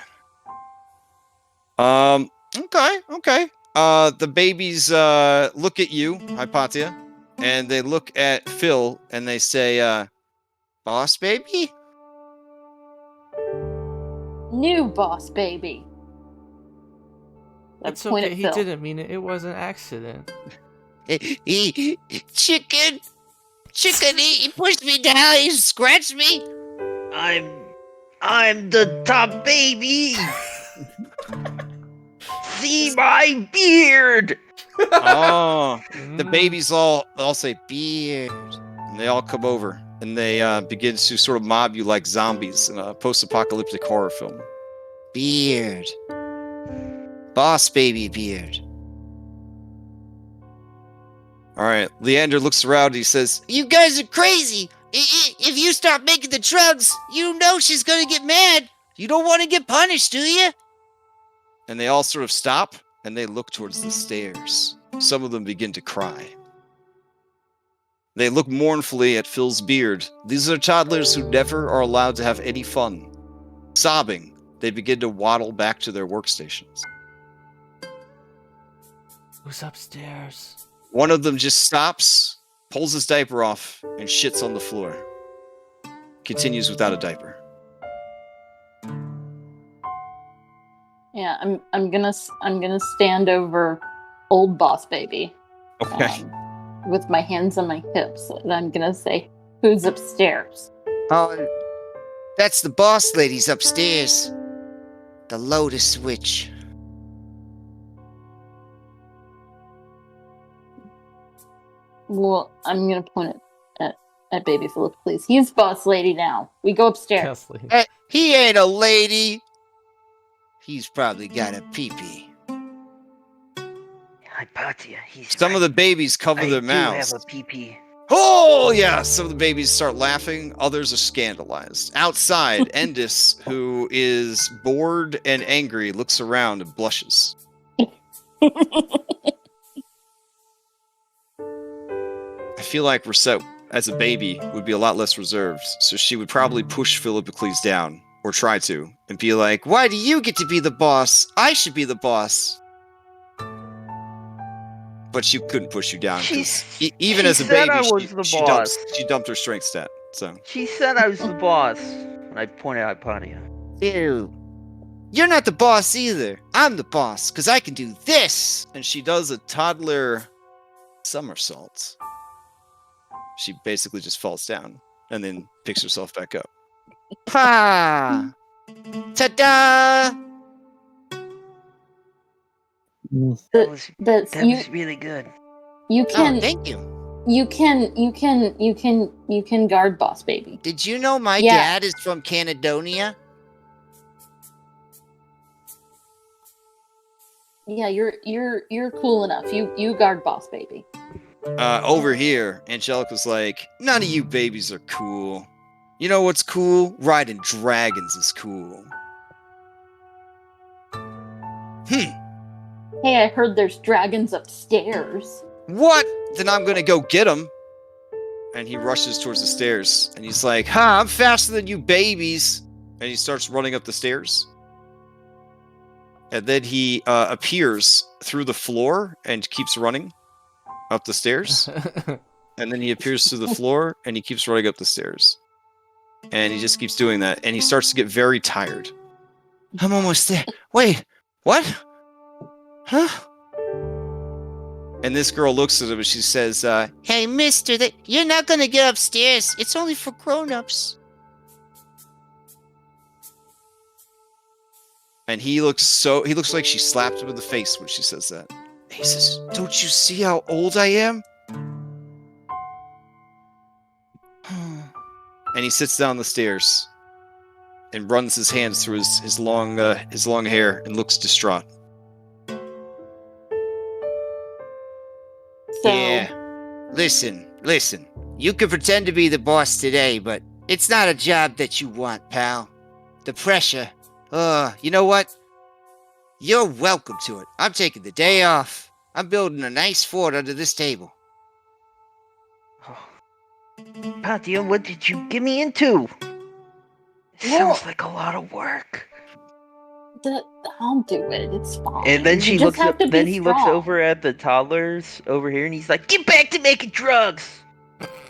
Okay. The babies look at you, Hypatia, and they look at Phil, and they say, "Boss baby?" New boss, baby. It's Point okay. at He Phil. didn't mean it. It was an accident. Chicken, he pushed me down, he scratched me. I'm the top baby. See my beard. Oh, the babies all say beard, and they all come over, and they begin to sort of mob you like zombies in a post-apocalyptic horror film. Beard, boss baby beard. All right, Leander looks around and he says, You guys are crazy. If you stop making the drugs, you know she's gonna get mad. You don't want to get punished, do you? and they all sort of stop and they look towards the stairs. Some of them begin to cry. They look mournfully at Phil's beard. These are toddlers who never are allowed to have any fun. Sobbing, they begin to waddle back to their workstations. Who's upstairs? One of them just stops, pulls his diaper off, and shits on the floor. Continues without a diaper. Yeah, I'm gonna stand over old boss baby. Okay. With my hands on my hips, and I'm gonna say, "Who's upstairs?" Oh, that's the boss ladies upstairs. The Lotus Witch. Well, I'm gonna point it at baby Philip, please. He's boss lady now. We go upstairs. Kesley. He ain't a lady. He's probably got a pee-pee. Hypatia, he's Some of right. the babies cover I their do mouths. have a pee-pee. Oh, yeah! Some of the babies start laughing, others are scandalized. Outside, Endis, who is bored and angry, looks around and blushes. I feel like Rosette, as a baby, would be a lot less reserved, so she would probably push Philippocles down, or try to, and be like, "Why do you get to be the boss? I should be the boss." But she couldn't push you down, because even she as a said baby, I was the boss. she dumped her strength stat, so. She said I was the boss when I pointed out Pontia. Ew. You're not the boss either. I'm the boss, because I can do this. And she does a toddler somersault. She basically just falls down and then picks herself back up. Ha! Ta-da! That was You really good. you can Oh, thank you. you can guard Boss Baby. Did you know my Yeah. dad is from Canadonia? Yeah, you're cool enough. You guard Boss Baby. Over here, Angelica's like, none of you babies are cool. You know what's cool? Riding dragons is cool. Hey, I heard there's dragons upstairs. What? Then I'm gonna go get him. And he rushes towards the stairs, and he's like, "Ha! I'm faster than you babies!" And he starts running up the stairs. And then he appears through the floor and keeps running up the stairs. And then he appears through the floor and he keeps running up the stairs. And he just keeps doing that. And he starts to get very tired. I'm almost there. Wait, what? Huh? And this girl looks at him and she says, Hey, mister, you're not gonna get upstairs. It's only for grown-ups. and he looks like she slapped him in the face when she says that. He says, "Don't you see how old I am?" And he sits down the stairs and runs his hands through his long hair and looks distraught. So, Yeah. Listen. You can pretend to be the boss today, but it's not a job that you want, pal. The pressure. You know what? You're welcome to it. I'm taking the day off. I'm building a nice fort under this table. Pontia, what did you get me into? It Well- sounds like a lot of work. I'll do it. It's fine. And then You she just looks have up, to be then he looks strong. over at the toddlers over here and he's like, "Get back to making drugs!"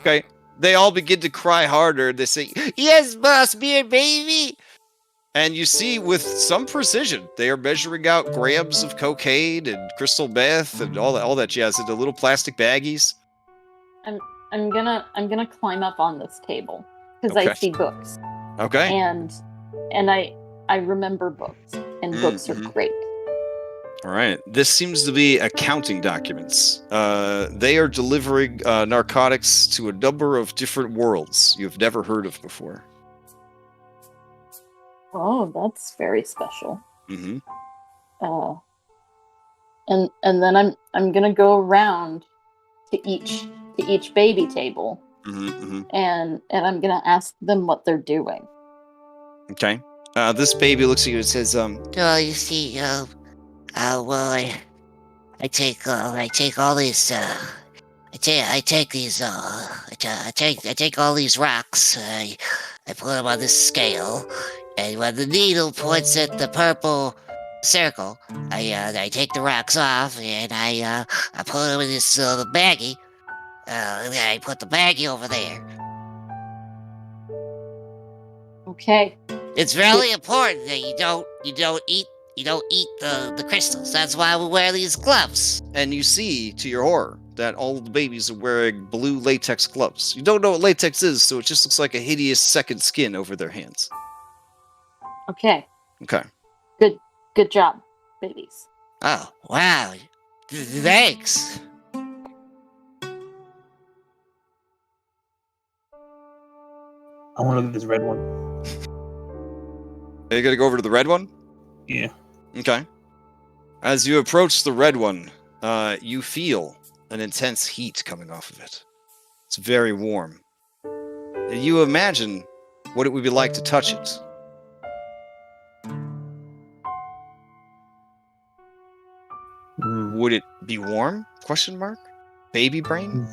Okay. They all begin to cry harder. They say, Yes, boss, beer, baby. and you see with some precision, they are measuring out grams of cocaine and crystal meth and all that jazz into little plastic baggies. I'm gonna climb up on this table because I Okay. see books Okay. and I remember books and books are Mhm. great. All right. This seems to be accounting documents. They are delivering narcotics to a number of different worlds you've never heard of before. Oh, that's very special. Mm-hmm. And then I'm gonna go around to each baby table Mm-hmm. and I'm gonna ask them what they're doing. Okay. This baby looks at you and says, Oh, you see, well, I take all these, I take all these rocks, I put them on this scale, and when the needle points at the purple circle, I take the rocks off, and I put them in this baggie, I put the baggie over there. Okay. It's really important that you don't eat the crystals. That's why we wear these gloves. and you see, to your horror, that all the babies are wearing blue latex gloves. You don't know what latex is, so it just looks like a hideous second skin over their hands. Okay. Okay. Good job, babies. Oh, wow. Thanks. I want to look at this red one. Are you gonna go over to the red one? Yeah. Okay. As you approach the red one, you feel an intense heat coming off of it. It's very warm. You imagine what it would be like to touch it. Would it be warm? Question mark? Baby brain?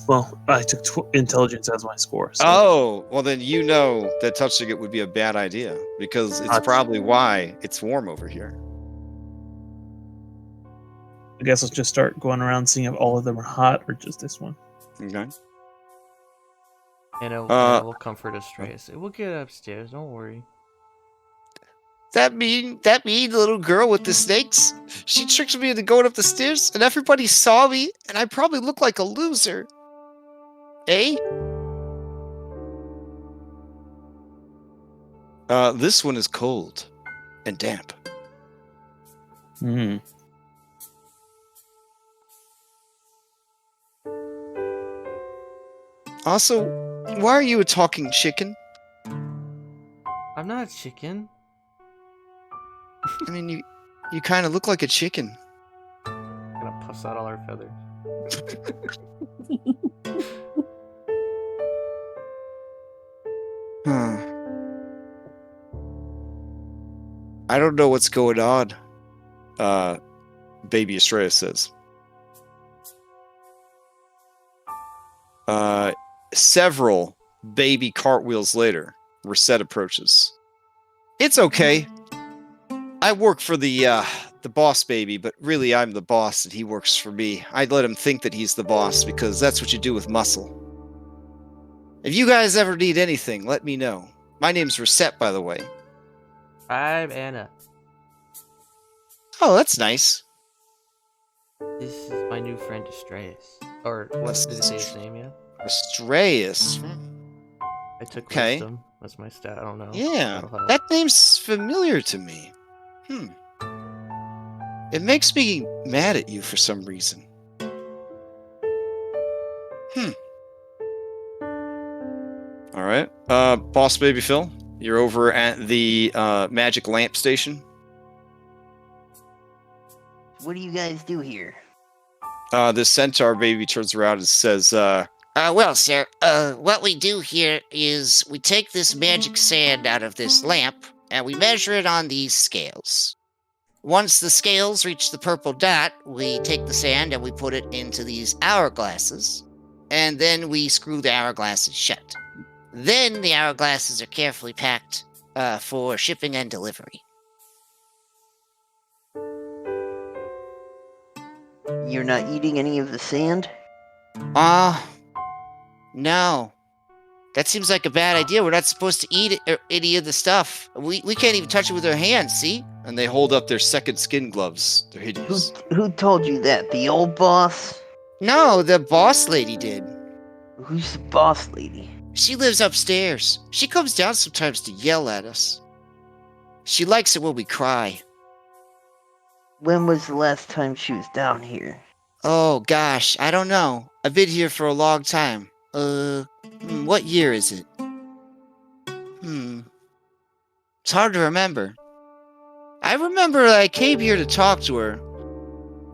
Well, I took intelligence as my score. So. Oh, well then you know that touching it would be a bad idea because it's probably why it's warm over here. I guess let's just start going around seeing if all of them are hot or just this one. Okay. And it will comfort Astrea. It will get upstairs. Don't worry. That mean the little girl with the snakes? She tricked me into going up the stairs, and everybody saw me, and I probably look like a loser. Eh? This one is cold and damp. Hmm. Also, why are you a talking chicken? I'm not a chicken. I mean, you kind of look like a chicken. Gonna puss out all our feathers. Huh. I don't know what's going on, Baby Astrea says. Several baby cartwheels later, Reset approaches. It's okay. I work for the boss baby, but really I'm the boss and he works for me. I'd let him think that he's the boss because that's what you do with muscle. If you guys ever need anything, let me know. My name's Reset, by the way. I'm Anna. Oh, that's nice. This is my new friend Astrea. Or what did it say his name yet? Astreus. I took Okay. wisdom. That's my stat. I don't know. Yeah, That'll help. that name's familiar to me. It makes me mad at you for some reason. All right. Boss Baby Phil, you're over at the magic lamp station. What do you guys do here? The centaur baby turns around and says, Well, sir, what we do here is we take this magic sand out of this lamp, and we measure it on these scales. Once the scales reach the purple dot, we take the sand and we put it into these hourglasses, and then we screw the hourglasses shut. Then the hourglasses are carefully packed for shipping and delivery. You're not eating any of the sand? No. That seems like a bad idea. We're not supposed to eat any of the stuff. We can't even touch it with our hands, see? and they hold up their second skin gloves. They're hideous. Who told you that? The old boss? No, the boss lady did. Who's the boss lady? She lives upstairs. She comes down sometimes to yell at us. She likes it when we cry. When was the last time she was down here? Oh, gosh, I don't know. I've been here for a long time. What year is it? It's hard to remember. I remember I came here to talk to her,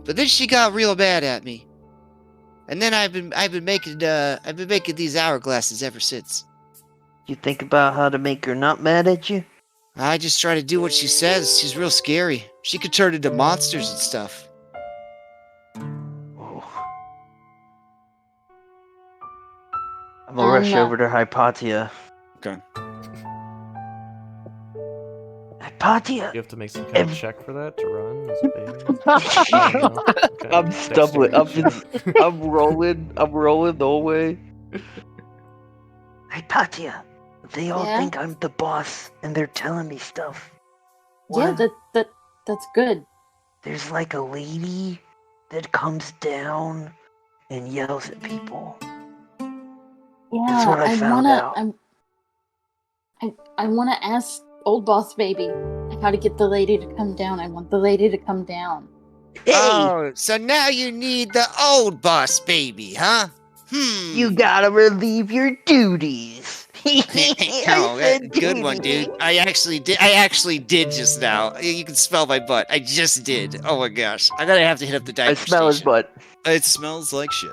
but then she got real mad at me. And then I've been making these hourglasses ever since. You think about how to make her not mad at you? I just try to do what she says. She's real scary. She could turn into monsters and stuff. Oh. I'm gonna rush over to Hypatia. Okay. Hypatia! You have to make some kind of check for that to run as a baby. Okay. I'm stumbling. Dexterity. I'm rolling the whole way. Hypatia! They all think I'm the boss, and they're telling me stuff. Yeah, that's good. There's like a lady that comes down and yells at people. Yeah, That's what I found out. I want to ask old boss baby how to get the lady to come down. I want the lady to come down. Hey! Oh, so now you need the old boss baby, huh? You gotta relieve your duties. Oh, good one, dude. I actually did just now. You can smell my butt. I just did. Oh my gosh. I'm gonna have to hit up the I diaper smell his station. butt. It smells like shit.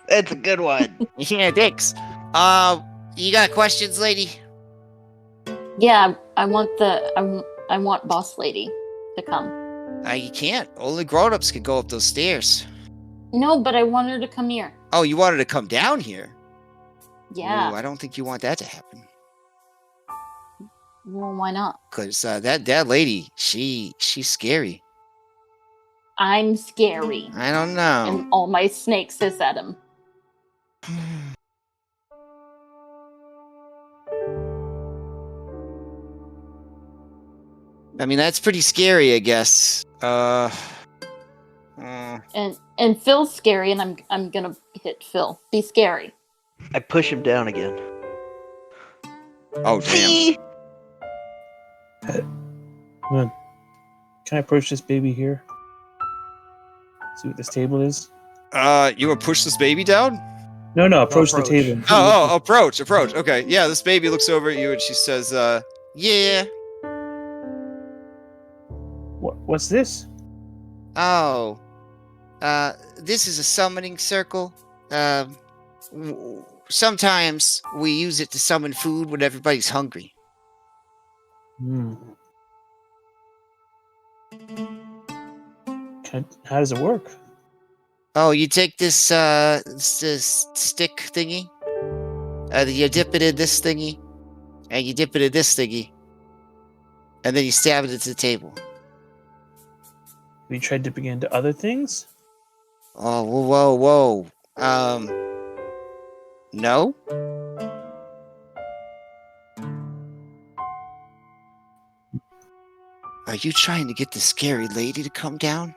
That's a good one. Yeah, thanks. You got questions, lady? Yeah, I want boss lady to come. You can't. Only grown-ups can go up those stairs. No, but I want her to come here. Oh, you wanted to come down here? Yeah. Ooh, I don't think you want that to happen. Well, why not? Cause that lady, she's scary. I'm scary. I don't know. And all my snakes hiss at him. I mean, that's pretty scary, I guess. And Phil's scary, and I'm gonna hit Phil. Be scary. I push him down again. Oh, damn. Come on. Can I approach this baby here? See what this table is? You would push this baby down? No, approach the approach. table. Oh, approach. Okay. Yeah, this baby looks over at you and she says, Yeah. What's this? Oh. This is a summoning circle. Sometimes we use it to summon food when everybody's hungry. How does it work? Oh, you take this this stick thingy, you dip it in this thingy, and you dip it in this thingy, and then you stab it into the table. Have you tried dipping into other things? Oh, whoa. No? Are you trying to get the scary lady to come down?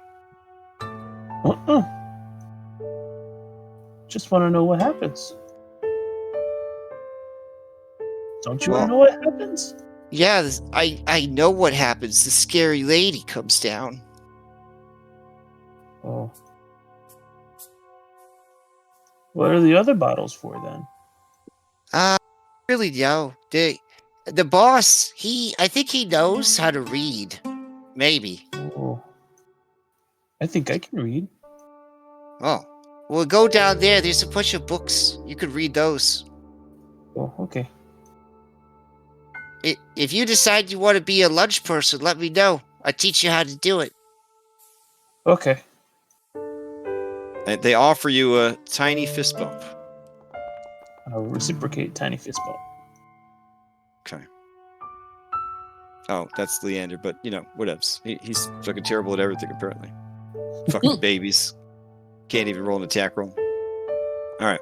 Just want to know what happens. Don't you want to know what happens? Yeah, I know what happens. The scary lady comes down. Oh. What are the other bottles for then? Really, no. The boss, I think he knows how to read. Maybe. Oh. I think I can read. Oh. Well, go down there. There's a bunch of books. You could read those. Oh, okay. If you decide you want to be a lunch person, let me know. I'll teach you how to do it. Okay. they offer you a tiny fist bump. I'll reciprocate tiny fist bump. Okay. Oh, that's Leander, but whatevs. He's fucking terrible at everything, apparently. Fucking babies. Can't even roll an attack roll. Alright.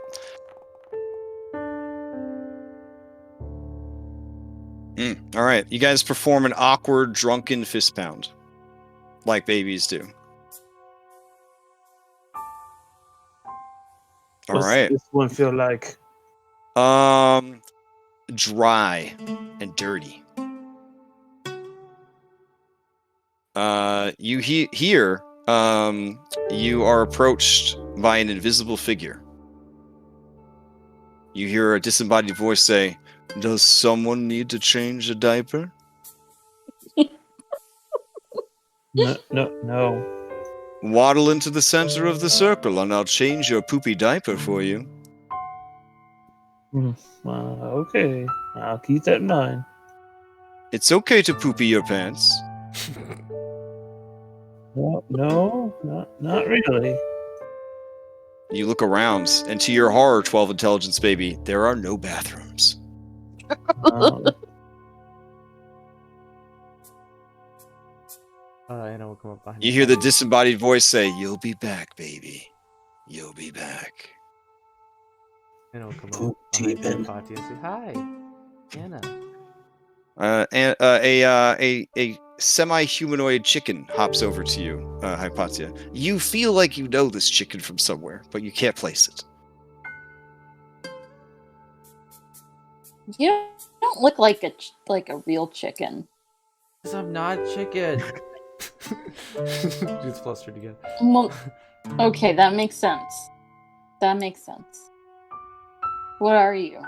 Alright, you guys perform an awkward, drunken fist pound. Like babies do. Alright. What's this one feel like? Dry and dirty. You hear, you are approached by an invisible figure. You hear a disembodied voice say, "Does someone need to change a diaper?" No. Waddle into the center of the circle and I'll change your poopy diaper for you. Okay. I'll keep that in mind. It's okay to poopy your pants. No, not really. You look around, and to your horror, 12 intelligence baby, there are no bathrooms. Anna will come up behind You hear the disembodied voice say, "You'll be back, baby. You'll be back." Anna will come Poop up behind demon. Hypatia and say, "Hi, Anna." And a semi-humanoid chicken hops over to you, Hypatia. You feel like you know this chicken from somewhere, but you can't place it. You don't look like a real chicken. Because I'm not chicken. She's flustered again. Well, okay, that makes sense. What are you?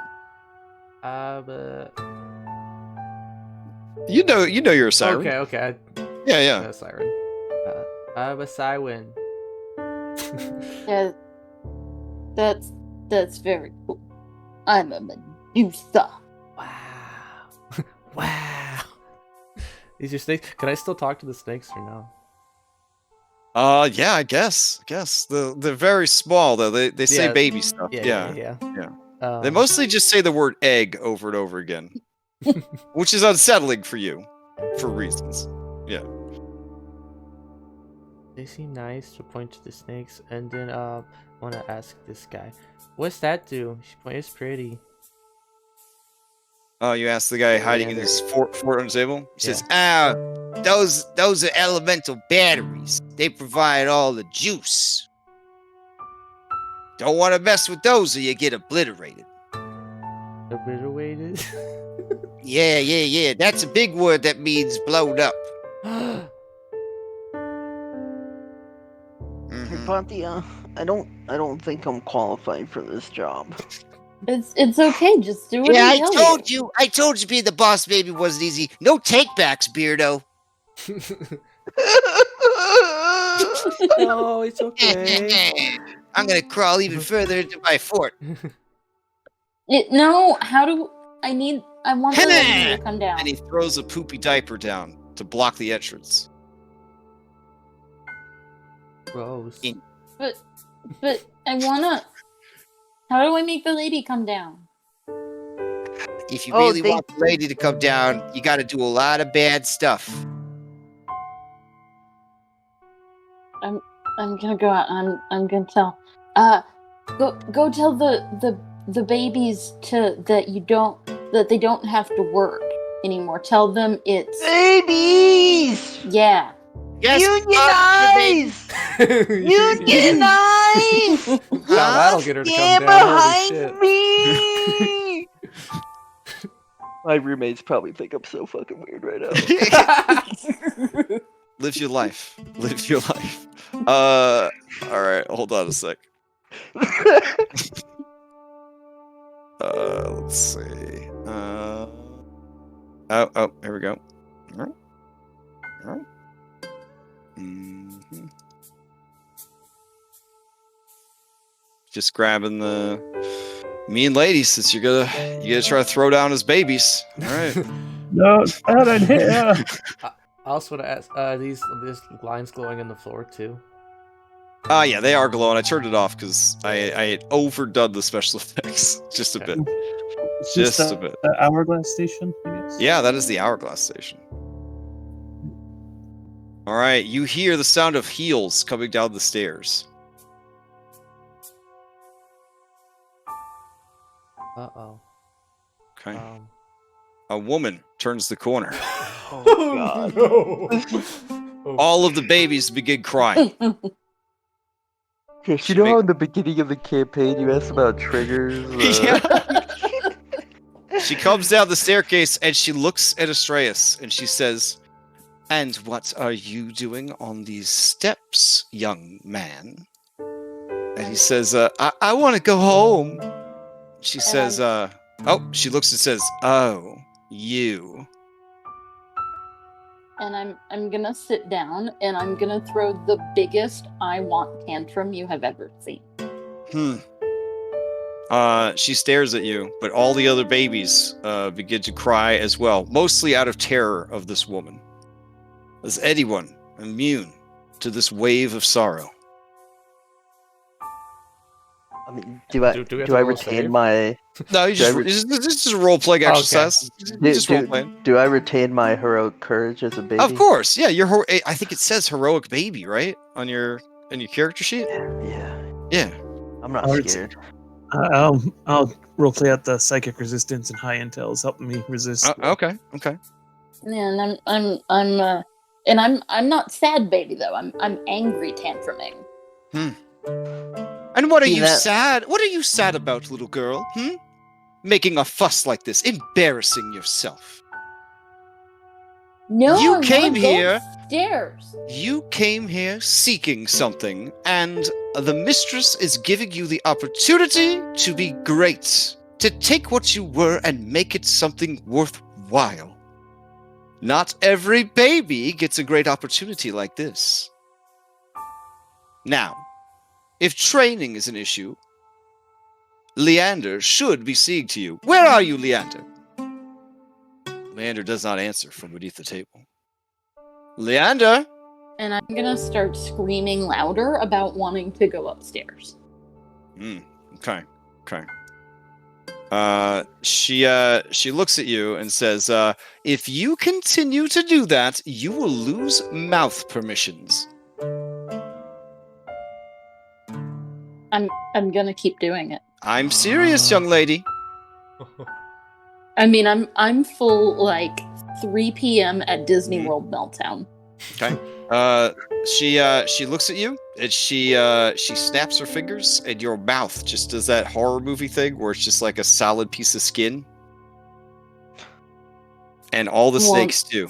You know you're a siren. Okay. Yeah. A siren. I'm a siren. Yeah. That's very cool. I'm a Medusa. Wow. Wow. These are snakes. Can I still talk to the snakes or no? Yeah, I guess. They're very small though. They say Yeah. baby stuff. Yeah. They mostly just say the word egg over and over again, which is unsettling for you, for reasons. Yeah. They seem nice to point to the snakes, and then I want to ask this guy, what's that do? It's pretty. Oh, you asked the guy hiding in Yeah. his fort on the table? He Says, says, those are elemental batteries. They provide all the juice. Don't want to mess with those or you get obliterated. Obliterated? Yeah. That's a big word that means blown up. Mhm. Pantia, I don't think I'm qualified for this job. It's okay. Just do what Yeah, I I tell told you. I told you being the boss baby wasn't easy. No takebacks, Beardo. No, it's okay. I'm gonna crawl even further into my fort. No, I want the lady to come down. and he throws a poopy diaper down to block the entrance. Gross. But I wanna. How do I make the lady come down? If you Oh, really want the lady to come down, you gotta do a lot of bad stuff. I'm gonna go out. I'm gonna tell. Go tell the babies that they don't have to work anymore. Tell them it's Babies! yeah. Yes, Unionize! Now that'll get her to Stand come down. Holy behind shit. me! My roommates probably think I'm so fucking weird right now. Live your life. Live your life. All right. Hold on a sec. Let's see. Oh, here we go. All right. Mhm. Just grabbing the mean ladies since you gotta try to throw down his babies. All right. No, not in here. I also want to ask, these lines glowing in the floor too? Yeah, they are glowing. I turned it off because I had overdone the special effects just a bit. It's Just just a bit. the hourglass station, I guess. Yeah, that is the hourglass station. All right, you hear the sound of heels coming down the stairs. Uh-oh. Okay. Um, A woman turns the corner. Oh, God. no. All of the babies begin crying. You know how in the beginning of the campaign you asked about triggers? She comes down the staircase and she looks at Astraeus and she says, "And what are you doing on these steps, young man?" And he says, I want to go home. She says, she looks and says, "Oh, you." And I'm gonna sit down and I'm gonna throw the biggest I want tantrum you have ever seen. She stares at you, but all the other babies begin to cry as well, mostly out of terror of this woman. Is anyone immune to this wave of sorrow? I mean, do I we have to retain roll a save? my No, you just this is a role-playing Okay. exercise. Just role-playing. do I retain my heroic courage as a baby? Of course, yeah. I think it says heroic baby, right, on your character sheet. Yeah. Yeah. I'm not Alright. scared. I'll roleplay out the psychic resistance and high intels, helping me resist. Okay. And I'm not sad baby though. I'm angry tantruming. And what are See you that- sad? What are you sad about, little girl? Making a fuss like this, embarrassing yourself. No, You I wanna came go here- upstairs. You came here seeking something, and the mistress is giving you the opportunity to be great, to take what you were and make it something worthwhile. Not every baby gets a great opportunity like this. Now, if training is an issue, Leander should be seeing to you. Where are you, Leander? Leander does not answer from beneath the table. Leander? And I'm gonna start screaming louder about wanting to go upstairs. Okay. She looks at you and says, if you continue to do that, you will lose mouth permissions. I'm gonna keep doing it. I'm serious, young lady. I mean, I'm full like 3 p.m. at Disney World meltdown. Okay. She looks at you and she snaps her fingers and your mouth just does that horror movie thing where it's just like a solid piece of skin. And all the snakes do.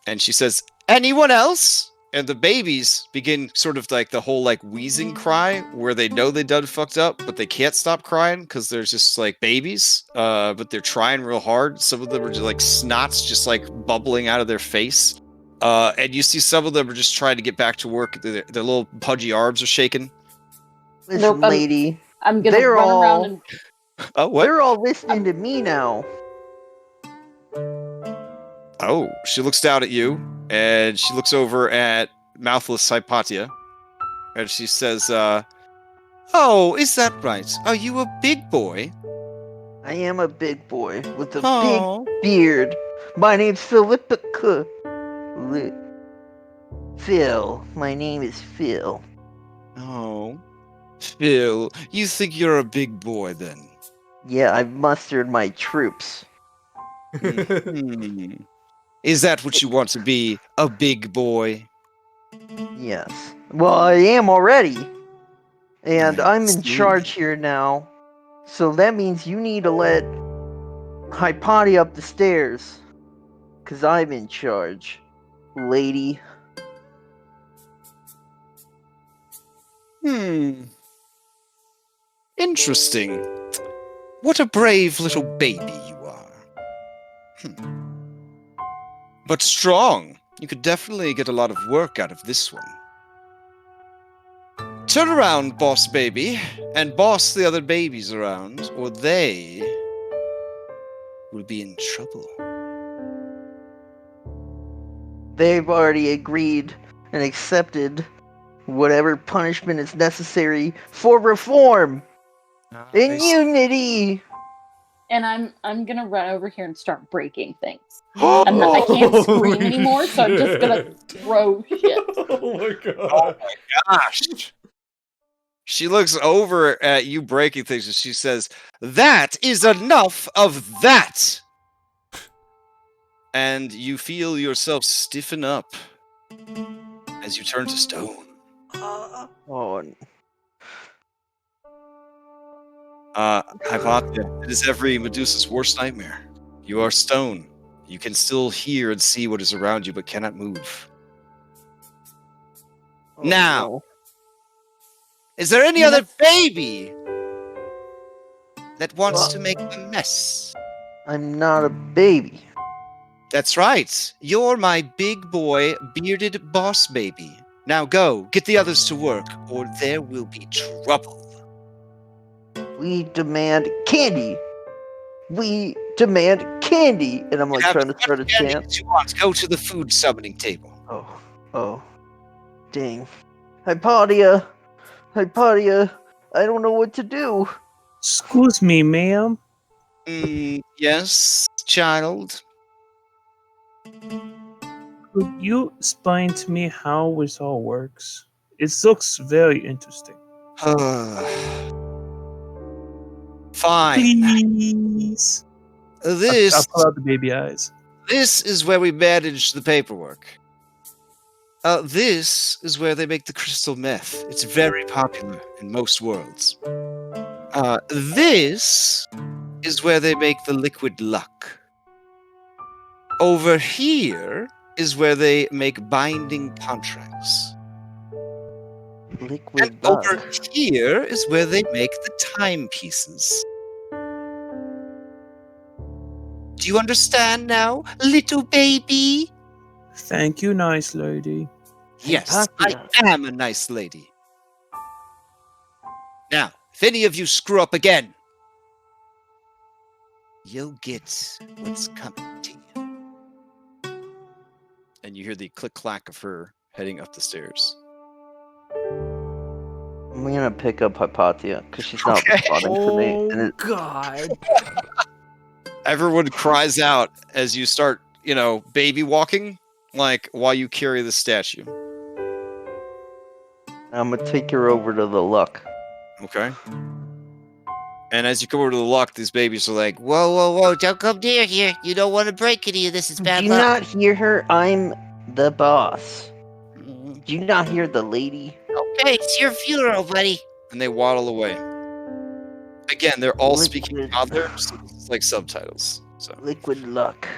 And she says, anyone else? And the babies begin sort of like the whole like wheezing cry where they know they done fucked up, but they can't stop crying because they're just like babies. But they're trying real hard. Some of them are just like snots just like bubbling out of their face. And you see some of them are just trying to get back to work. Their little pudgy arms are shaking. Listen, Nope, lady. I'm gonna They're run all- around and Oh, what? They're all listening to me now. Oh, she looks down at you, and she looks over at mouthless Hypatia, and she says, oh, is that right? Are you a big boy? I am a big boy with a Oh. big beard. My name's Philippa. Phil. My name is Phil. Oh. Phil, you think you're a big boy, then? Yeah, I've mustered my troops. Hmm. Is that what you want to be, a big boy? Yes. Well, I am already. And I I'm in see. charge here now. So that means you need to let Hypatia up the stairs. Because I'm in charge, lady. Interesting. What a brave little baby you are. But strong. You could definitely get a lot of work out of this one. Turn around, boss baby, and boss the other babies around, or they will be in trouble. They've already agreed and accepted whatever punishment is necessary for reform and unity. and I'm gonna run over here and start breaking things. I can't scream anymore, so I'm just gonna throw shit. Oh my god. Oh my gosh. She looks over at you breaking things and she says, that is enough of that! And you feel yourself stiffen up as you turn to stone. Oh, Hypatia, it is every Medusa's worst nightmare. You are stone. You can still hear and see what is around you, but cannot move. Now, no. is there any other baby that wants to make a mess? I'm not a baby. That's right. You're my big boy, bearded boss baby. Now go, get the others to work, or there will be trouble. We demand candy. We demand candy. And I'm like Have trying to as start a much candy chant. as you want. Go to the food summoning table. Oh, dang. Hypatia, I don't know what to do. Excuse me, ma'am. Yes, child. Could you explain to me how this all works? It looks very interesting. Fine. Please. I'll pull out the baby eyes. This is where we manage the paperwork. This is where they make the crystal meth. It's very popular in most worlds. This is where they make the liquid luck. Over here is where they make binding contracts. Liquid And luck. over here is where they make the timepieces. Do you understand now, little baby? Thank you, nice lady. Yes, I Hypatia. am a nice lady. Now, if any of you screw up again, you'll get what's coming to you. And you hear the click-clack of her heading up the stairs. I'm gonna pick up Hypatia because she's not Okay. responding to me. And it, God. Everyone cries out as you start, baby walking, like, while you carry the statue. I'm gonna take her over to the luck. Okay. And as you come over to the luck, these babies are like, Whoa, whoa, whoa, don't come near here. You don't want to break any of this. It's bad Do you luck. not hear her? I'm the boss. Mm. Do you not hear the lady? Okay, it's your funeral, buddy. and they waddle away. Again, they're all Liquid. speaking toddler, so it's like subtitles. So. Liquid luck.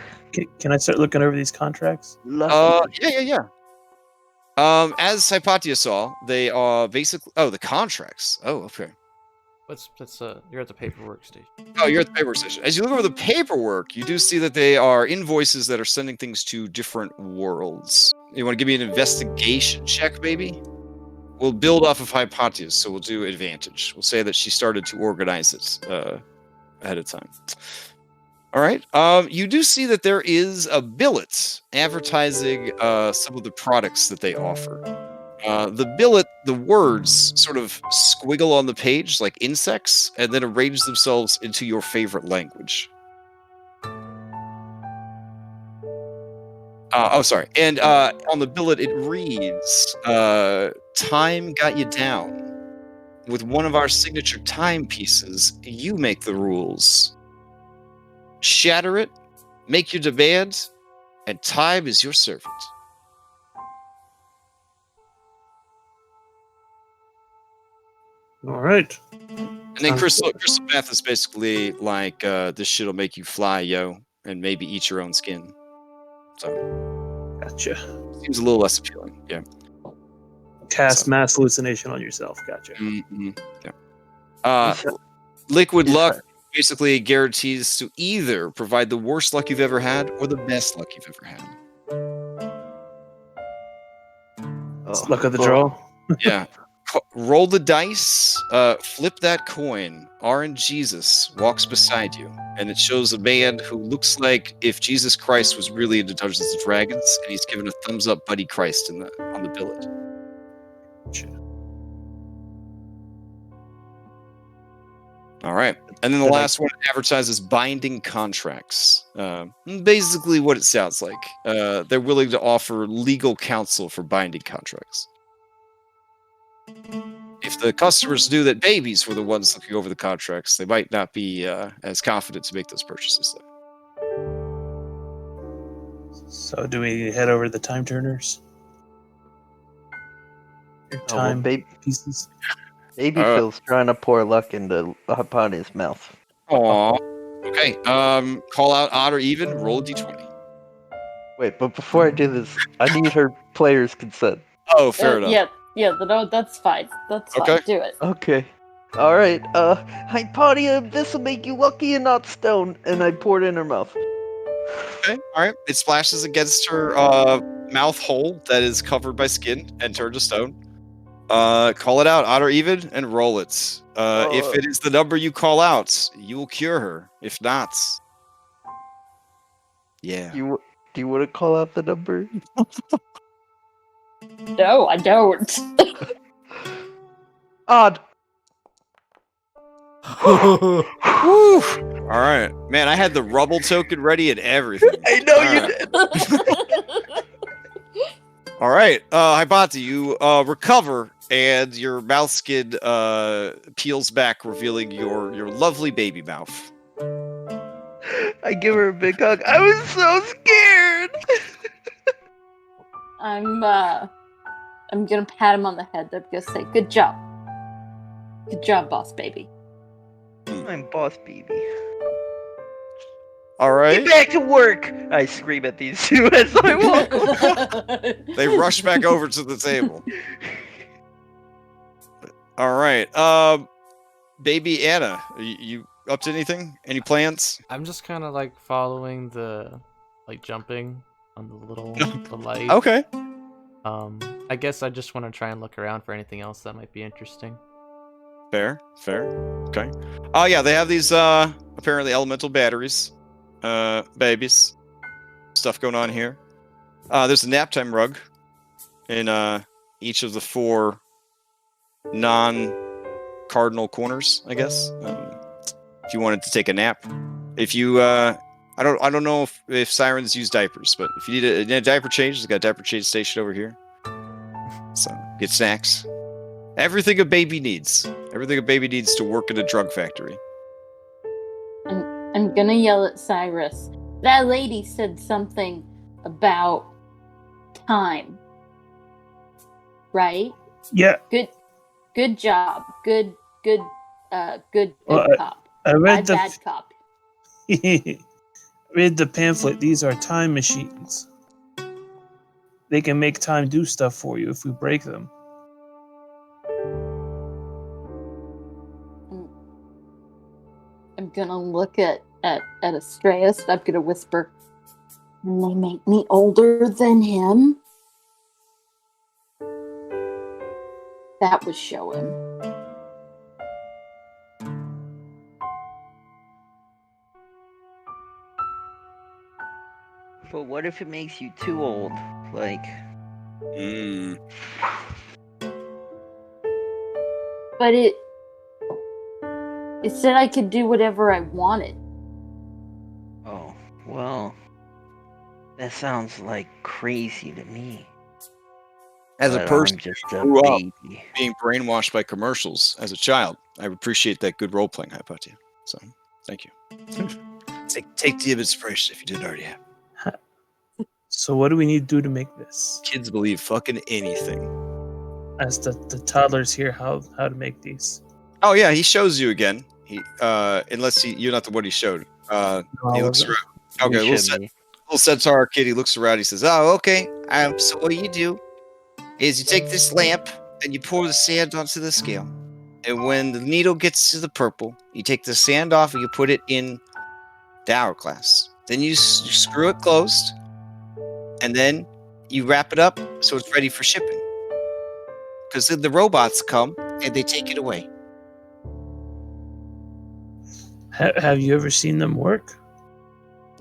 Can I start looking over these contracts? Lucky. Yeah. As Hypatia saw, they are basically the contracts. Oh, okay. You're at the paperwork station. Oh, you're at the paperwork station. As you look over the paperwork, you do see that they are invoices that are sending things to different worlds. You want to give me an investigation check, maybe? We'll build off of Hypatia's, so we'll do advantage. We'll say that she started to organize it ahead of time. All right. You do see that there is a billet advertising some of the products that they offer. The billet, the words sort of squiggle on the page like insects and then arrange themselves into your favorite language. Sorry. And on the billet, it reads, time got you down. With one of our signature timepieces, you make the rules. Shatter it, make your demand, and time is your servant. All right. And then crystal math is basically like, this shit'll make you fly, yo, and maybe eat your own skin. So, Gotcha. seems a little less appealing, yeah. Cast mass hallucination on yourself. Gotcha. Mm-hmm. Yeah. Liquid luck basically guarantees to either provide the worst luck you've ever had or the best luck you've ever had. It's luck of the draw. Yeah. Roll the dice, flip that coin. RNGesus walks beside you, and it shows a man who looks like if Jesus Christ was really into Dungeons and Dragons, and he's given a thumbs up Buddy Christ on the billet. All right. And then the last one advertises binding contracts. Basically what it sounds like. They're willing to offer legal counsel for binding contracts. If the customers knew that babies were the ones looking over the contracts, they might not be as confident to make those purchases. So do we head over to the time turners? Your time pieces? Baby Phil's trying to pour luck into Hypatia's mouth. Aw. Okay. Call out odd or even. Roll a d20. Wait, but before I do this, I need her player's consent. Oh, fair enough. Yeah, that's fine. That's fine. Okay. Do it. Okay. Alright, Hypatia, this'll make you lucky and not stoned. And I poured it in her mouth. Okay. All right. It splashes against her mouth hole that is covered by skin and turned to stone. Call it out, odd or even, and roll it. If it is the number you call out, you will cure her. If not, yeah. Do you want to call out the number? No, I don't. Odd. Woo! All right, man. I had the rubble token ready and everything. I know All you right. did. All right, Hypatia, you recover, and your mouth skin peels back, revealing your lovely baby mouth. I give her a big hug. I was so scared. I'm gonna pat him on the head. I'm gonna say, "Good job, boss baby." I'm boss baby. All right. Get back to work! I scream at these two as I walk. They rush back over to the table. All right, baby Anna, are you up to anything? Any plans? I'm just kind of like following jumping on the light. Okay. I guess I just want to try and look around for anything else that might be interesting. Fair. Okay. Oh yeah, they have these apparently elemental batteries, babies, stuff going on here. There's a nap time rug in each of the 4 non-cardinal corners, I guess. If you wanted to take a nap, if you I don't know if sirens use diapers, but if you need a diaper change, there's got a diaper change station over here. So get snacks. Everything a baby needs. Everything a baby needs to work in a drug factory. I'm gonna yell at Cyrus. That lady said something about time. Right? Yeah. Good job. Good Well, cop. I read Bad cop. read the pamphlet. These are time machines. They can make time do stuff for you if we break them. I'm gonna look at Astreus. I'm gonna whisper, "Can they make me older than him?" That was showing. But what if it makes you too old? Like, But it said I could do whatever I wanted. oh, well, that sounds like crazy to me. As a But person I'm just a grew up baby. being brainwashed by commercials as a child, I appreciate that good role-playing I put to you. So, thank you. take the inspiration if you didn't already have. So what do we need to do to make this? Kids believe fucking anything. Ask the toddlers here how to make these. Oh yeah, he shows you again. He unless you're not the one he showed. He looks around. Okay, little centaur kid. He looks around. He says, "Oh, okay. So what you do is you take this lamp and you pour the sand onto the scale, and when the needle gets to the purple, you take the sand off and you put it in the hourglass. Then you screw it closed, and then you wrap it up so it's ready for shipping. Because then the robots come and they take it away." Have you ever seen them work?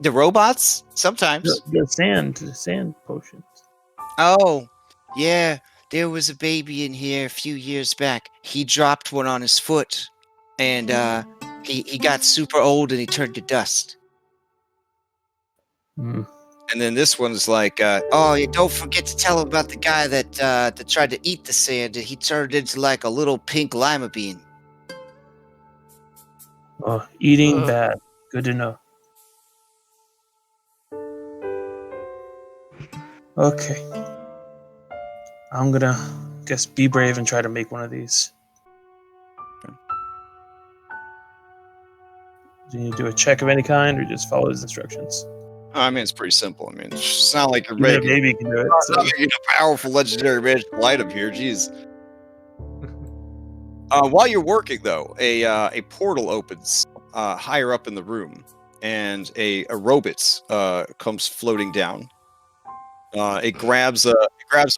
The robots? Sometimes. The sand potions. Oh, yeah. There was a baby in here a few years back. He dropped one on his foot, and he got super old and he turned to dust. Hmm. And then this one's like, Oh, yeah, don't forget to tell him about the guy that tried to eat the sand. He turned into like a little pink lima bean. Oh, eating bad. Good to know. Okay. I'm gonna guess be brave and try to make one of these. Do you need to do a check of any kind or just follow his instructions? I mean, it's pretty simple. I mean, it's not like you're Even a making baby can do it. it's So. not making a powerful legendary magical item here. Jeez. While you're working, though, a portal opens higher up in the room, and a robot comes floating down. It grabs a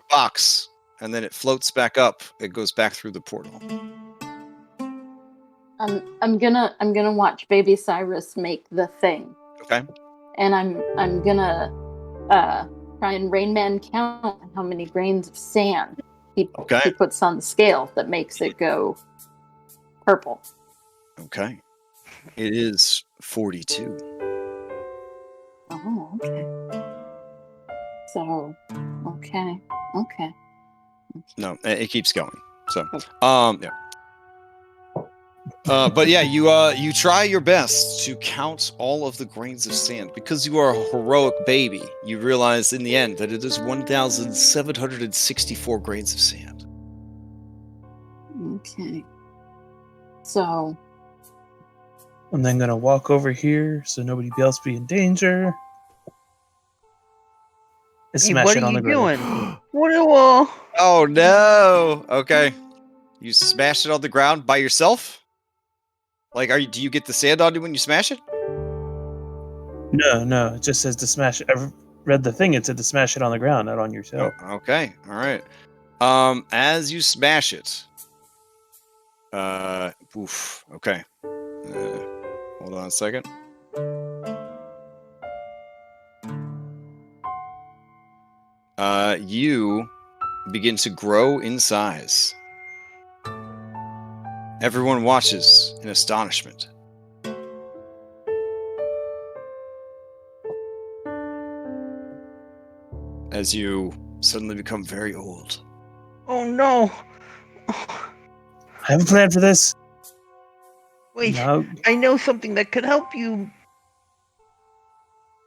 box, and then it floats back up. It goes back through the portal. I'm gonna watch Baby Cyrus make the thing. Okay. And I'm gonna try and Rain Man count how many grains of sand he puts on the scale that makes it go purple. Okay. It is 42. Oh, okay. So, okay. No, it keeps going. So, yeah. But yeah, you try your best to count all of the grains of sand. Because you are a heroic baby, you realize in the end that it is 1,764 grains of sand. Okay. So, I'm then gonna walk over here so nobody else be in danger. And Hey, smash what it are on you the ground. doing? What are you? Oh no! Okay, you smash it on the ground by yourself. Like, do you get the sand on you when you smash it? No. It just says to smash it. I read the thing. It said to smash it on the ground, not on yourself. Oh, okay, all right. As you smash it, Oof. Okay. Hold on a second. You begin to grow in size. Everyone watches in astonishment. As you suddenly become very old. Oh no! I have a plan for this. Wait, Now, I know something that could help you,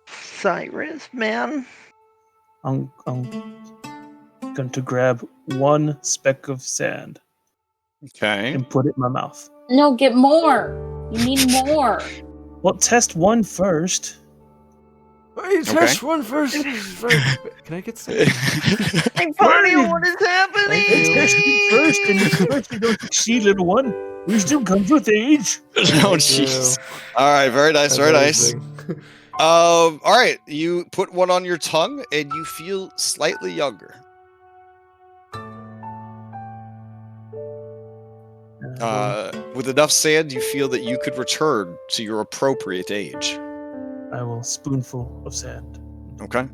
Cyrus, man. I'm going to grab one speck of sand Okay. and put it in my mouth. No, get more. You need more. Well, test one first. Wait, test one first. Can I get some? Antonio, what is happening? Test it first, and if first you don't succeed, little one, wisdom comes with age. Oh, jeez. All right, very nice, very nice. All right, you put one on your tongue, and you feel slightly younger. With enough sand, you feel that you could return to your appropriate age. I will spoonful of sand. Okay.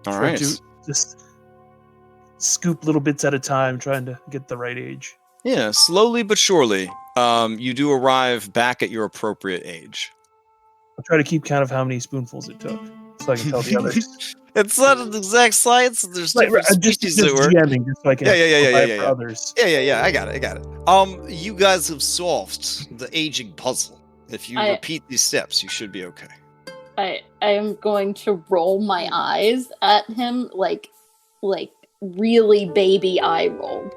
All Try right. to just scoop little bits at a time, trying to get the right age. Yeah, slowly but surely, you do arrive back at your appropriate age. I'll try to keep count of how many spoonfuls it took, so I can tell the others. It's not an exact science. There's Like, different I'm just species that work. GMing, just so I can provide for yeah. others. Yeah. I got it. You guys have solved the aging puzzle. If you repeat these steps, you should be okay. I am going to roll my eyes at him like really baby eye roll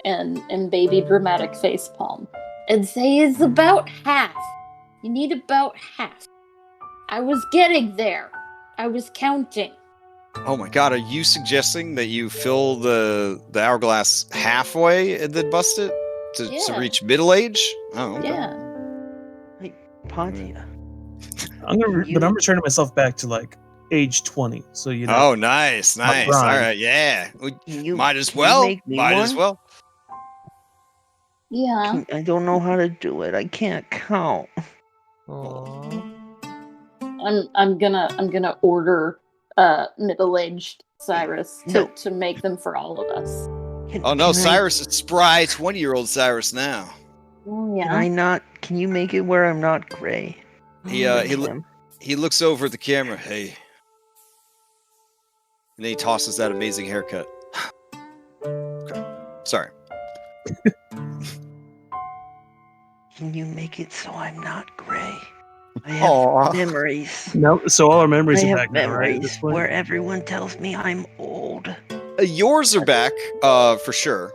and baby dramatic face palm and say it's about half. You need about half. I was getting there. I was counting. Oh my god, are you suggesting that you fill the hourglass halfway and then bust it to reach middle age? Oh, okay. Yeah. Pontia. I'm returning myself back to like age 20. So you know. Oh, nice. All right, yeah. Might as well. Yeah. I don't know how to do it. I can't count. Aww. I'm gonna order middle-aged Cyrus to make them for all of us. Cyrus is spry 20-year-old Cyrus now. Oh, yeah. Can you make it where I'm not gray? He looks over at the camera. Hey. And then he tosses that amazing haircut. Okay. Sorry. Can you make it so I'm not gray? I have memories. No, so all our memories I are have back now, right? memories where everyone tells me I'm old. Yours are back, for sure.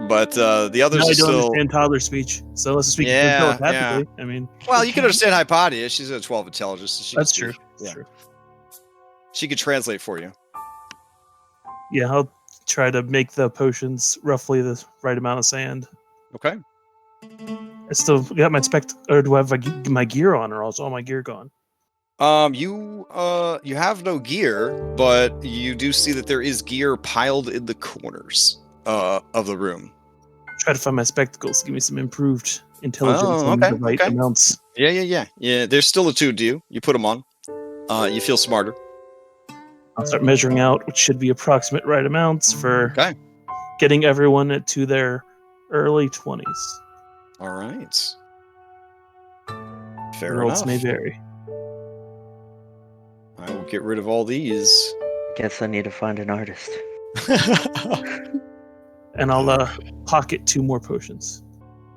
But the others I are don't still... understand toddler speech, so let's speak telepathically. I mean, well, you can understand Hypatia. She's a 12 intelligence. So that's true. Yeah. She could translate for you. Yeah, I'll try to make the potions roughly the right amount of sand. Okay. I still got my or do I have my gear on, or is all my gear gone? You have no gear, but you do see that there is gear piled in the corners of the room. Try to find my spectacles to give me some improved intelligence and the right amounts. Yeah. There's still attuned to you. You put them on. You feel smarter. I'll start measuring out what should be approximate right amounts for getting everyone to their early 20s. All right. Fair Worlds enough. may vary. I will get rid of all these. Guess I need to find an artist. And I'll pocket 2 more potions.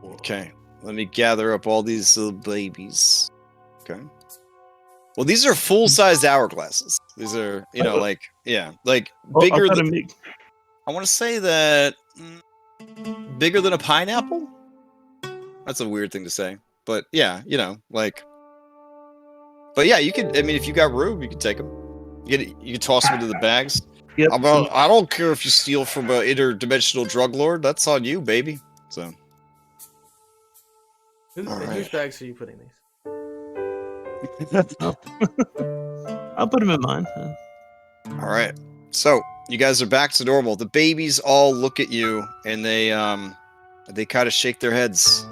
Okay. Let me gather up all these little babies. Okay. Well, these are full-sized hourglasses. These are, bigger than... I want to say that... bigger than a pineapple? That's a weird thing to say. But, yeah, But, yeah, you could... I mean, if you got room, you can take them. You can toss them into the bags. Yep. I don't care if you steal from an interdimensional drug lord. That's on you, baby. So... Whose bags are you putting these? I'll put them in mine. All right. So You guys are back to normal. The babies all look at you, and they kind of shake their heads.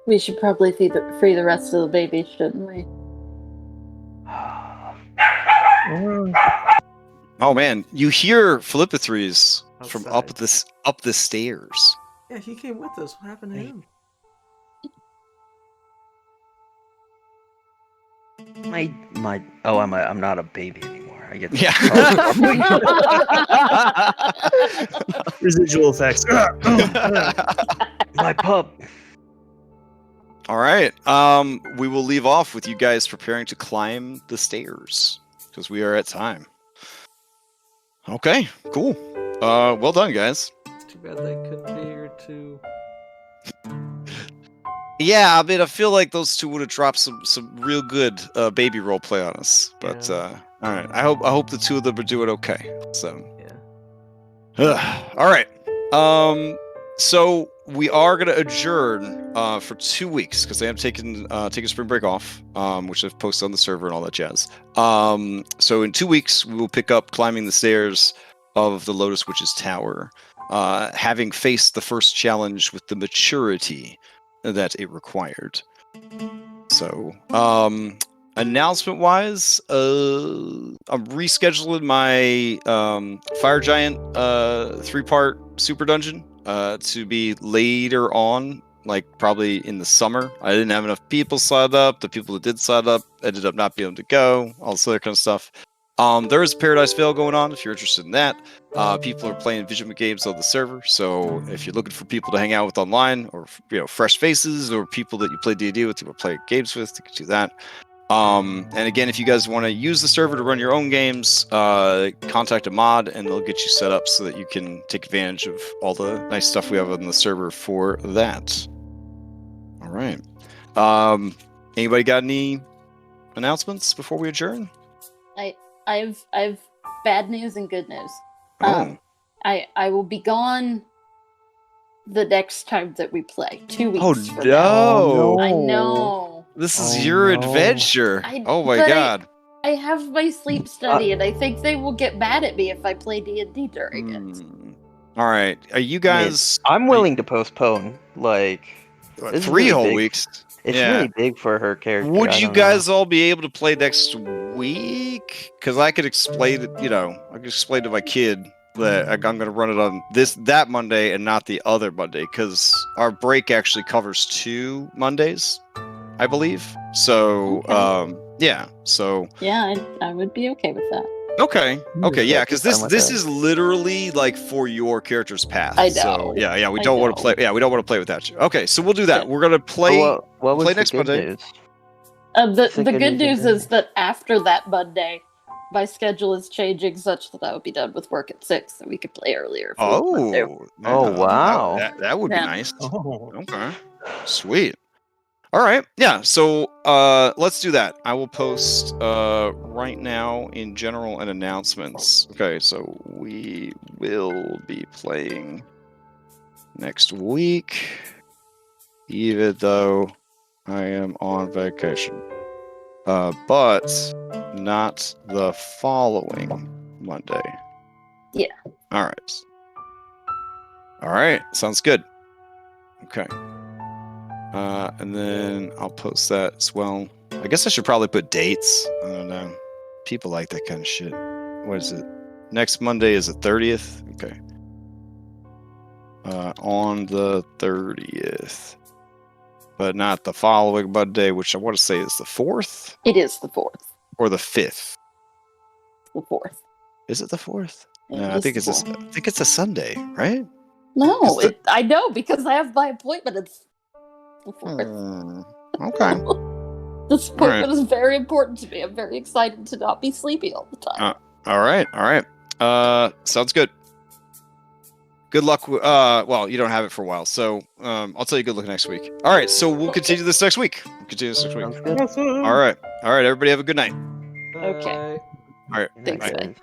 We should probably free the rest of the babies, shouldn't we? Oh man, you hear Philippithres from up Outside. the stairs. Yeah, he came with us. What happened to him? I'm not a baby anymore. I get Yeah. Residual effects. my pup. All right. We will leave off with you guys preparing to climb the stairs because we are at time. Okay, cool. Well done, guys. It's too bad they couldn't be here too. Yeah, I mean, I feel like those two would have dropped some real good baby role play on us. But all right, I hope the two of them are doing okay. So Yeah. all right. So we are gonna adjourn for 2 weeks because I am taking spring break off, which I've posted on the server and all that jazz. So in 2 weeks we will pick up climbing the stairs of the Lotus Witch's tower, having faced the first challenge with the maturity that it required. So, announcement wise, I'm rescheduling my Fire Giant 3-part super dungeon to be later on, like probably in the summer. I didn't have enough people signed up. The people that did sign up ended up not being able to go, all this other kind of stuff. There is Paradise Vale going on if you're interested in that. People are playing Vision games on the server, so if you're looking for people to hang out with online, or fresh faces, or people that you play D&D with, or play games with, you can do that. And again, if you guys want to use the server to run your own games, contact a mod, and they'll get you set up so that you can take advantage of all the nice stuff we have on the server for that. All right. Anybody got any announcements before we adjourn? I've bad news and good news. Oh. I will be gone the next time that we play. 2 weeks. Oh from no! now. I know. This is your adventure. Oh my god! I have my sleep study, and I think they will get mad at me if I play D&D during it. All right, are you guys? I'm willing to postpone. Like What, this is 3 really whole big. weeks. It's Yeah. really big for her character. Would I you don't guys all be able to play next week? Because I could explain it. I could explain to my kid that I'm going to run it on that Monday and not the other Monday, because our break actually covers 2 Mondays, I believe. So, Okay. yeah. So. Yeah, I would be okay with that. Okay. Yeah, because fine with this that. is literally like for your character's path. I So know. yeah, we I don't want know. to play. Yeah, we don't want to play without you. Okay, so we'll do that. Yeah. We're gonna play. What was play the next good Monday. news? The good good news news is is that after that Monday, my schedule is changing such that I will be done with work at 6, so we could play earlier. If we want to. Oh, wow. That would be Yeah. nice. Oh. Okay, sweet. All right, yeah. So let's do that. I will post right now in general and announcements. Okay, so we will be playing next week, even though I am on vacation, but not the following Monday. Yeah. All right. Sounds good. Okay. And then I'll post that as well. I guess I should probably put dates. I don't know. People like that kind of shit. What is it? Next Monday is the 30th? Okay. On the 30th. But not the following Monday, which I want to say is the 4th? It is the 4th. Or the 5th? The 4th. Is it the 4th? It No, I is think the it's 4th. I think it's a Sunday, right? No, 'Cause I know because I have my appointment. It's the 4th. Okay. This appointment is very important to me. I'm very excited to not be sleepy all the time. All right. Sounds good. Good luck. Well, you don't have it for a while, so I'll tell you good luck next week. All right, so we'll continue this next week. Sounds good. All right. Everybody have a good night. Okay. All right. Thanks, Bye. guys.